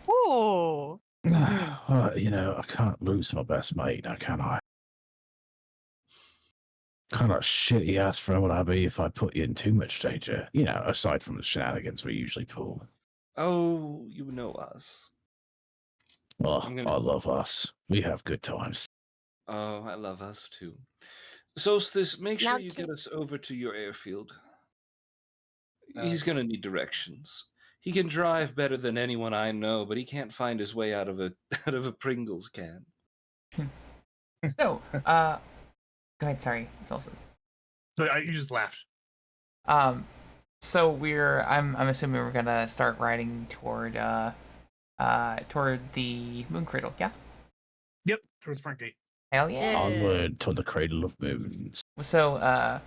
Oh. I can't lose my best mate, now can I? Kind of shitty ass friend would I be if I put you in too much danger? Aside from the shenanigans we usually pull. Oh, you know us. Oh, I love us. We have good times. Oh, I love us too. Solstice, make sure Now you can- get us over to your airfield. He's gonna need directions. He can drive better than anyone I know, but he can't find his way out of a Pringles can. So, go ahead. Sorry, Solstice. So you just laughed. So I'm assuming we're gonna start riding toward the Moon Cradle. Yeah. Yep, towards the front gate. Hell yeah. Onward to the cradle of moons. So,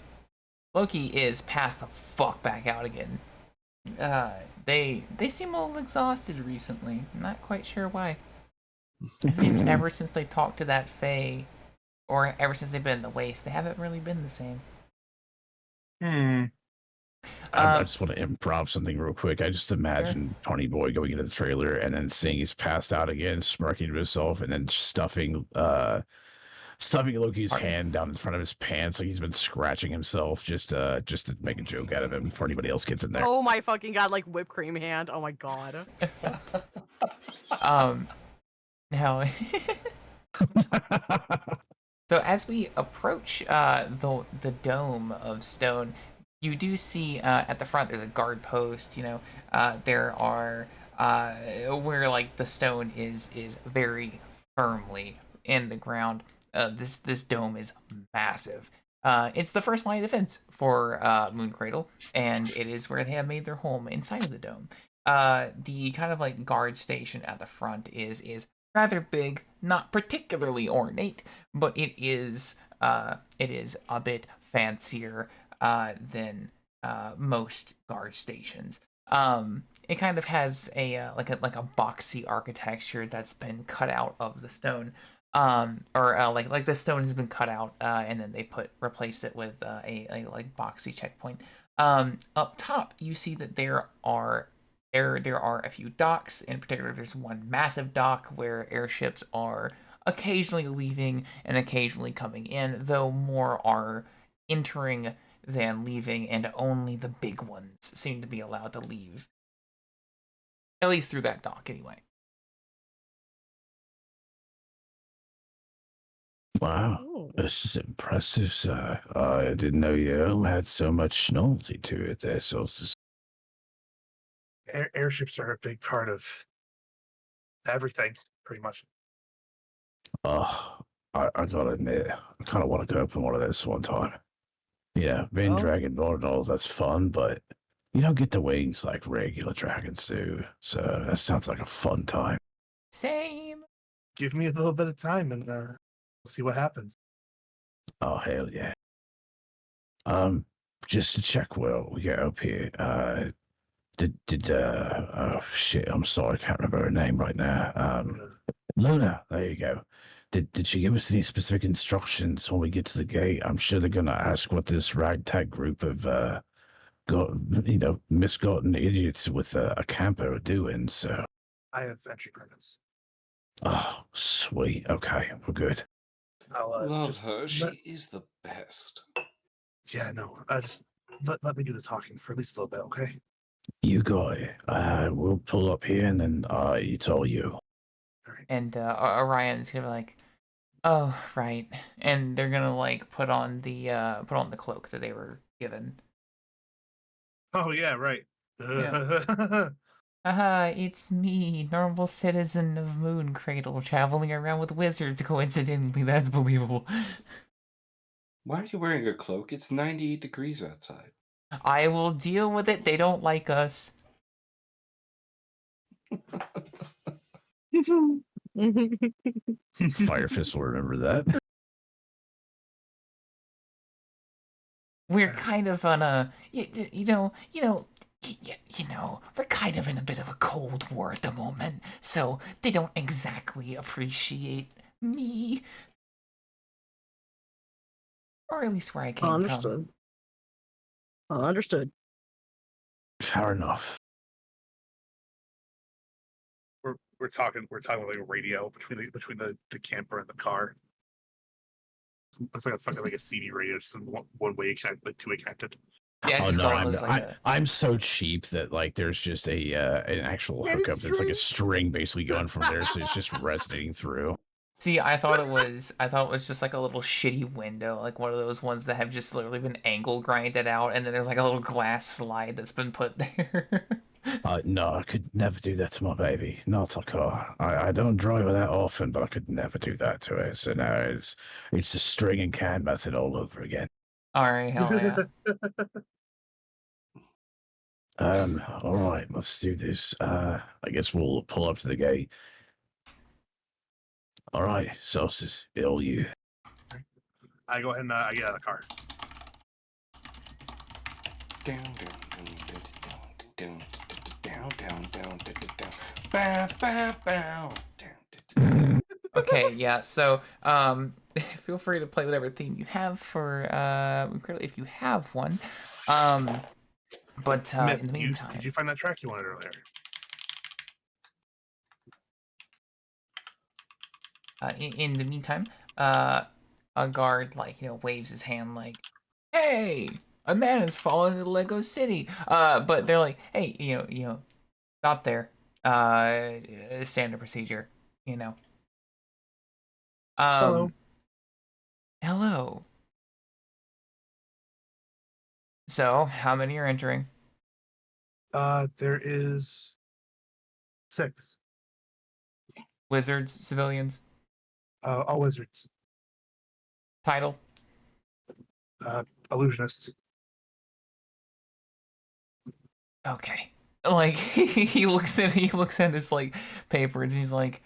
Loki is passed the fuck back out again. They seem a little exhausted recently. Not quite sure why. It seems ever since they talked to that Fae, or ever since they've been in the Waste, they haven't really been the same. I just want to improv something real quick. I just imagine Pony Boy going into the trailer and then seeing he's passed out again, smirking to himself, and then stuffing Loki's hand down in front of his pants like he's been scratching himself just to make a joke out of him before anybody else gets in there. Oh my fucking god, like whipped cream hand. Oh my god. Now, so as we approach the dome of stone, you do see at the front there's a guard post. There are where like the stone is very firmly in the ground. This dome is massive. It's the first line of defense for Moon Cradle, and it is where they have made their home inside of the dome. The kind of like guard station at the front is rather big, not particularly ornate, but it is a bit fancier than most guard stations. it kind of has a like a boxy architecture that's been cut out of the stone. Like the stone has been cut out, and then they replaced it with a like boxy checkpoint. Up top, you see that there are a few docks. In particular, there's one massive dock where airships are occasionally leaving and occasionally coming in, though more are entering than leaving, and only the big ones seem to be allowed to leave. At least through that dock, anyway. Wow, Ooh. this is impressive, sir. I didn't know you had so much novelty to it there, Solstice. Airships are a big part of everything, pretty much. Oh, I gotta admit, I kind of want to go up in one of those one time. Yeah, being Well- dragonborn and all, that's fun, but you don't get the wings like regular dragons do. So that sounds like a fun time. Same. Give me a little bit of time and we'll see what happens. Oh, hell yeah. Just to check where we get up here, oh shit, I'm sorry, I can't remember her name right now. Luna, there you go. Did she give us any specific instructions when we get to the gate? I'm sure they're gonna ask what this ragtag group of misgotten idiots with a camper are doing, so. I have entry permits. Oh, sweet. Okay, we're good. I'll Love just her. She let- is the best. Yeah, no. Just let me do the talking for at least a little bit, okay? You got it. We'll pull up here and then it's all you. And Orion's gonna be like, "Oh, right," and they're gonna like put on the cloak that they were given. Oh yeah, right. Yeah. Haha, it's me, normal citizen of Moon Cradle, traveling around with wizards. Coincidentally, that's believable. Why are you wearing a cloak? It's 98 degrees outside. I will deal with it. They don't like us. Firefist will remember that. We're kind of on a, you know, we're kind of in a bit of a Cold War at the moment, so they don't exactly appreciate me. Or at least where I came from. Understood. Understood. Fair enough. We're talking with like a radio between the camper and the car. Looks like a fucking like a CD radio, just one way connected, like two-way connected. Yeah, Oh just no, all looks like a... I'm so cheap that like there's just a an actual That hookup is that's like a true. string basically going from there, so it's just resonating through. See, I thought it was just like a little shitty window, like one of those ones that have just literally been angle grinded out, and then there's like a little glass slide that's been put there. No, I could never do that to my baby. Not a car. I don't drive her that often, but I could never do that to her. So now it's the string and can method all over again. Alright, hell yeah. All right, let's do this. I guess we'll pull up to the gate. All right, Solstice, all you. I go ahead and I get out of the car. Down, down, down, down, down, down, down, down, down, bow, bow, bow, down. Okay, yeah, so feel free to play whatever theme you have for if you have one. But Myth, in the meantime, did you find that track you wanted earlier? in the meantime, a guard waves his hand like, "Hey, a man is falling into Lego City." But they're like, "Hey, stop there. Standard procedure, Hello. Hello. So, how many are entering? There is 6. Wizards, civilians, All wizards. title. Illusionist. Okay. Like he looks at his like paper and he's like,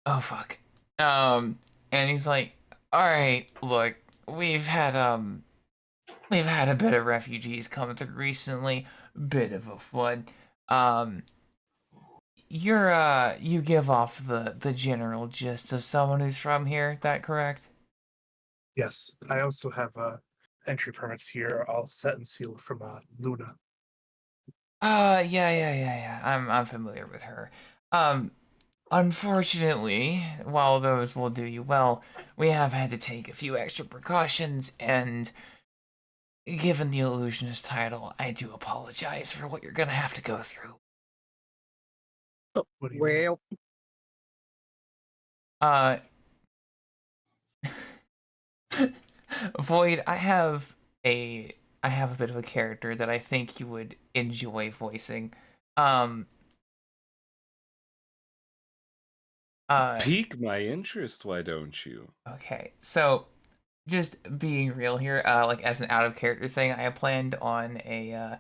"Oh fuck." And he's like, "All right, look, we've had a bit of refugees coming through recently, bit of a flood. Um, you give off the general gist of someone who's from here. Is that correct? Yes, I also have entry permits here, all set and sealed from Luna. Yeah. I'm familiar with her. Unfortunately, while those will do you well, we have had to take a few extra precautions, and given the illusionist title, I do apologize for what you're gonna have to go through. Oh, What do you mean? well, Uh, Void, I have a bit of a character that I think you would enjoy voicing. Um, Pique my interest, why don't you? okay, so just being real here, like as an out of character thing, I have planned on I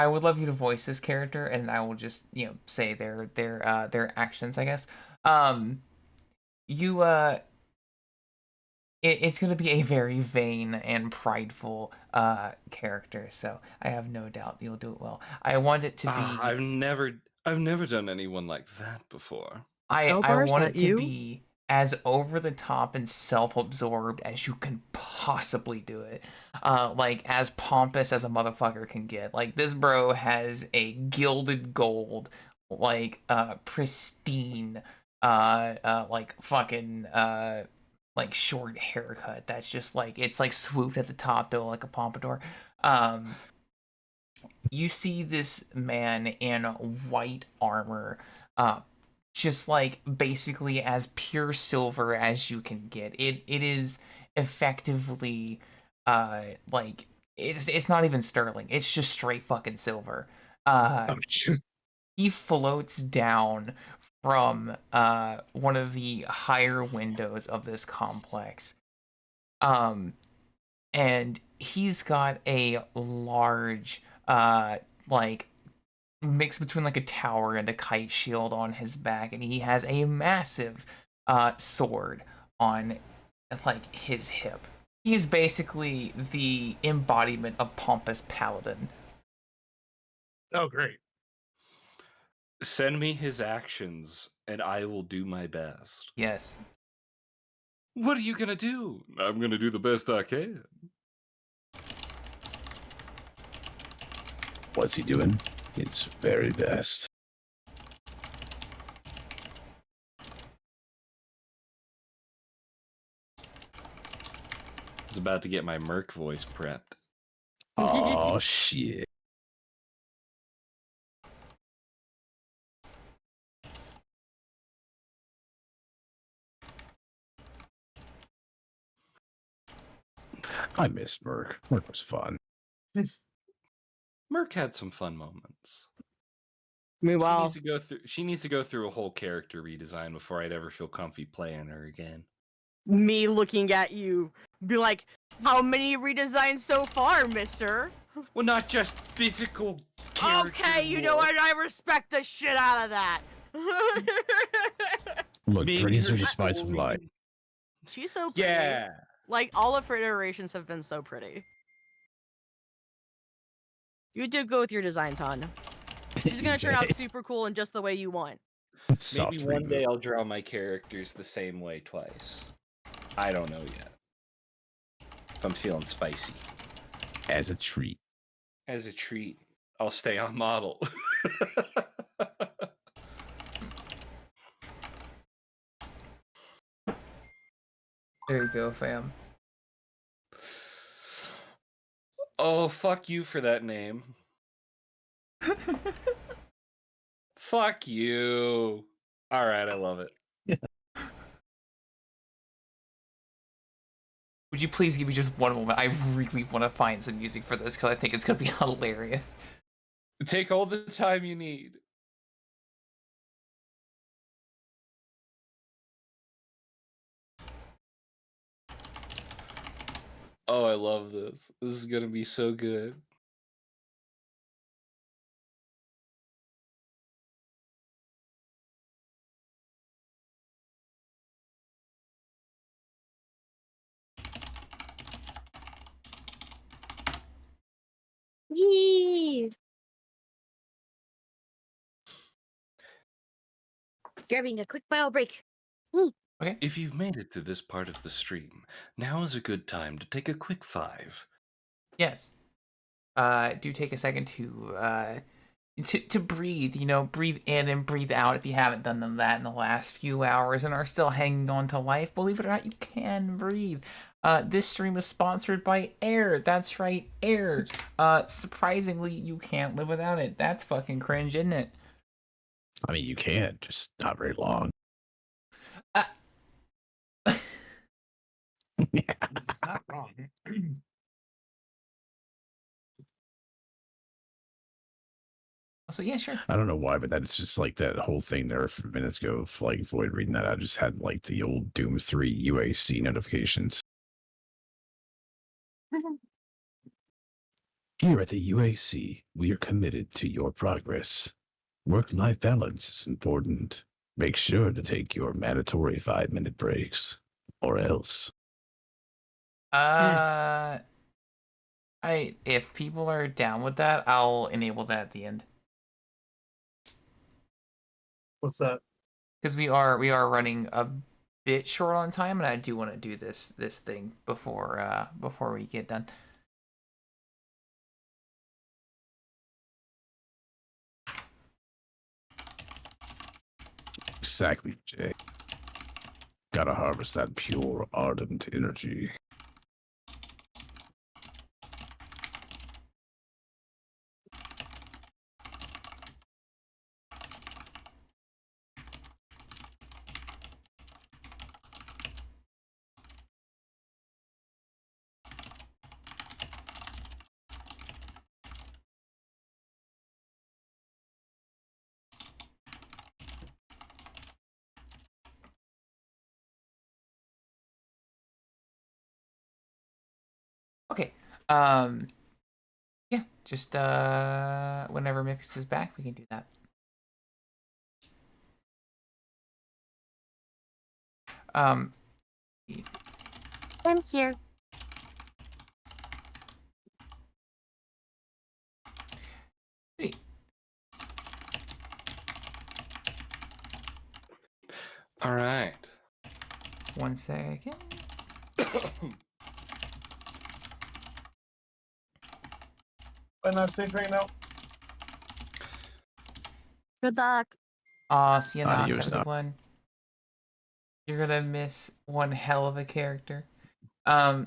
would love you to voice this character, and I will just say their actions, I guess. Um, you it's going to be a very vain and prideful character, so I have no doubt you'll do it well. I want it to be I've never done anyone like that before. I Elbar, is want it that to you? be as over the top and self-absorbed as you can possibly do it. Like as pompous as a motherfucker can get. Like this bro has a gilded gold, like pristine, like fucking like short haircut. That's just like it's like swooped at the top though, like a pompadour. Um, you see this man in white armor, uh, just like basically as pure silver as you can get. It is effectively like it's not even sterling. It's just straight fucking silver. Oh, shit. He floats down from one of the higher windows of this complex. Um and he's got a large like mix between like a tower and a kite shield on his back, and he has a massive sword on like his hip. He's basically the embodiment of pompous paladin. Oh, great. Send me his actions, and I will do my best. Yes. What are you gonna do? I'm gonna do the best I can. What's he doing? His very best. I was about to get my Merc voice prepped. Oh shit. I miss Merc. Merc was fun. Merc had some fun moments. Meanwhile, She needs to go through a whole character redesign before I'd ever feel comfy playing her again. Me looking at you, be like, how many redesigns so far, mister? Well, not just physical character. Okay, you know what? I respect the shit out of that. Look, Maybe pretty's her are the spice of story- life. She's so pretty. Yeah. Like, all of her iterations have been so pretty. You did go with your designs, hon. She's gonna turn out super cool in just the way you want. Soft Maybe one reboot. day I'll draw my characters the same way twice. I don't know yet. If I'm feeling spicy. As a treat. As a treat, I'll stay on model. There you go, fam. Oh, fuck you for that name. Fuck you. All right, I love it. Would you please give me just one moment? I really want to find some music for this because I think it's gonna be hilarious. Take all the time you need. Oh, I love this. This is gonna be so good. yee. Grabbing a quick bio break. Okay. If you've made it to this part of the stream, now is a good time to take a quick 5. Yes. Do take a second to breathe. Breathe in and breathe out. If you haven't done that in the last few hours and are still hanging on to life, believe it or not, you can breathe. This stream is sponsored by Air. That's right, Air. Surprisingly, you can't live without it. That's fucking cringe, isn't it? I mean, you can, just not very long. It's not wrong. So yeah, sure. I don't know why, but that's just like that whole thing there a few minutes ago of like Void reading that. I just had like the old Doom 3 UAC notifications. Here at the UAC, we are committed to your progress. Work-life balance is important. Make sure to take your mandatory 5-minute breaks, or else. If people are down with that, I'll enable that at the end. What's that? Because we are running a bit short on time, and I do want to do this thing before we get done. Exactly, Jay. Gotta harvest that pure, ardent energy. Okay. Yeah, just whenever Mifix is back, we can do that. I'm here. Sweet. All right. 1 second. I'm not safe right now. Good luck. See you next Adios, now. one. You're gonna miss one hell of a character. All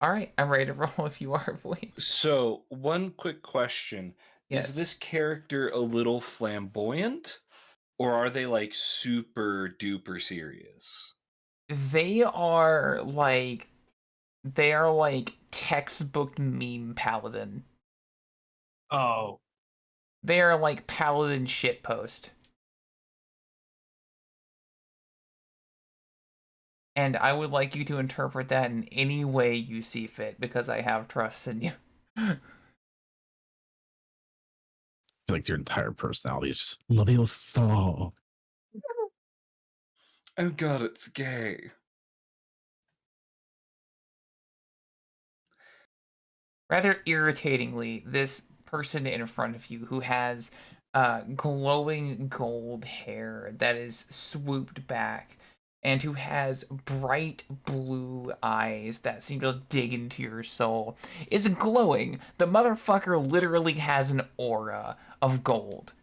right, I'm ready to roll if you are, Void. So, one quick question. Yes. Is this character a little flamboyant? Or are they like super duper serious? They are like textbook meme paladin. Oh. They are like paladin shitpost. And I would like you to interpret that in any way you see fit, because I have trust in you. Like their entire personality is just Leviosa. Oh god, it's gay. Rather irritatingly, this person in front of you who has glowing gold hair that is swooped back and who has bright blue eyes that seem to dig into your soul is glowing. The motherfucker literally has an aura of gold.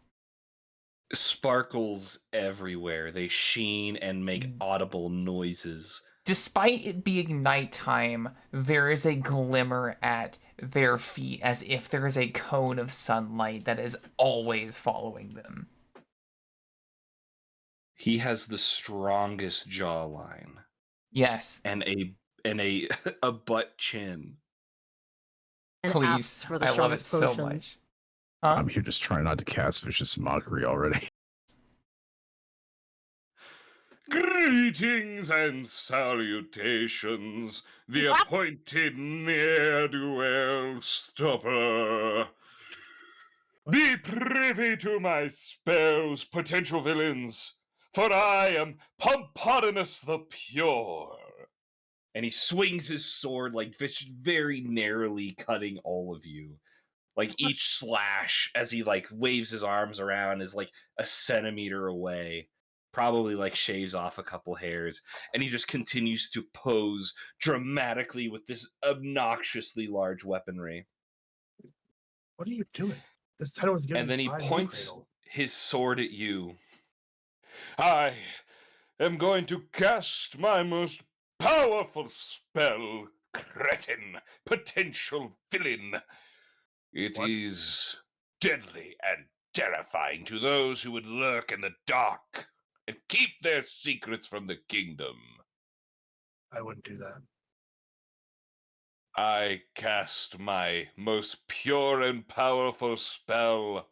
Sparkles everywhere. They sheen and make audible noises. Despite it being nighttime, there is a glimmer at their feet as if there is a cone of sunlight that is always following them. He has the strongest jawline. Yes. And a a butt chin. And Please, asks for the I love it strongest so potions. much. Huh? I'm here just trying not to cast vicious mockery already. Greetings and salutations, the appointed ne'er-do-well stopper. Be privy to my spells, potential villains, for I am Pompodamus the Pure. And he swings his sword like very narrowly cutting all of you. Like each slash as he like waves his arms around is like a centimeter away. Probably like shaves off a couple hairs, and he just continues to pose dramatically with this obnoxiously large weaponry. What are you doing? This title was given. And then he by points Cradle. his sword at you. I am going to cast my most powerful spell, cretin, potential villain. It is deadly and terrifying to those who would lurk in the dark and keep their secrets from the kingdom. I wouldn't do that. I cast my most pure and powerful spell,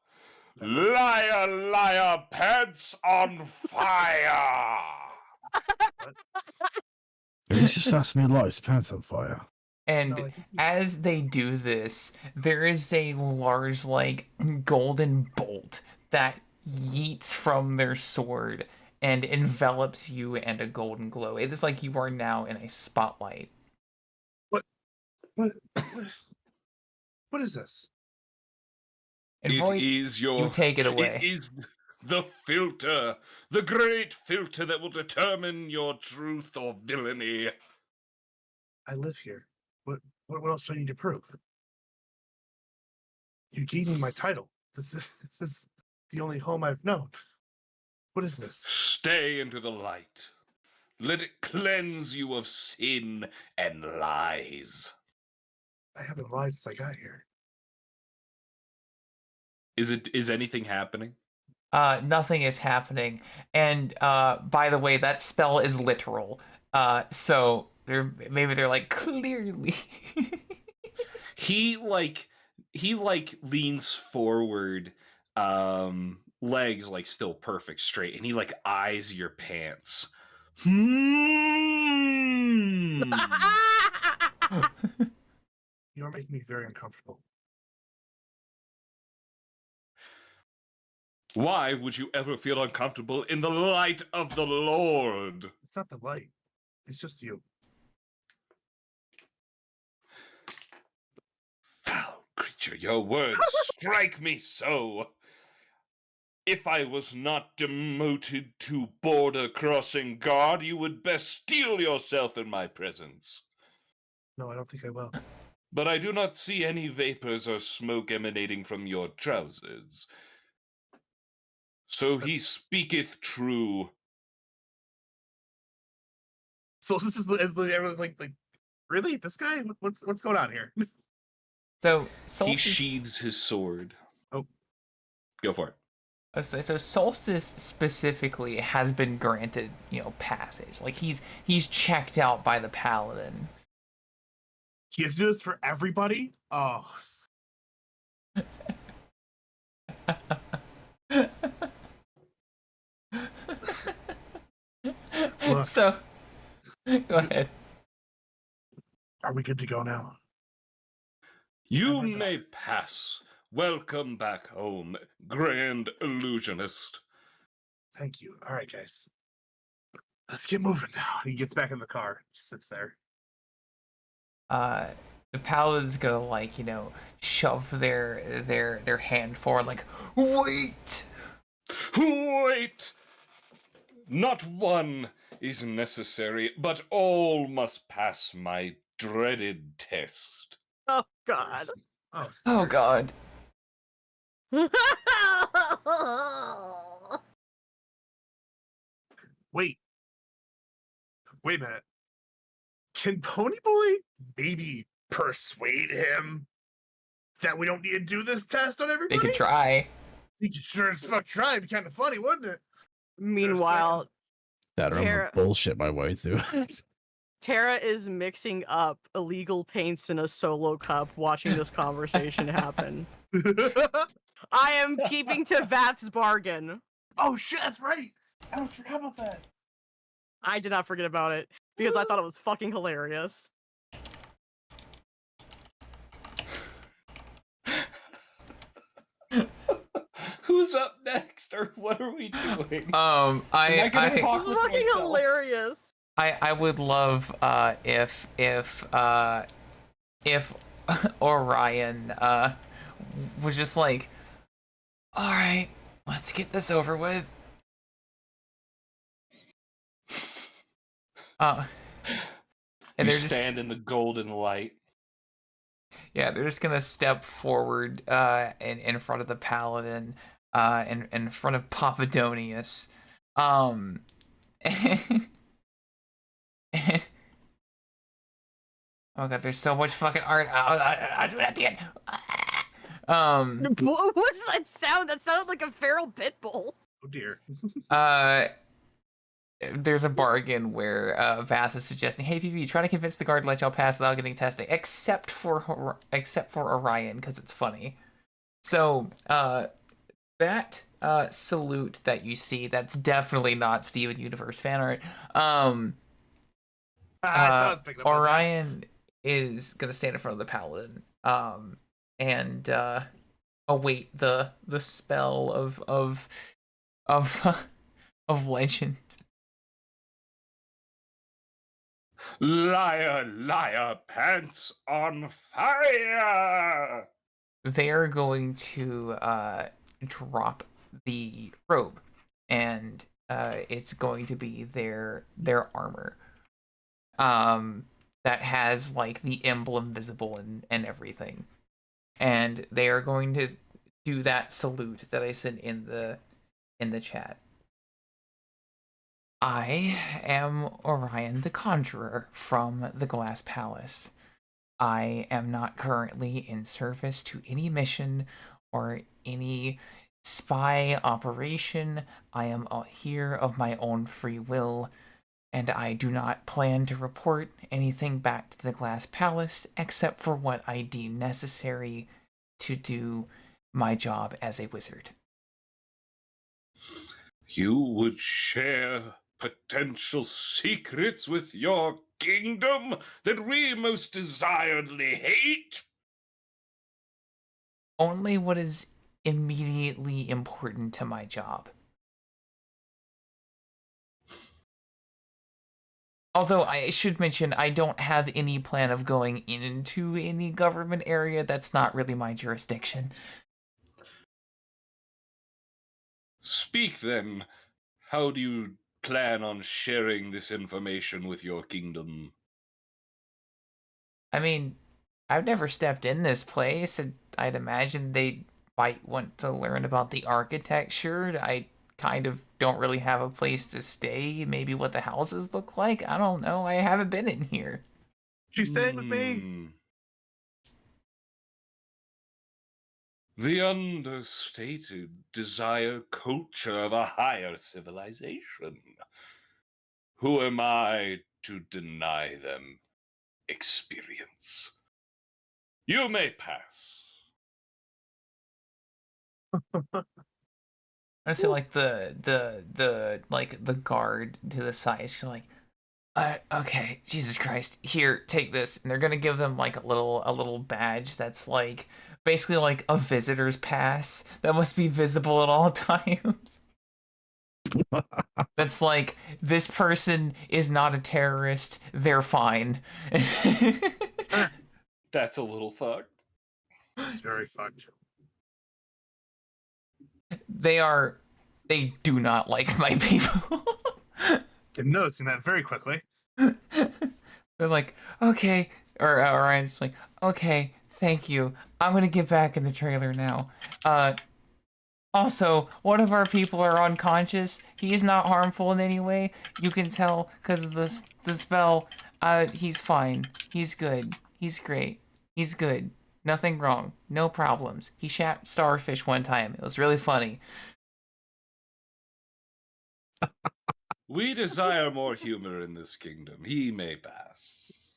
Liar, Liar, Pants on Fire! He's just asked me to light his pants on fire. And No, I think he's- as they do this, there is a large, like, golden bolt that yeets from their sword and envelops you in a golden glow. It is like you are now in a spotlight. What? What is this? And It Void, is your. you take it away. It is the filter, the great filter that will determine your truth or villainy. I live here. What else do I need to prove? You gave me my title. This is the only home I've known. What is this? Stay into the light. Let it cleanse you of sin and lies. I haven't lied since I got here. Is anything happening? Nothing is happening. And by the way, that spell is literal. So they're like, clearly. He leans forward, legs like still perfect straight, and he like eyes your pants. You're making me very uncomfortable. Why would you ever feel uncomfortable in the light of the Lord? It's not the light. It's just you. Foul creature, your words strike me so. If I was not demoted to border crossing guard, you would best steel yourself in my presence. No, I don't think I will. But I do not see any vapors or smoke emanating from your trousers. So he speaketh true. So this is everyone's like, really? This guy? What's going on here? So He Solstice, sheathes his sword. Oh. Go for it. so Solstice specifically has been granted, passage. Like he's checked out by the paladin. He has to do this for everybody? Oh. Look. So go ahead. Are we good to go now? You Oh my God. may pass. Welcome back home, Grand Illusionist. Thank you. All right, guys. Let's get moving now. He gets back in the car, sits there. The paladin's gonna shove their hand forward, like, wait. Wait! Not one is necessary, but all must pass my dreaded test. Oh God. Oh God. Wait a minute. Can Ponyboy maybe persuade him that we don't need to do this test on They everybody? could try. He could sure as fuck try. It'd be kind of funny, wouldn't it? Meanwhile, That I'm Tara- gonna bullshit my way through. Tara is mixing up illegal paints in a solo cup, watching this conversation happen. I am keeping to Vath's bargain. Oh shit, that's right. I forgot about that. I did not forget about it because I thought it was fucking hilarious. Who's up next, or what are we doing? I It's fucking hilarious. I would love if Orion was just like, all right, let's get this over with. And You they're just stand in the golden light. yeah, they're just gonna step forward in front of the paladin, in front of Papadonius. Oh god, there's so much fucking art. I'll do it at the end. What was that sound? That sounded like a feral pit bull. Oh dear. There's a bargain where Vath is suggesting, "Hey, PV, try to convince the guard to let y'all pass without getting testing, except for Orion, because it's funny." So that salute that you see, that's definitely not Steven Universe fan art. I thought I was picking up on that. Orion is gonna stand in front of the paladin, and await the spell of of legend. Liar, liar, pants on fire! They're going to drop the robe, and it's going to be their armor. That has like the emblem visible and everything. And they are going to do that salute that I sent in the chat. I am Orion the Conjurer from the Glass Palace. I am not currently in service to any mission or any spy operation. I am here of my own free will, and I do not plan to report anything back to the Glass Palace except for what I deem necessary to do my job as a wizard. You would share potential secrets with your kingdom that we most desiredly hate? Only what is immediately important to my job. Although I should mention, I don't have any plan of going into any government area. That's not really my jurisdiction. Speak then. How do you plan on sharing this information with your kingdom? I mean, I've never stepped in this place, and I'd imagine they might want to learn about the architecture. I kind of don't really have a place to stay. Maybe what the houses look like. I don't know. I haven't been in here. She's staying with me. The understated desire culture of a higher civilization. Who am I to deny them experience? You may pass. I see like the like the guard to the side. She's like, okay, Jesus Christ, here, take this. And they're gonna give them like a little badge that's like basically like a visitor's pass that must be visible at all times. That's like, this person is not a terrorist, they're fine. That's a little fucked. It's very fucked. They do not like my people. I'm noticing that very quickly. They're like, okay, or Ryan's like, okay, thank you. I'm gonna get back in the trailer now. Also, one of our people are unconscious. He is not harmful in any way. You can tell because of the spell. He's fine. He's good. He's great. He's good. Nothing wrong. No problems. He shat starfish one time. It was really funny. We desire more humor in this kingdom. He may pass.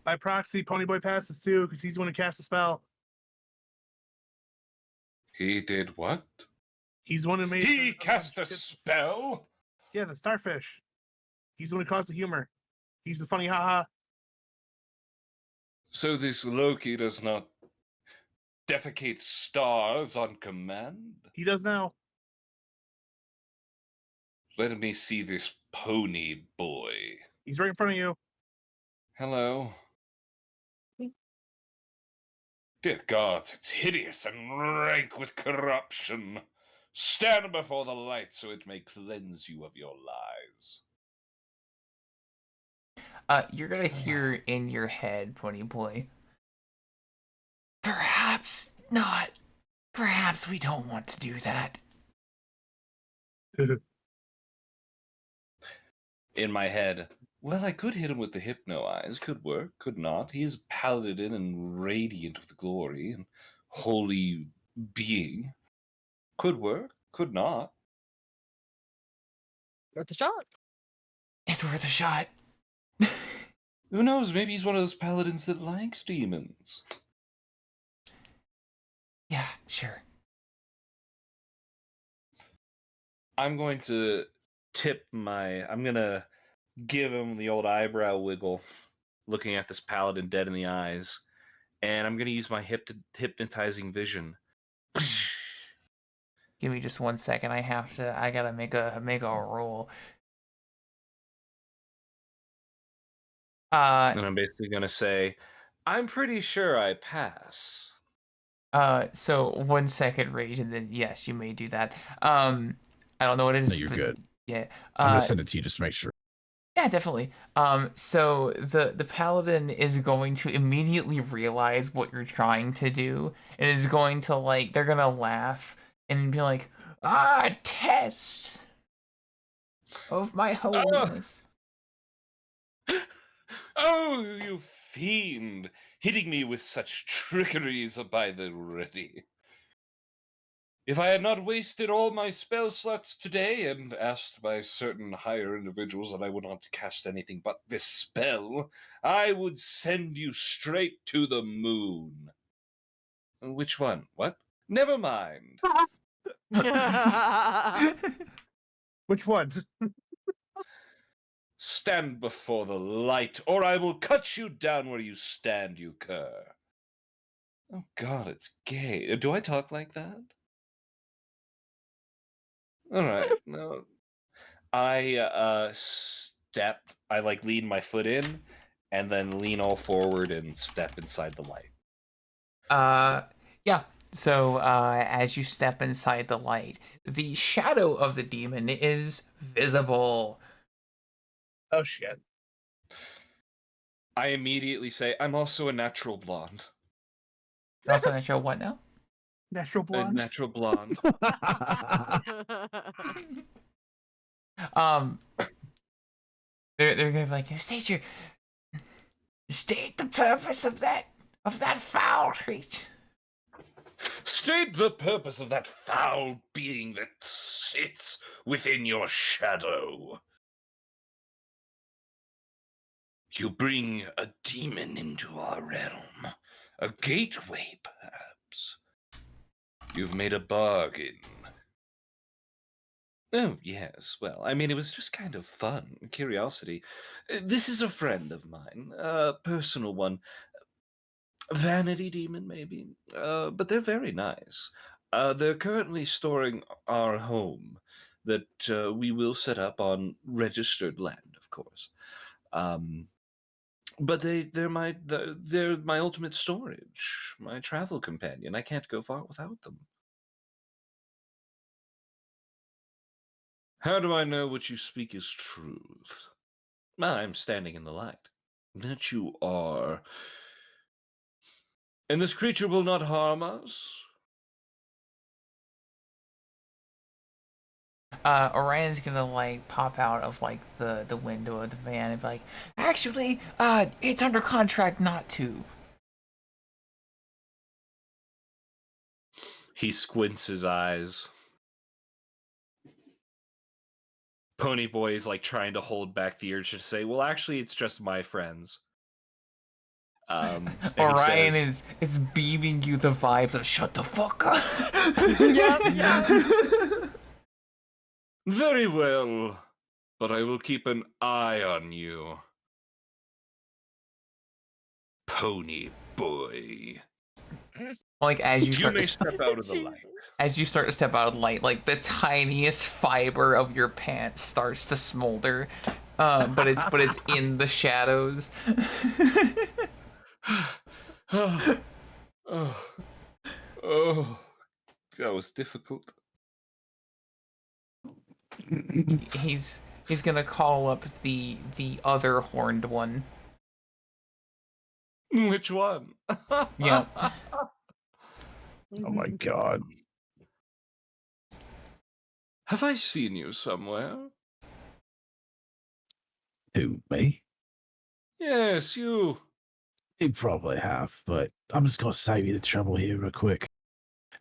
By proxy, Ponyboy passes too, because he's the one who cast the spell. He did what? He's the one who made. He cast a spell? Yeah, the starfish. He's the one who caused the humor. He's the funny haha. So this Loki does not defecate stars on command? He does now. Let me see this pony boy. He's right in front of you. Hello. Dear gods, it's hideous and rank with corruption. Stand before the light so it may cleanse you of your lies. You're gonna hear in your head, Pony Boy. Perhaps not. Perhaps we don't want to do that. In my head, well, I could hit him with the Hypno Eyes. Could work, could not. He is paladin and radiant with glory and holy being. Could work, could not. Worth a shot. It's worth a shot. Who knows? Maybe he's one of those paladins that likes demons. Yeah, sure. I'm going to I'm gonna give him the old eyebrow wiggle, looking at this paladin dead in the eyes, and I'm gonna use my hypnotizing vision. Give me just 1 second. I gotta make a roll. And I'm basically gonna say, I'm pretty sure I pass. So 1 second, Rage, and then yes, you may do that. I don't know what it is. No, you're good. Yeah. I'm gonna send it to you just to make sure. Yeah, definitely. So the paladin is going to immediately realize what you're trying to do, and is going to they're gonna laugh and be like, test of my holiness. Oh, you fiend! Hitting me with such trickeries by the ready. If I had not wasted all my spell slots today and asked by certain higher individuals that I would not cast anything but this spell, I would send you straight to the moon. Which one? What? Never mind. Which one? Stand before the light, or I will cut you down where you stand, you cur. Oh God, it's gay. Do I talk like that? All right. No. I lean my foot in, and then lean all forward and step inside the light. Yeah. So as you step inside the light, the shadow of the demon is visible. Oh shit. I immediately say, I'm also a natural blonde. Also natural what now? Natural A blonde. natural blonde. They're gonna be like, state the purpose of that foul creature. State the purpose of that foul being that sits within your shadow. You bring a demon into our realm. A gateway, perhaps. You've made a bargain. Oh, yes. Well, I mean, it was just kind of fun. Curiosity. This is a friend of mine. A personal one. Vanity demon, maybe. But they're very nice. They're currently storing our home that we will set up on registered land, of course. But they're my ultimate storage, my travel companion. I can't go far without them. How do I know what you speak is truth? I'm standing in the light. That you are. And this creature will not harm us? Orion's gonna pop out of the window of the van and be like, actually, it's under contract not to. He squints his eyes. Pony Boy is trying to hold back the urge to say, well, actually, it's just my friends. Orion is beaming you the vibes of shut the fuck up. Yeah. Very well, but I will keep an eye on you. Pony Boy. As you may step out of the light. As you start to step out of the light, the tiniest fiber of your pants starts to smolder, but it's in the shadows. Oh, that was difficult. He's gonna call up the other horned one. Which one? Yep. Oh my god. Have I seen you somewhere? Who, me? Yes, you. You probably have, but I'm just gonna save you the trouble here real quick.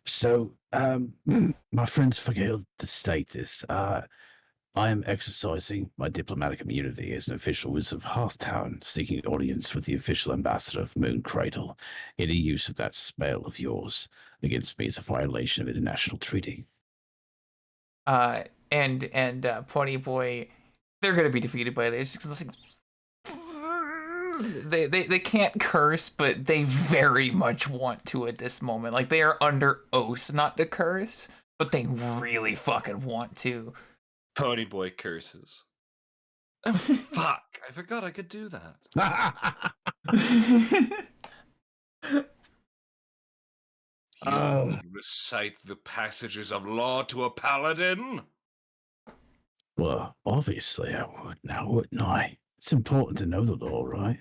So, my friends forgot to state this. I am exercising my diplomatic immunity as an official wizard of Hearthtown, seeking audience with the official ambassador of Moon Cradle. Any use of that spell of yours against me is a violation of international treaty. And Pony Boy, they're gonna be defeated by this because they can't curse, but they very much want to at this moment. Like, they are under oath not to curse, but they really fucking want to. Pony Boy curses. Oh, fuck! I forgot I could do that. You recite the passages of law to a paladin? Well, obviously I would now, wouldn't I? It's important to know the law, right?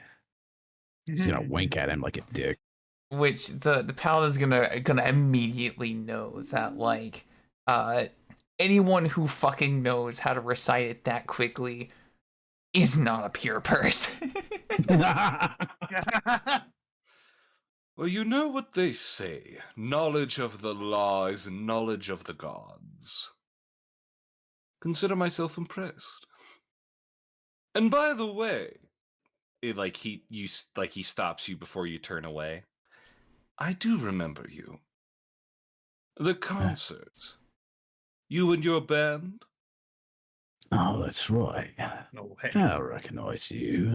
He's gonna wink at him like a dick. Which the paladin's gonna immediately know that, like, anyone who fucking knows how to recite it that quickly is not a pure person. Well, you know what they say. Knowledge of the law is knowledge of the gods. Consider myself impressed. And by the way, he stops you before you turn away. I do remember you. The concert. You and your band? Oh, that's right. No way. I recognize you.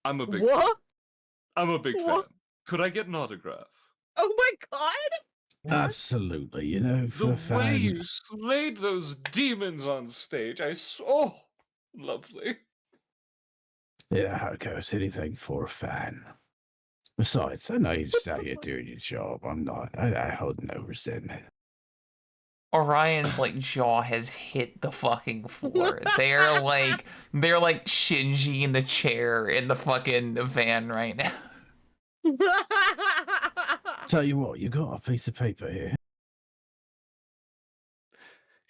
I'm a big What? fan. I'm a big What? fan. Could I get an autograph? Oh my god! Absolutely, you know, for The a way fan. you slayed those demons on stage, oh, lovely. Yeah, how it goes. Anything for a fan. Besides, I know you're just out here doing your job. I'm not. I hold no resentment. Orion's like jaw has hit the fucking floor. They're like Shinji in the chair in the fucking van right now. Tell you what, you got a piece of paper here.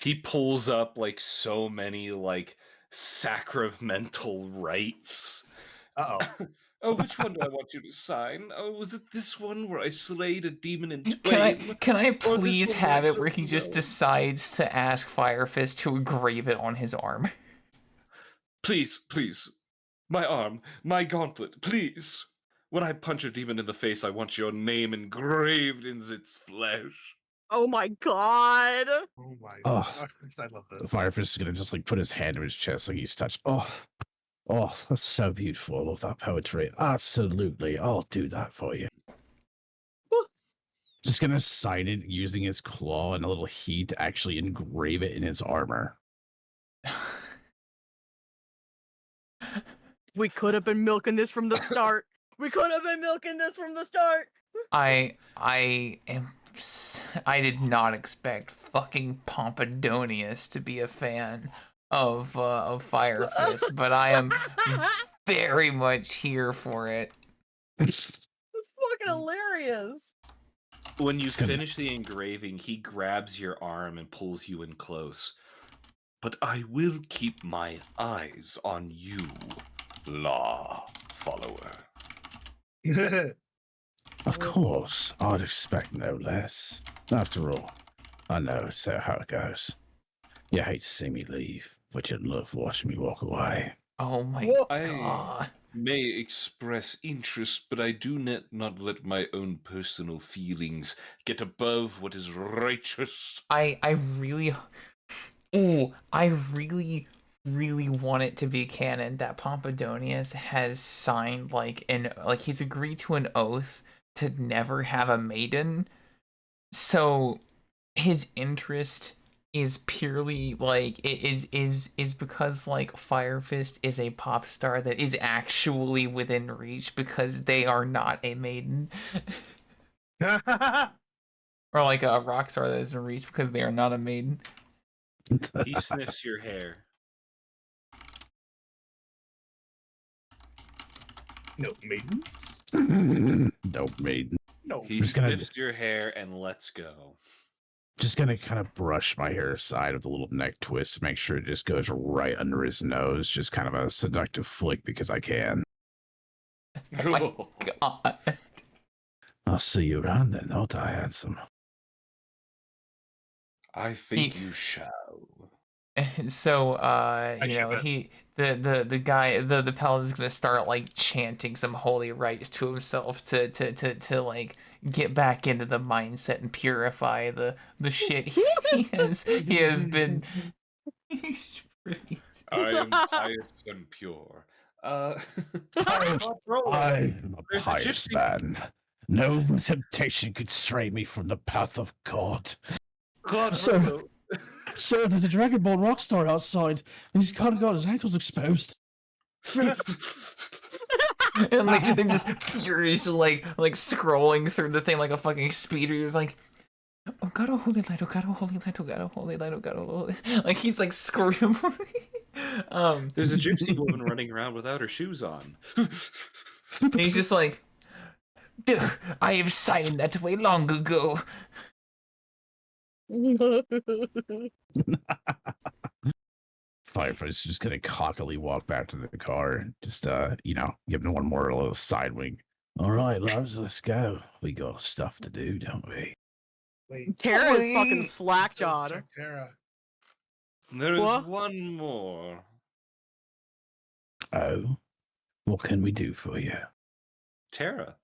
He pulls up like so many like sacramental rites. Uh-oh. Oh, which one do I want you to sign? Oh, was it this one where I slayed a demon in twain? Can I Or this please one where have I it where he took just no? decides to ask Firefist to engrave it on his arm? Please, please. My arm, my gauntlet, please. When I punch a demon in the face, I want your name engraved in its flesh. Oh my god! Oh my Oh. gosh, I love The this. Firefist is gonna just like put his hand to his chest like he's touched. Oh, that's so beautiful. I love that poetry. Absolutely. I'll do that for you. Just gonna sign it using his claw and a little heat to actually engrave it in his armor. We could have been milking this from the start. We could have been milking this from the start. I did not expect fucking Pompadonius to be a fan of Firefist, but I am very much here for it. It's fucking hilarious. When you It's gonna- finish the engraving, he grabs your arm and pulls you in close. But I will keep my eyes on you, law follower. Of course, I'd expect no less. After all, I know so how it goes. You hate to see me leave, but you'd love watching me walk away. Oh my Whoa. god. May express interest, but I do not let my own personal feelings get above what is righteous. I really want it to be canon that Pompadonius has signed he's agreed to an oath to never have a maiden. So his interest is purely is because like Firefist is a pop star that is actually within reach because they are not a maiden. Or like a rock star that isn't reached because they are not a maiden. He sniffs your hair. No maidens. Nope, maiden. No. He Just gonna- sniffs your hair and lets go. Just gonna kind of brush my hair aside with a little neck twist to make sure it just goes right under his nose. Just kind of a seductive flick because I can. Oh my God. I'll see you around then, won't I, handsome? I think you shall. So you should know, bet. the guy, the paladin's gonna start like chanting some holy rites to himself to like get back into the mindset and purify the shit he has been. I am pious and pure. I am a There's a pious gypsy- man. No temptation could stray me from the path of God. So there's a Dragonborn rock star outside, and he's kind of got his ankles exposed. And like they're just furiously like scrolling through the thing like a fucking speeder. He's like, oh God, oh holy light, oh God, oh holy light, oh God, oh holy light, oh God, oh holy. Like he's like screaming. There's a gypsy woman running around without her shoes on. And he's just like, dude, I have signed that away long ago. Firefighter's just gonna cockily walk back to the car, just giving one more little side wink. All right, loves, let's go. We got stuff to do, don't we? Wait. Tara is fucking slack-jawed. Tara. There What? is one more. Oh, what can we do for you? Tara.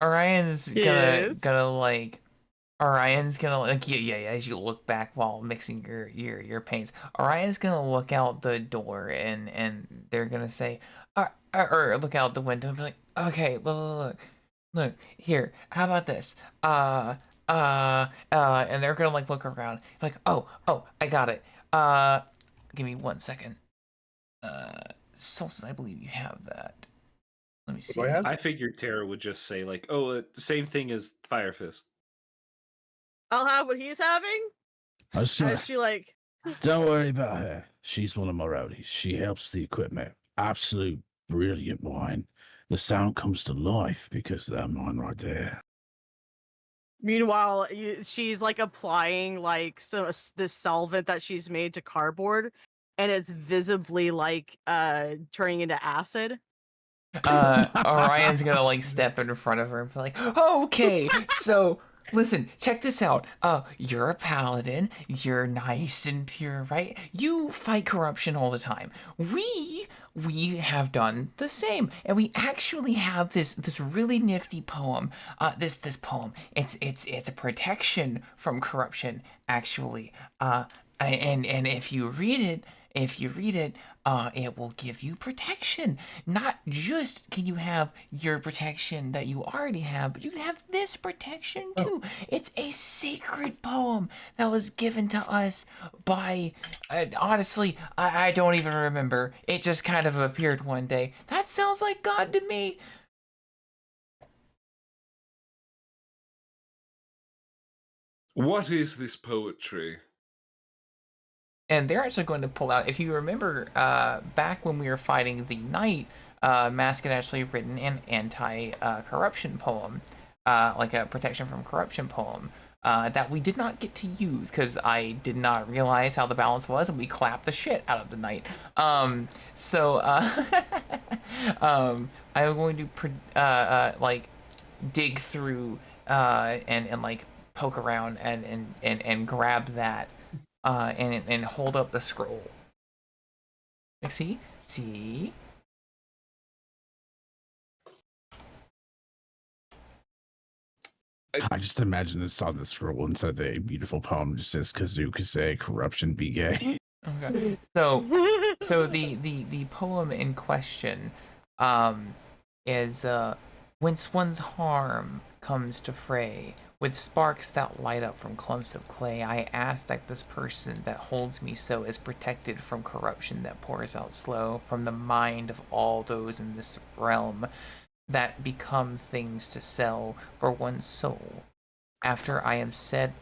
Orion's Yes. Orion's gonna like yeah, as you look back while mixing your paints, Orion's gonna look out the door and they're gonna say or look out the window and be like, okay, look here, how about this, and they're gonna like look around like, oh, I got it, give me 1 second, Solstice, I believe you have that. Let me see. I figured Tara would just say like, oh, the same thing as Fire Fist. I'll have what he's having. As she like, Don't worry about her. She's one of my roadies. She helps the equipment. Absolute brilliant wine. The sound comes to life because of that wine right there. meanwhile, she's like applying like this solvent that she's made to cardboard, and it's visibly like turning into acid. Orion's gonna like step in front of her and be like, okay, so listen, check this out. You're a paladin, you're nice and pure, right? You fight corruption all the time. We have done the same, and we actually have this really nifty poem. This poem. It's a protection from corruption, actually. And if you read it, it will give you protection. Not just can you have your protection that you already have, but you can have this protection too. It's a sacred poem that was given to us by, honestly, I don't even remember. It just kind of appeared one day. That sounds like God to me. What is this poetry? And they're actually going to pull out, if you remember, back when we were fighting the knight, Mask had actually written an anti-corruption poem, like a protection from corruption poem, that we did not get to use because I did not realize how the balance was, and we clapped the shit out of the knight. I'm going to like dig through and like poke around and grab that. And hold up the scroll. Like, see? I just imagine it's on the scroll inside the beautiful poem just says Kazuka corruption be gay. Okay. So the poem in question is whence one's harm comes to fray, With sparks that light up from clumps of clay, I ask that this person that holds me so is protected from corruption that pours out slow from the mind of all those in this realm that become things to sell for one's soul. After I am said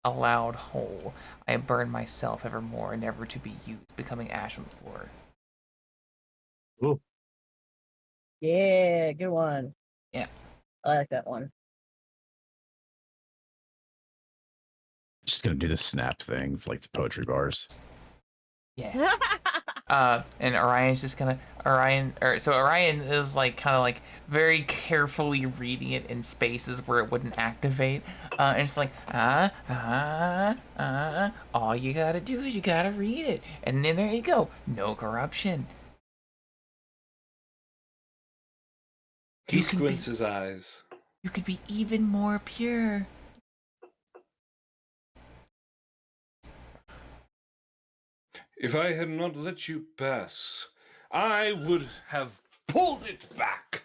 aloud whole, I burn myself evermore, never to be used, becoming ash on the floor. Ooh. Yeah, good one. Yeah. I like that one. Just gonna do the snap thing for like the poetry bars. Yeah. And Orion's just gonna Orion is like kind of like very carefully reading it in spaces where it wouldn't activate. And it's like all you gotta do is you gotta read it, and then there you go, no corruption. He squints his eyes. You could be even more pure. If I had not let you pass, I would have pulled it back.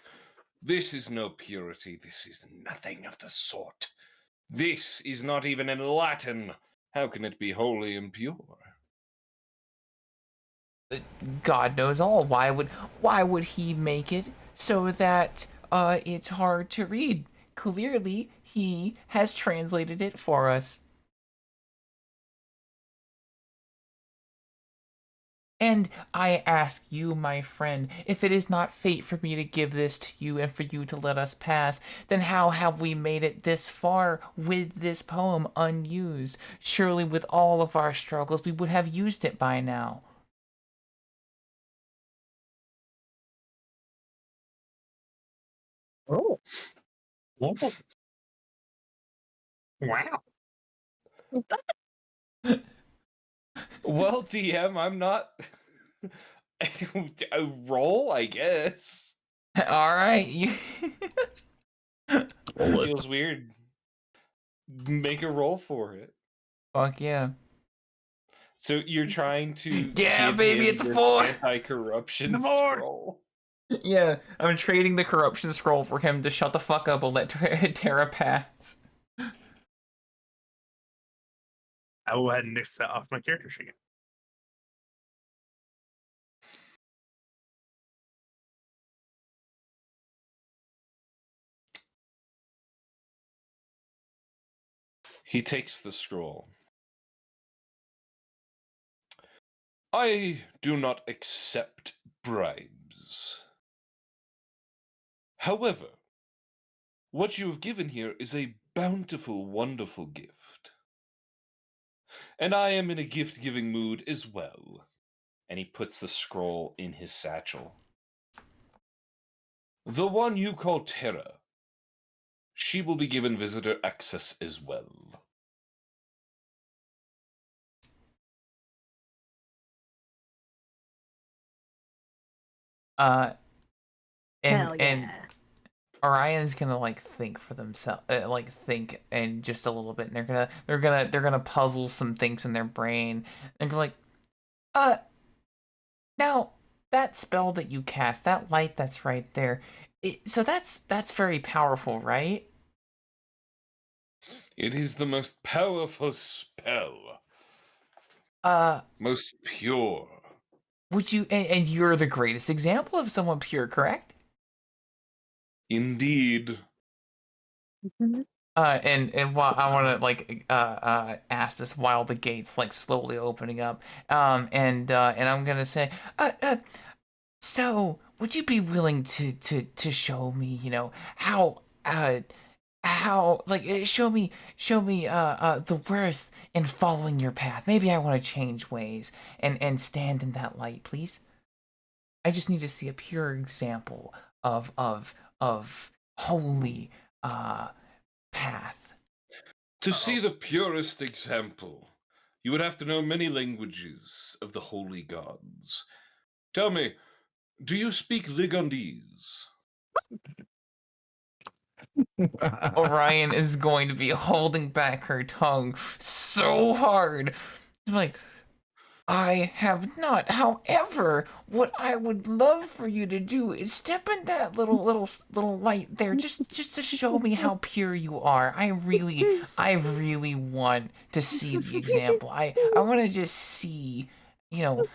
This is no purity. This is nothing of the sort. This is not even in Latin. How can it be wholly impure? God knows all. Why would he make it so that it's hard to read? Clearly, he has translated it for us. And I ask you, my friend, if it is not fate for me to give this to you and for you to let us pass, then how have we made it this far with this poem unused? Surely with all of our struggles, we would have used it by now. Oh. Wow. Well, DM, I'm not. A roll, I guess. All right, you. Feels weird. Make a roll for it. Fuck yeah. So you're trying to Yeah, give baby, him it's a this 4. anti-corruption It's a 4. scroll. Yeah, I'm trading the corruption scroll for him to shut the fuck up and let Terra pass. I will go ahead and nix that off my character sheet. He takes the scroll. I do not accept bribes. However, what you have given here is a bountiful, wonderful gift. And I am in a gift-giving mood as well. And he puts the scroll in his satchel. The one you call Terra, she will be given visitor access as well. Hell yeah. And Orion's gonna like think for themselves, think and just a little bit, and they're gonna puzzle some things in their brain, and they're like, now that spell that you cast, that light that's right there, so that's very powerful, right? It is the most powerful spell. Most pure. Would you, and you're the greatest example of someone pure, correct? Indeed. And while I want to like ask this while the gates like slowly opening up, and I'm gonna say, so would you be willing to show me, you know, how like show me the worth in following your path. Maybe I want to change ways and stand in that light, please. I just need to see a pure example of holy path. To see the purest example, you would have to know many languages of the holy gods. Tell me, do you speak Ligandese? Orion is going to be holding back her tongue so hard. I'm like, I have not. However, what I would love for you to do is step in that little light there, just to show me how pure you are. I really want to see the example. I want to just see,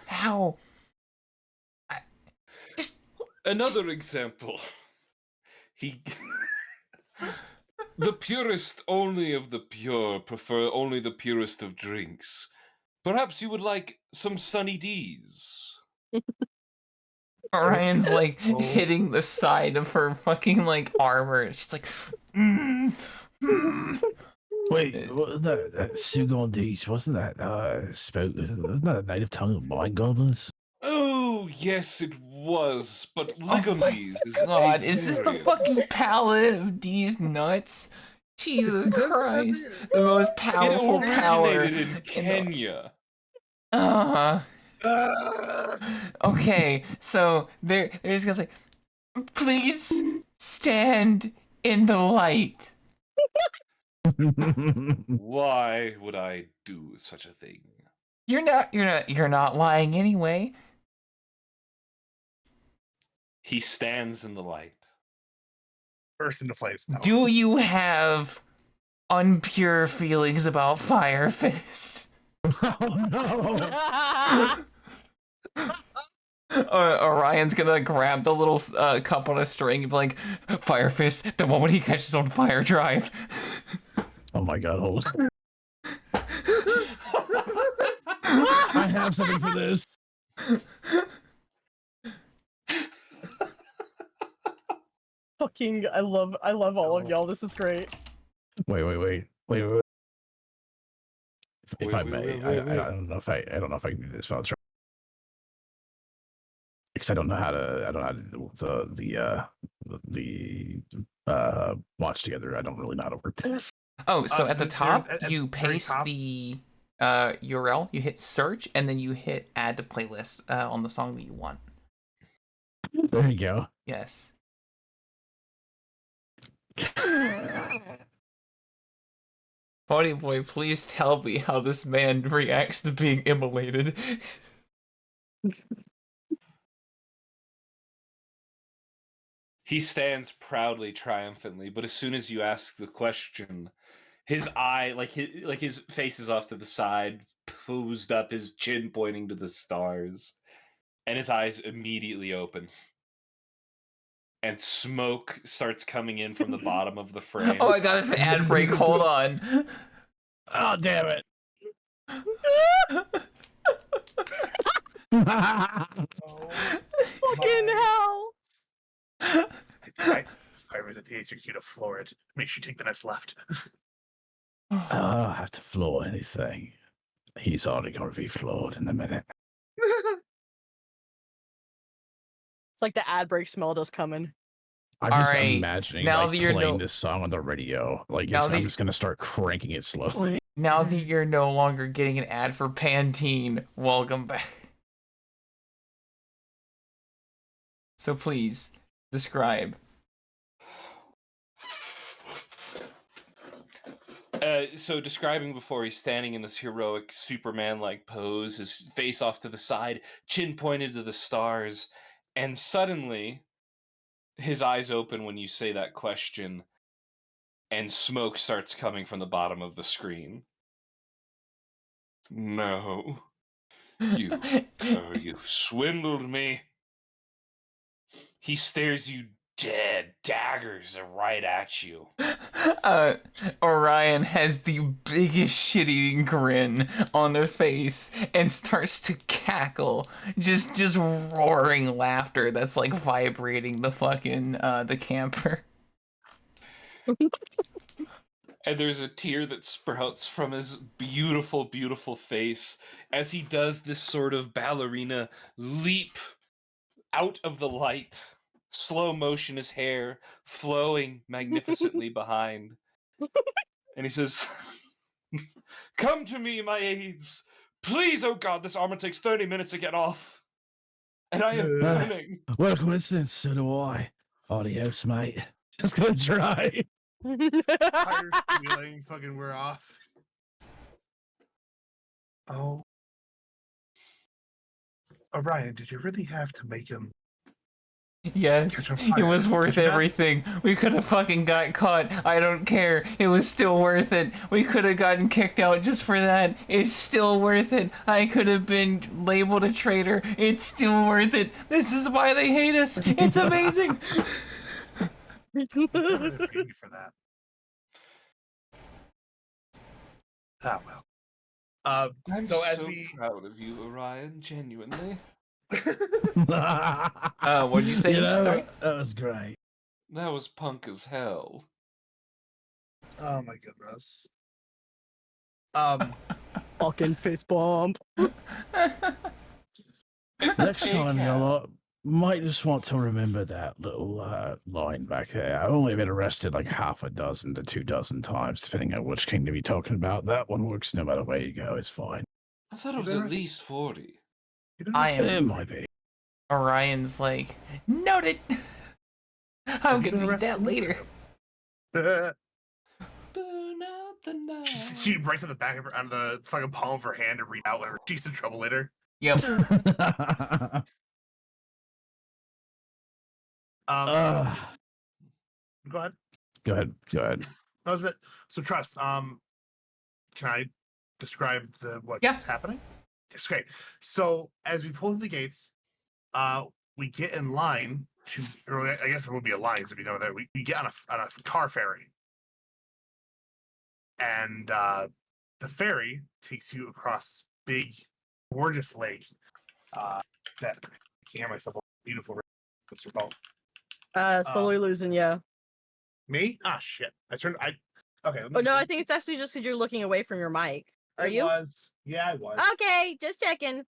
how. Another example. He. The purest only of the pure prefer only the purest of drinks. Perhaps you would like some Sunny D's. Orion's like hitting the side of her fucking like armor. She's like, Wait, what, that Sugon D's, wasn't that wasn't that a native tongue of mind goblins? Oh, yes, it was, but Legomes is God, is this the inferior. fucking palette of these nuts? Jesus Christ, the most It powerful power. originated in Kenya. Okay, so they're just gonna say, please stand in the light. Why would I do such a thing? You're not lying anyway. He stands in the light. Burst into flames. No. Do you have unpure feelings about Fire Fist? Oh no! Orion's gonna grab the little cup on a string and be like, Fire Fist, the moment he catches on fire, drive. Oh my god, hold on. I have something for this. Fucking, I love all of y'all. This is great. Wait. If I may, I don't know if I don't know if I can do this. But I'll try. Because I don't know how to do the watch together. I don't really know how to work this. Oh, so at the top, at you the very paste top? the URL, you hit search, and then you hit add to playlist on the song that you want. There you go. Yes. Funny boy, please tell me how this man reacts to being immolated. He stands proudly, triumphantly, but as soon as you ask the question, his eye, his face is off to the side, posed up, his chin pointing to the stars, and his eyes immediately open. And smoke starts coming in from the bottom of the frame. Oh my god, it's an ad break. Hold on. Oh damn it! Fucking hell! I was at the Acer to floor it. Make sure you take the next left. I don't have to floor anything. He's already going to be floored in a minute. It's like the ad break smell just coming. I'm just Alright, imagining now like that you're playing this song on the radio. Like Now it's, that I'm you- just gonna start cranking it slowly. Now that you're no longer getting an ad for Pantene, welcome back. So please, describe. So describing before, he's standing in this heroic Superman-like pose, his face off to the side, chin pointed to the stars, and suddenly his eyes open when you say that question, and smoke starts coming from the bottom of the screen. No. You swindled me. He stares you dead, daggers are right at you. Orion has the biggest shit-eating grin on their face and starts to cackle, just roaring laughter that's like vibrating the fucking the camper. And there's a tear that sprouts from his beautiful, beautiful face as he does this sort of ballerina leap out of the light. Slow motion, his hair flowing magnificently behind. And he says, "Come to me, my aides. Please, oh God, this armor takes 30 minutes to get off. And I am burning." What a coincidence, so do I. Adios, mate. Just gonna try. Tires squealing, fucking we're off. Oh. Orion, did you really have to make him? Yes, Catch on it fire. was worth Did you not? everything. We could have fucking got caught. I don't care. It was still worth it. We could have gotten kicked out just for that. It's still worth it. I could have been labeled a traitor. It's still worth it. This is why they hate us. It's amazing. He's not gonna frame you for that. Ah well. I'm so as so we proud of you, Orion. Genuinely. What'd you say? You know, Sorry? that was great. That was punk as hell. oh my goodness. Fucking fist bump. Next time, Yeah. you might just want to remember that little line back there. I've only been arrested like half a dozen to 24 times, depending on which kingdom you're talking about. That one works no matter where you go. It's fine. I thought it You've was been at arrested? least 40. I am- It might be. Orion's like, noted. I'm you gonna been read that arrested? later. Burn out the night. she writes on the back of her, on the fucking palm of her hand to read out whenever she's in trouble later. Yep. Go ahead. Go ahead. Go ahead. That was it. So trust. Can I describe what's Yeah. happening? Yes, okay. So as we pull through the gates, we get in line to, or I guess it would be a line, so we know that we get on a car ferry, and the ferry takes you across this big, gorgeous lake. That I can't hear myself. Beautiful, Mr. Ball. Slowly losing you. Me? Ah, shit. Okay. Let me Oh no, see. I think it's actually just because you're looking away from your mic. Are you? Was. Yeah, I was. Okay, just checking.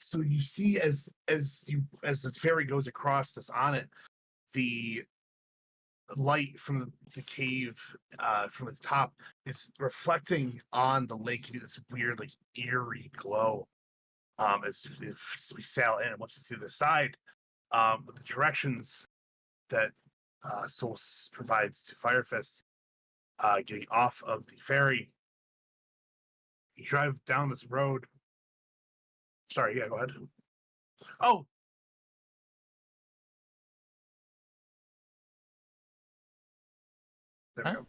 So you see, as the ferry goes across this on it, the light from the cave from its top is reflecting on the lake, giving this weird, like, eerie glow. As we sail in, and once it's to the other side, with the directions that Soul's provides to Firefist, getting off of the ferry, you drive down this road. Sorry, yeah, go ahead. Oh, there we Huh? go.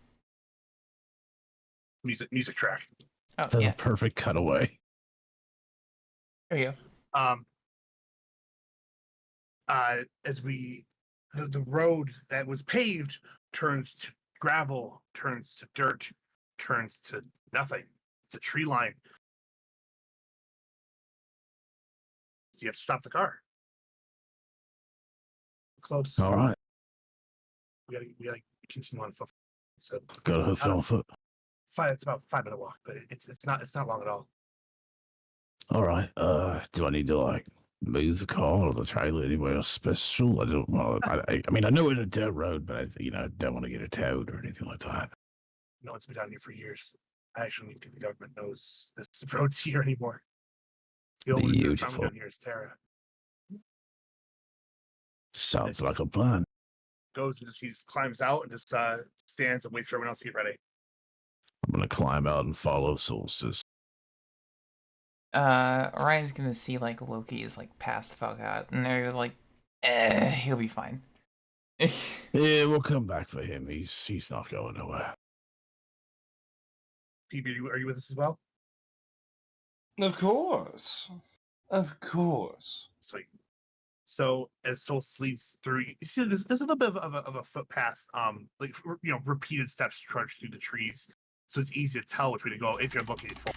Music track. Oh, That's yeah. a perfect cutaway. There you go. As the road that was paved turns to gravel, turns to dirt, turns to nothing. It's a tree line. So you have to stop the car. Close. All right. We gotta continue on foot. So Got to it's hoof it about on foot. it's about a 5-minute walk, but it's not long at all. All right. Do I need to like move the car or the trailer anywhere special? I don't know. I mean, I know it's a dirt road, but I don't want to get it towed or anything like that. No one's been down here for years. I actually don't think the government knows this road's here anymore. The only reason Beautiful. down here is Terra. Sounds like a plan. Goes and he just climbs out and just stands and waits for everyone else to get ready. I'm gonna climb out and follow Solstice. Orion's gonna see like Loki is like passed the fuck out, and they're like, he'll be fine. Yeah, we'll come back for him. He's not going nowhere. PB, are you with us as well? Of course. Of course. Sweet. So as Soul leads through, you see there's a little bit of a footpath, like, repeated steps trudge through the trees, so it's easy to tell which way to go if you're looking for.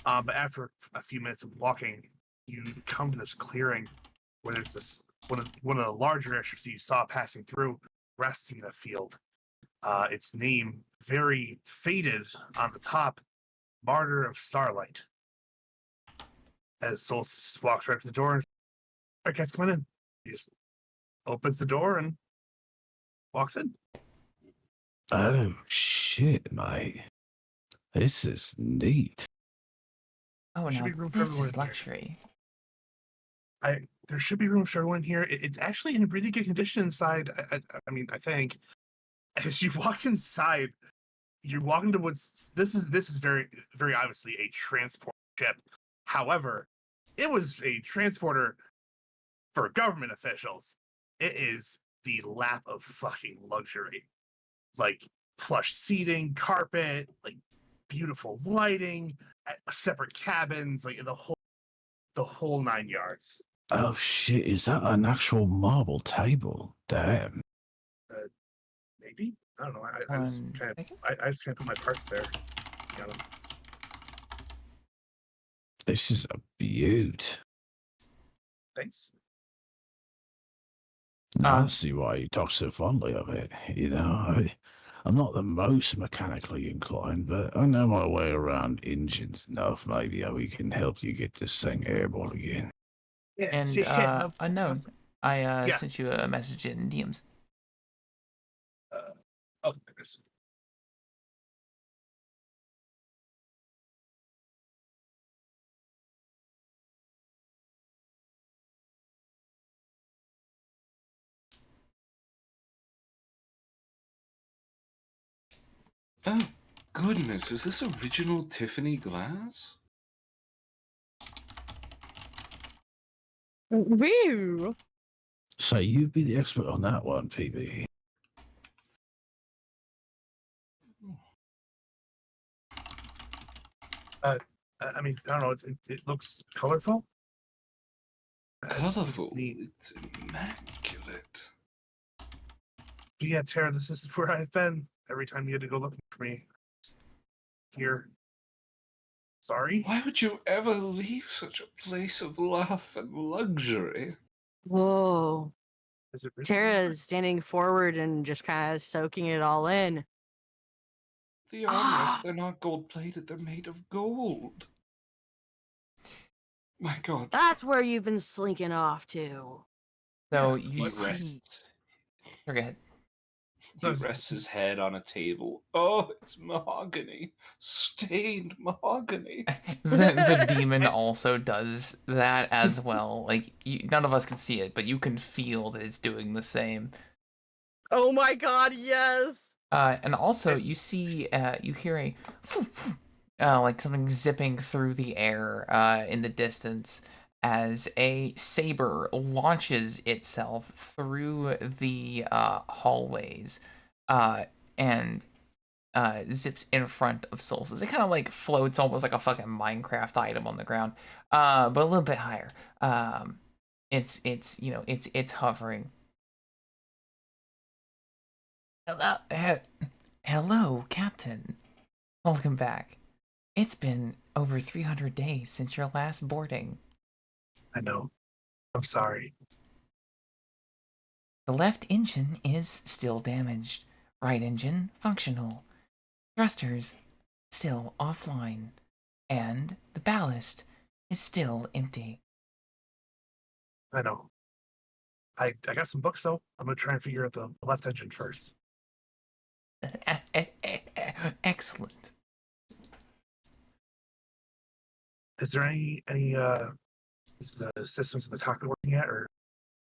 But after a few minutes of walking, you come to this clearing where there's this one of the larger airships that you saw passing through, resting in a field. Its name very faded on the top, Martyr of Starlight. As Soul walks right up to the door, and, all right, guys, come on in. He just opens the door and walks in. Oh shit, mate! This is neat. Oh, There should now be room for this everyone is in here. luxury. There should be room for everyone here. It's actually in really good condition inside. I mean, I think as you walk inside, you walk into what's this is very very obviously a transport ship. However, it was a transporter for government officials. It is the lap of fucking luxury, like plush seating, carpet, like beautiful lighting, separate cabins, like the whole 9 yards. Oh shit! Is that an actual marble table? Damn. Maybe, I don't know. I just One kind of second. I just can't put my parts there. Got 'em. This is a beaut. Thanks. Now I see why you talk so fondly of it. I'm not the most mechanically inclined, but I know my way around engines enough. Maybe we can help you get this thing airborne again. And no, unknown, I Yeah. sent you a message in DMs. Oh, goodness. Oh, goodness, is this original Tiffany glass? Woo! So you be the expert on that one, PB. I mean, I don't know. It looks colorful. Colorful. It's neat. It's immaculate. But yeah, Tara, this is where I've been every time you had to go looking for me. Here. Sorry. Why would you ever leave such a place of love and luxury? Whoa. Is it really Tara is standing forward and just kind of soaking it all in. The armrests, they're not gold plated, they're made of gold. My god. That's where you've been slinking off to. So He you see. rests. Go ahead. He rests his head on a table. Oh, it's mahogany. Stained mahogany. The demon also does that as well. Like none of us can see it, but you can feel that it's doing the same. Oh my god, yes. And also you see, you hear a like something zipping through the air in the distance as a saber launches itself through the hallways and zips in front of Solstice. It kind of like floats almost like a fucking Minecraft item on the ground, but a little bit higher. It's hovering. Hello, Captain. Welcome back. It's been over 300 days since your last boarding. I know. I'm sorry. The left engine is still damaged. Right engine functional. Thrusters still offline. And the ballast is still empty. I know. I got some books though. I'm gonna try and figure out the left engine first. Excellent. Is there any is the systems in the cockpit working yet, or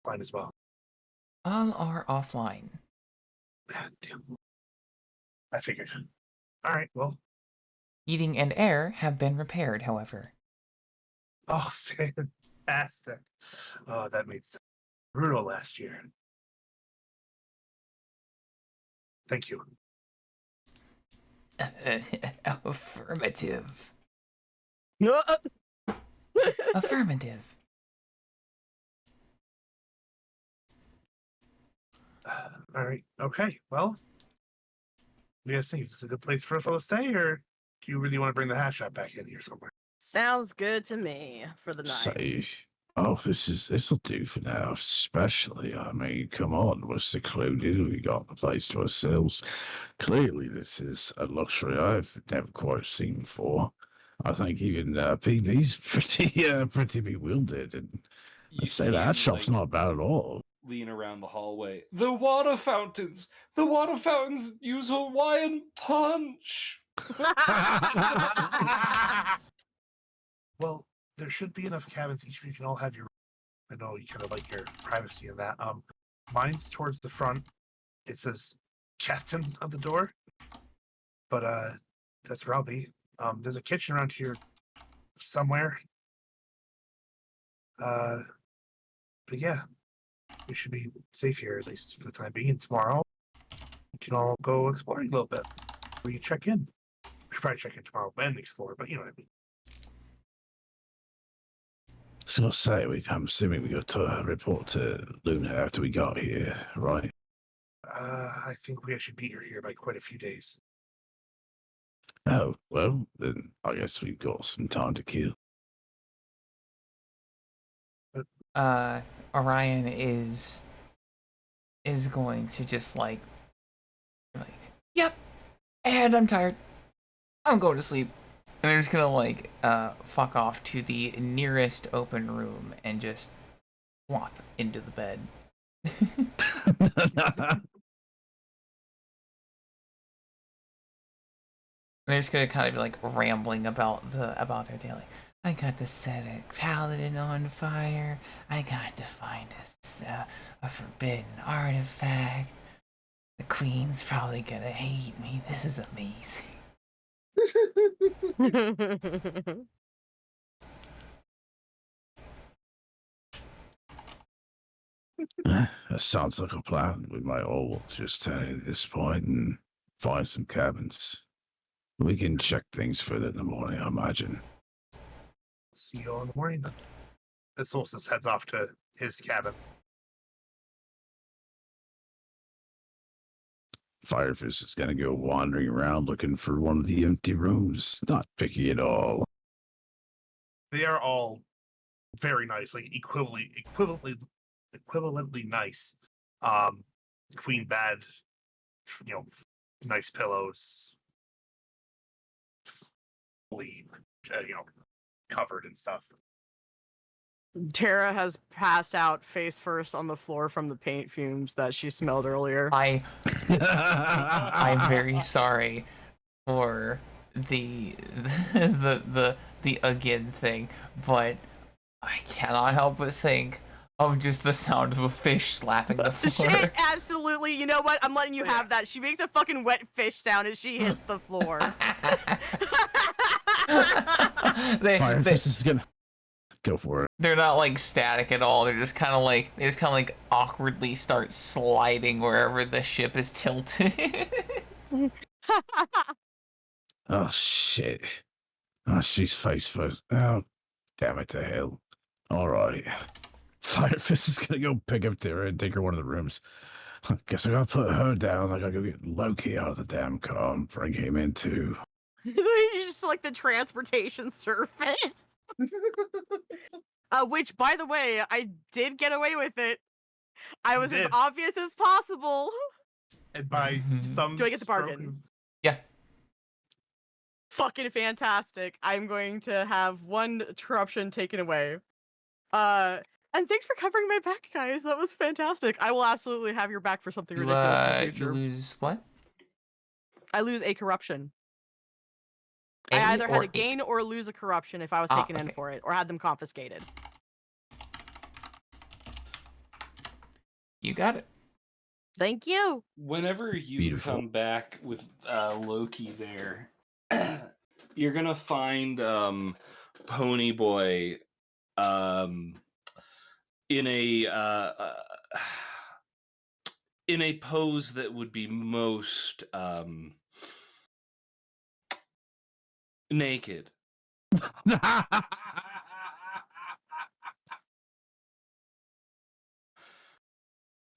fine as well? All are offline. God damn. I figured. All right. Well. Heating and air have been repaired, however. Oh, fantastic! Oh, that made sense. Brutal last year. Thank you. Affirmative. No. Affirmative. All right. Okay. Well, what do you guys think? Is this a good place for us all to stay, or do you really want to bring the hash shop back in here somewhere? Sounds good to me for the night. Say, this'll do for now. Especially, I mean, come on, we're secluded. We got the place to ourselves. Clearly, this is a luxury I've never quite seen before. I think even PB's pretty bewildered, and let's say that shop's not bad at all. Lean around the hallway. The water fountains! The water fountains use Hawaiian punch! Well, there should be enough cabins. Each of you can all have your. I know you kind of like your privacy in that. Mine's towards the front. It says Captain on the door. but that's where I'll be. There's a kitchen around here somewhere. But yeah, we should be safe here at least for the time being. And tomorrow, we can all go exploring a little bit. Where you check in. We should probably check in tomorrow and explore, but you know what I mean. So say I'm assuming we got to report to Luna after we got here, right? I think we should be here by quite a few days. Oh, well, then I guess we've got some time to kill. Orion is going to just like, yep, and I'm tired. I'm going to sleep. And they're just gonna like fuck off to the nearest open room and just flop into the bed. They're just gonna kind of be like rambling about their day. Like, I got to set a paladin on fire. I got to find a forbidden artifact. The queen's probably gonna hate me. This is amazing. That sounds like a plan. We might all just turn in at this point and find some cabins. We can check things further in the morning, I imagine. See you all in the morning then. The Solstice heads off to his cabin. Firefist is gonna go wandering around looking for one of the empty rooms. Not picky at all. They are all very nice, like equivalently nice. Queen bed, nice pillows, fully, covered and stuff. Tara has passed out face first on the floor from the paint fumes that she smelled earlier. I'm very sorry for the again thing, but I cannot help but think of just the sound of a fish slapping the floor. Shit, absolutely. You know what? I'm letting you have that. She makes a fucking wet fish sound as she hits the floor. Firefist is gonna go for it. They're not like static at all. They're just kind of like awkwardly start sliding wherever the ship is tilted. Oh shit. Oh, she's face first. Oh, damn it to hell. Alright. Firefist is gonna go pick up Tara and take her one of the rooms. I guess I gotta put her down. I gotta go get Loki out of the damn car and bring him in too. You just like the transportation surface. Which, by the way, I did get away with it. I was as obvious as possible. And by some Do I get the bargain? Yeah. Fucking fantastic. I'm going to have one corruption taken away. And thanks for covering my back, guys. That was fantastic. I will absolutely have your back for something ridiculous in the future. You lose what? I lose a corruption. I either had to gain or lose a corruption if I was taken in for it, or had them confiscated. You got it. Thank you. Whenever you Beautiful. come back with Loki there, you're gonna find Pony Boy in a pose that would be most naked.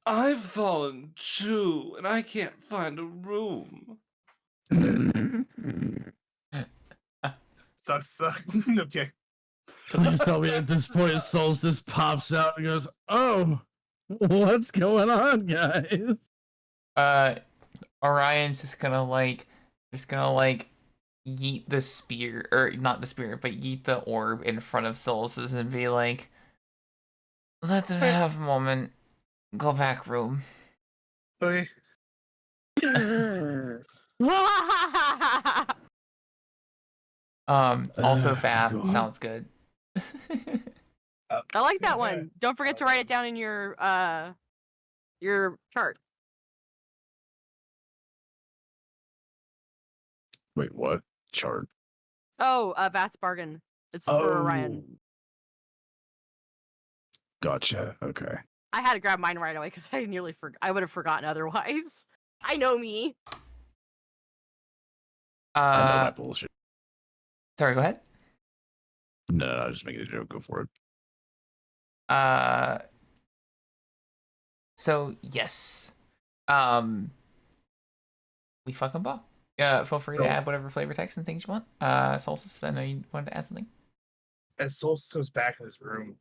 I've fallen too, and I can't find a room. Sucks. Okay. So please tell me at this point, Solstice pops out and goes, "Oh, what's going on, guys?" Orion's just gonna yeet the spear, or not the spear, but yeet the orb in front of Solstice and be like, "Let them have a moment. Go back room." Okay. Also Fab sounds good. I like that one. Don't forget to write it down in your chart. Wait, what? Chart. Oh, Vats bargain. It's for Orion. Gotcha. Okay. I had to grab mine right away because I nearly forgot. I would have forgotten otherwise. I know me. I know my bullshit. Sorry, go ahead. No, I was just making a joke. Go for it. So yes. We fucking ball. Feel free to add whatever flavor text and things you want. Solstice, I know you wanted to add something. As Solstice goes back in his room,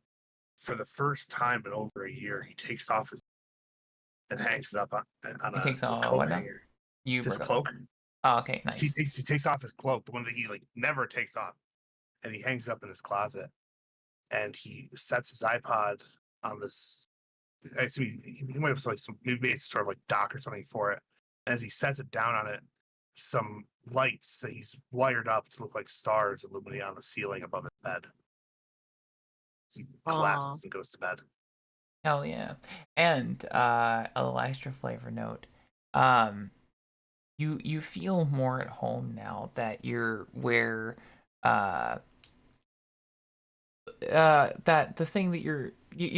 for the first time in over a year, he takes off his and hangs it up on He a takes off coat what now? hanger. You His broke up. cloak. Oh, okay, nice. He takes off his cloak, the one that he like never takes off, and he hangs up in his closet. And he sets his iPod on this. I assume he might have like some maybe it's sort of like dock or something for it. And as he sets it down on it, some lights that he's wired up to look like stars illuminate on the ceiling above his bed. So he collapses and goes to bed. Hell yeah. And a little extra flavor note. You feel more at home now that you're where that the thing that you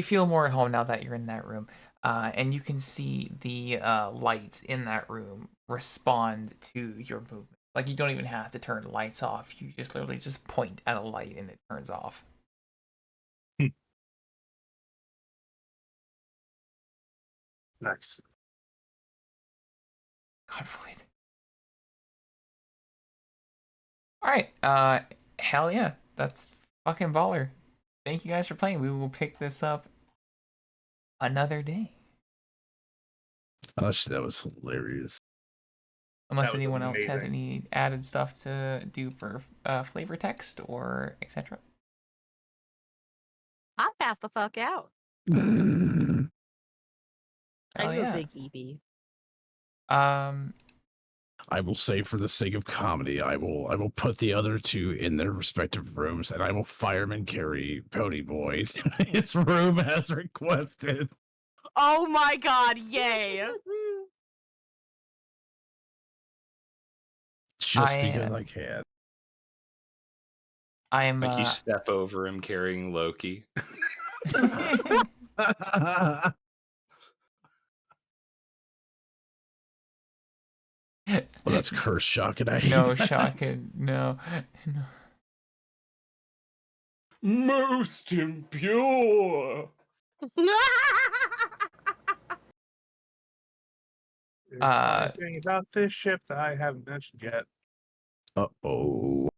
feel more at home now that you're in that room. And you can see the lights in that room respond to your movement. Like you don't even have to turn the lights off. You just literally just point at a light and it turns off. Nice. God forbid. Alright, hell yeah. That's fucking baller. Thank you guys for playing. We will pick this up another day. Oh, shit, that was hilarious. Unless That was anyone else has amazing. any added stuff to do for flavor text or etc. I passed the fuck out. I Hell do a yeah. big EB. I will say, for the sake of comedy, I will put the other two in their respective rooms, and I will fireman carry Pony Boy to his room as requested. Oh my god, yay! Just because I can. I am Like you step over him carrying Loki. Well, that's curse shock, and I hate no that. shock no. Most impure. There's anything about this ship that I haven't mentioned yet. Uh-oh.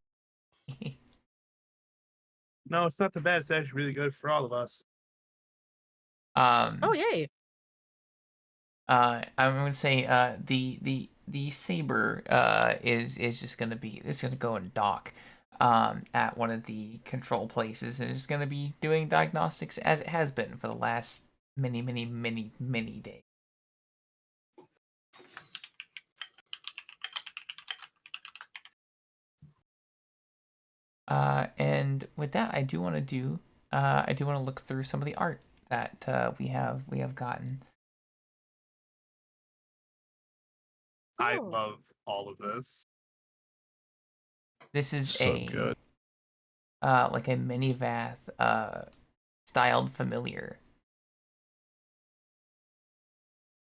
No, it's not that bad. It's actually really good for all of us. Oh yay! I'm gonna say the saber is just gonna be go and dock at one of the control places and it's gonna be doing diagnostics as it has been for the last many days. And with that, I do want to look through some of the art that we have gotten. I love all of this. This is So good. like a minivath styled familiar.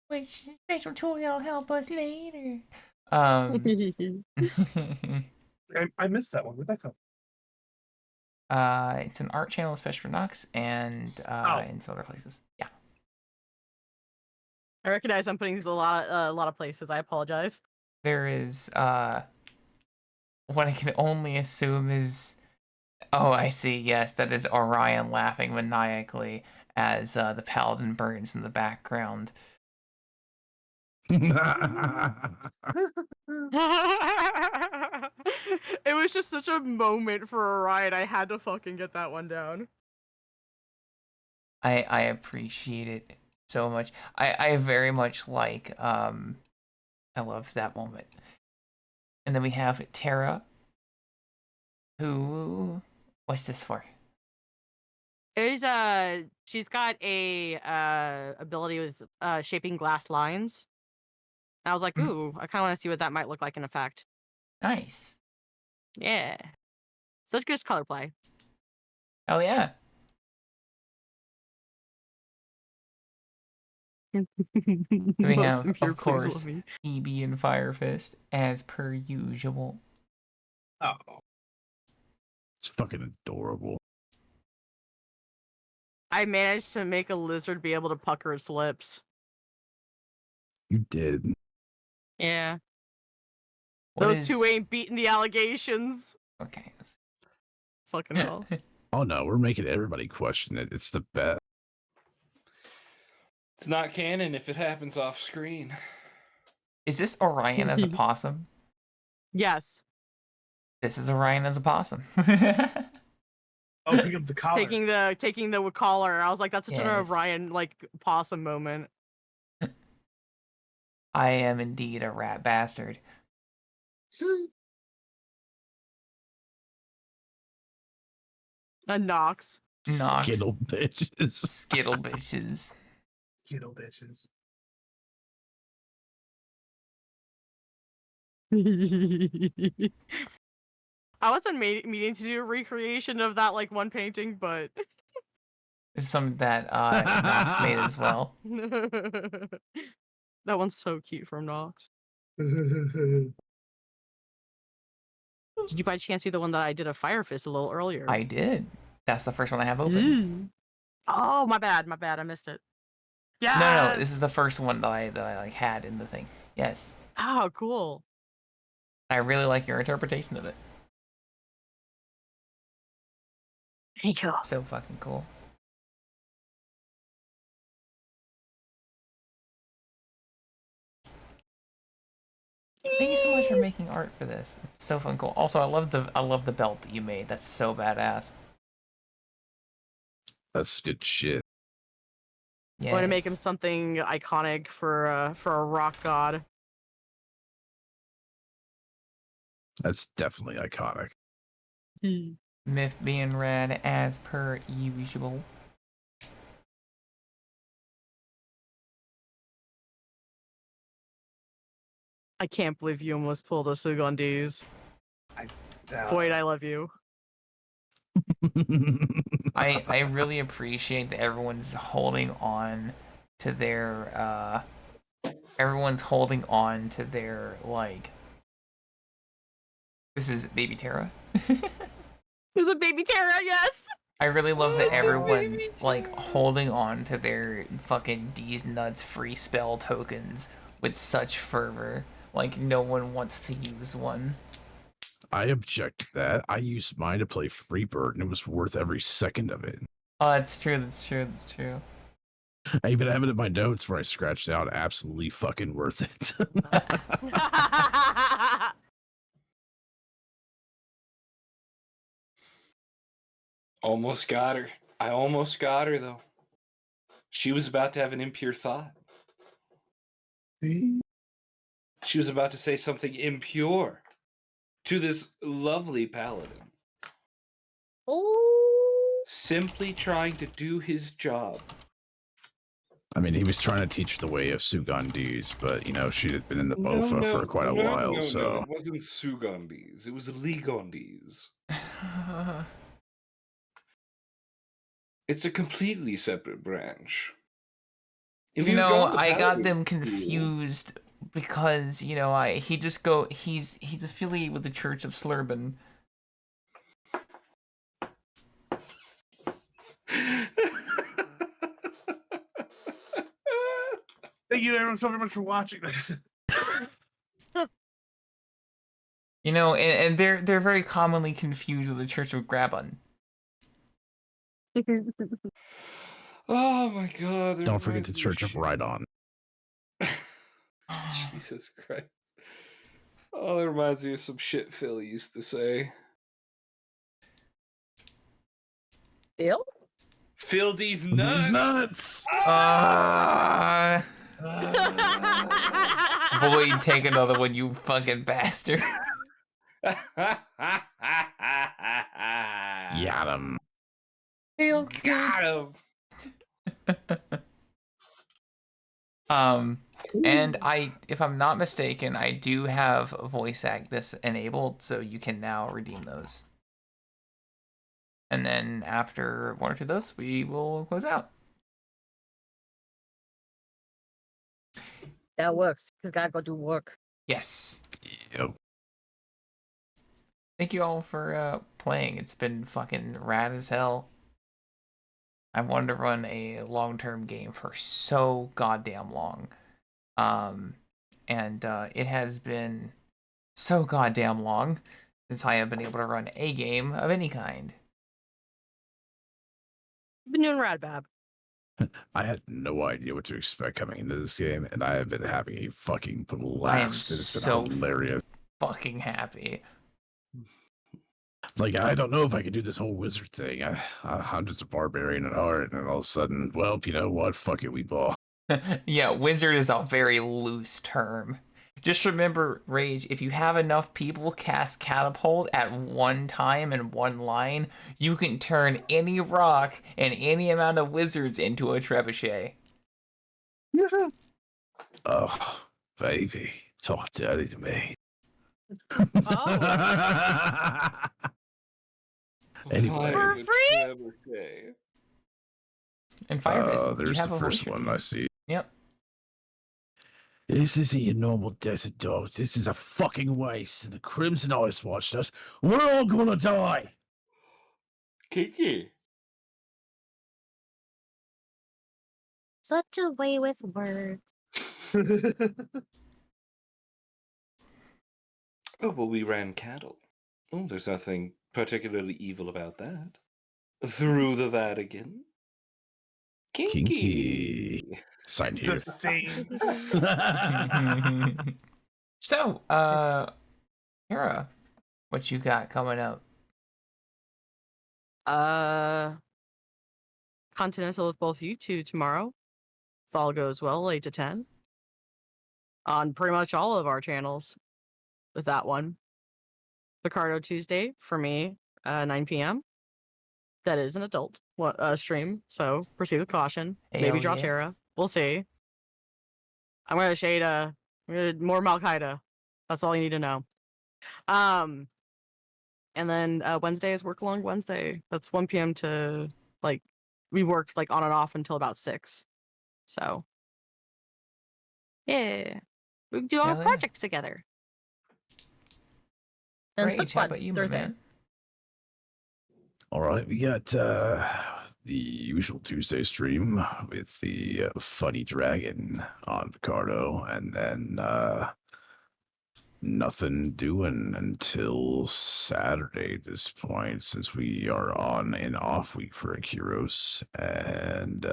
Which special tool that'll help us later. I missed that one. Where'd that come from? It's an art channel, especially for Nox, and in some other places. Yeah. I recognize I'm putting these a lot of places. I apologize. There is what I can only assume is, oh, I see. Yes, that is Orion laughing maniacally as the paladin burns in the background. It was just such a moment for Orion. I had to fucking get that one down. I appreciate it so much. I very much like I love that moment. And then we have Terra, who what's this for? She's got a ability with shaping glass lines. And I was like, ooh, I kind of want to see what that might look like in effect. Nice. Yeah. Such good color play. Hell yeah. We have, of course, EB and Fire Fist, as per usual. Oh. It's fucking adorable. I managed to make a lizard be able to pucker its lips. You did. Yeah. What Those two is- ain't beating the allegations. Okay. Fucking hell. Oh no, we're making everybody question it. It's the best. It's not canon if it happens off screen. Is this Orion as a possum? Yes. This is Orion as a possum. Oh, pick up the collar. Taking the collar. I was like, that's such an Yes. Orion like possum moment. I am indeed a rat bastard. A Nox. Nox. Skittle bitches. Skittle bitches. Skittle bitches. I wasn't meaning to do a recreation of that like one painting, but It's something that Nox made as well. that one's so cute from Nox. Did Did you by chance see the one that I did a Fire Fist a little earlier? I did. That's the first one I have open. Oh, my bad. I missed it. Yeah. No, this is the first one that I like had in the thing. Yes. Oh, cool. I really like your interpretation of it. Thank you. So fucking cool. Thank you so much for making art for this. It's so fun cool. Also, I love the belt that you made. That's so badass. That's good shit. I want to make him something iconic for a rock god. That's definitely iconic. Myth being read as per usual. I can't believe you almost pulled a Sugandese. Void, I love you. I really appreciate that everyone's holding on to their like. This is Baby Terra. There's a Baby Terra, yes. I really love that everyone's like holding on to their fucking D's nuts free spell tokens with such fervor. Like no one wants to use one. I object to that. I used mine to play Freebird, and it was worth every second of it. Oh, that's true. That's true. I even have it in my notes where I scratched out absolutely fucking worth it. Almost got her. I almost got her, though. She was about to have an impure thought. She was about to say something impure to this lovely paladin. Oh. Simply trying to do his job. I mean, he was trying to teach the way of Sugandese, but, you know, she had been in the Bofa for quite a while, so... No, it wasn't Sugandese. It was Ligondese. It's a completely separate branch. You know, I got them confused because, you know, he's affiliated with the Church of Slurban. Thank you everyone so very much for watching. You know, and they're very commonly confused with the Church of Graban. Oh my god. Don't forget the Church of Rhydon. Jesus Christ. Oh, that reminds me of some shit Phil used to say. Phil? Phil these nuts. Void, take another one, you fucking bastard. Got him. Phil got him. And if I'm not mistaken, I do have voice act this enabled, so you can now redeem those. And then after one or two of those, we will close out. That works. Cause gotta go do work. Yes. Yep. Thank you all for playing. It's been fucking rad as hell. I wanted to run a long-term game for so goddamn long. And it has been so goddamn long since I have been able to run a game of any kind. Been doing rad, Bab. I had no idea what to expect coming into this game, and I have been having a fucking blast. I am It's so been hilarious. fucking happy. Like, I don't know if I could do this whole wizard thing. I'm just a barbarian at heart, and all of a sudden, well, you know what? Fuck it, we ball. Yeah, wizard is a very loose term. Just remember, Rage, if you have enough people cast Catapult at one time in one line, you can turn any rock and any amount of wizards into a trebuchet. Oh, baby, talk dirty to me. Oh. Anyway. For free? And Firebase, you there's have the a first voice one redeem. I see. Yep. This isn't your normal desert dogs. This is a fucking waste, and the Crimson Ice watched us. We're all gonna die. Kiki. Such a way with words. Oh, well, we ran cattle. Oh, there's nothing particularly evil about that. Through the Vatican. Kinky. Sign here. The same. So, Kara, what you got coming up? Continental with both you two tomorrow. If all goes well, 8 to 10. On pretty much all of our channels with that one. Picardo Tuesday for me, 9 p.m. That is an adult stream, so proceed with caution. Maybe Hell draw yeah. Terra. We'll see. I'm gonna shade more Malkaida. That's all you need to know. And then Wednesday is Work Along Wednesday. That's 1 p.m. to like we work like on and off until about 6. So yeah, we do all Hell yeah. projects together. And Rage, it's how fun. about you, my Thursday. man? All right, we got the usual Tuesday stream with the funny dragon on Picardo, and then nothing doing until Saturday at this point, since we are on an off week for Akiros, and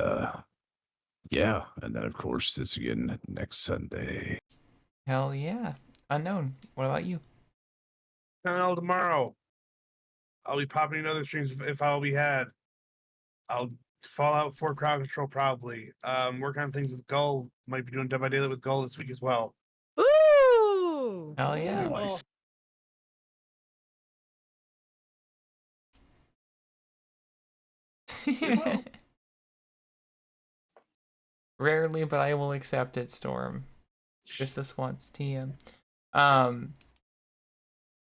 yeah, and then of course this again next Sunday. Hell yeah. Unknown, what about you? Tomorrow. I'll be popping in other streams if I'll be had. I'll Fallout 4 Crowd Control probably. Working on things with Gull. Might be doing Dead by Daylight with Gull this week as well. Ooh! Hell yeah. Nice. Rarely, but I will accept it, Storm. Just this once, TM.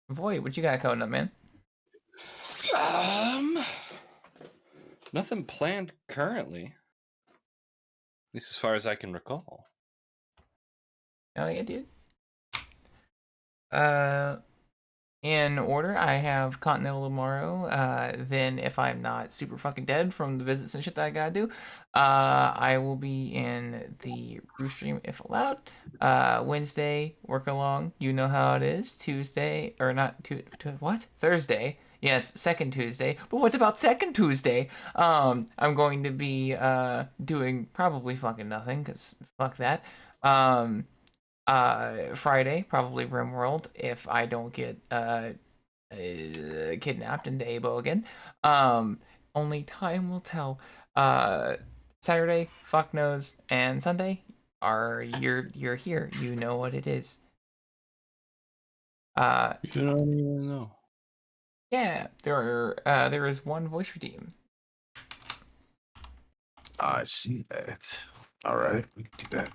Void, what you got coming up, man? Nothing planned currently. At least as far as I can recall. Oh yeah, dude. In order, I have Continental tomorrow. Then if I'm not super fucking dead from the visits and shit that I gotta do, I will be in the roof stream if allowed. Wednesday, work along. You know how it is. Tuesday, or not what? Thursday. Yes, second Tuesday. But what about second Tuesday? I'm going to be doing probably fucking nothing, cause fuck that. Friday, probably RimWorld if I don't get kidnapped into Abo again. Only time will tell. Saturday, fuck knows, and Sunday you're here. You know what it is. You don't even know. Yeah, there is one voice redeem. I see that. All right, we can do that.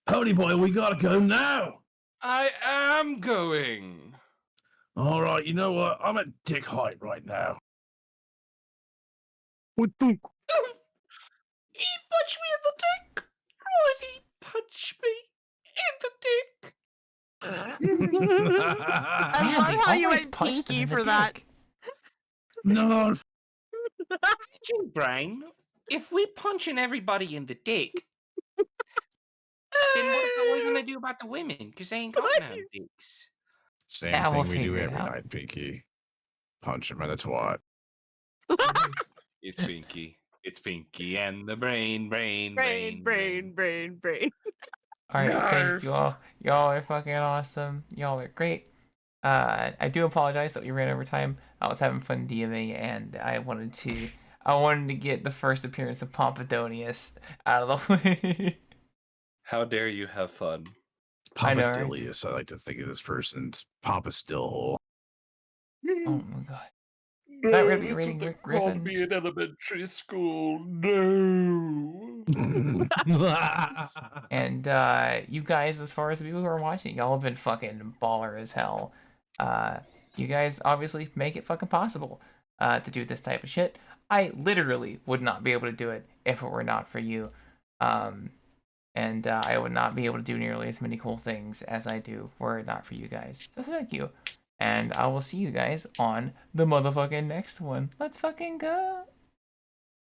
Pony boy, we gotta go now. I am going. All right, you know what? I'm at dick height right now. What the? He punched me in the dick. Roddy punched me in the dick. I Man, love they how you always went punch them pinky in the for that. dick. No, Brain, if we punching everybody in the dick, then what are we gonna do about the women? Because they ain't got no Please. dicks. same Yeah, we'll thing we do figure it every out. night, Pinky. Punch him in the twat. It's Pinky. It's Pinky and the brain. Brain, brain. All right, thank Narf. you all. Y'all are fucking awesome. Y'all are great. I do apologize that we ran over time. I was having fun DMing, and I wanted to get the first appearance of Pompadonius out of the way. How dare you have fun? I know, right? Papadilius, I like to think of this person's Papa Stillhole. Oh my god. That really that's reading what they Rick called Griffin? me in elementary school. No. And you guys, as far as the people who are watching, y'all have been fucking baller as hell. You guys obviously make it fucking possible to do this type of shit. I literally would not be able to do it if it were not for you. And I would not be able to do nearly as many cool things as I do were it not for you guys. So thank you. And I will see you guys on the motherfucking next one. Let's fucking go.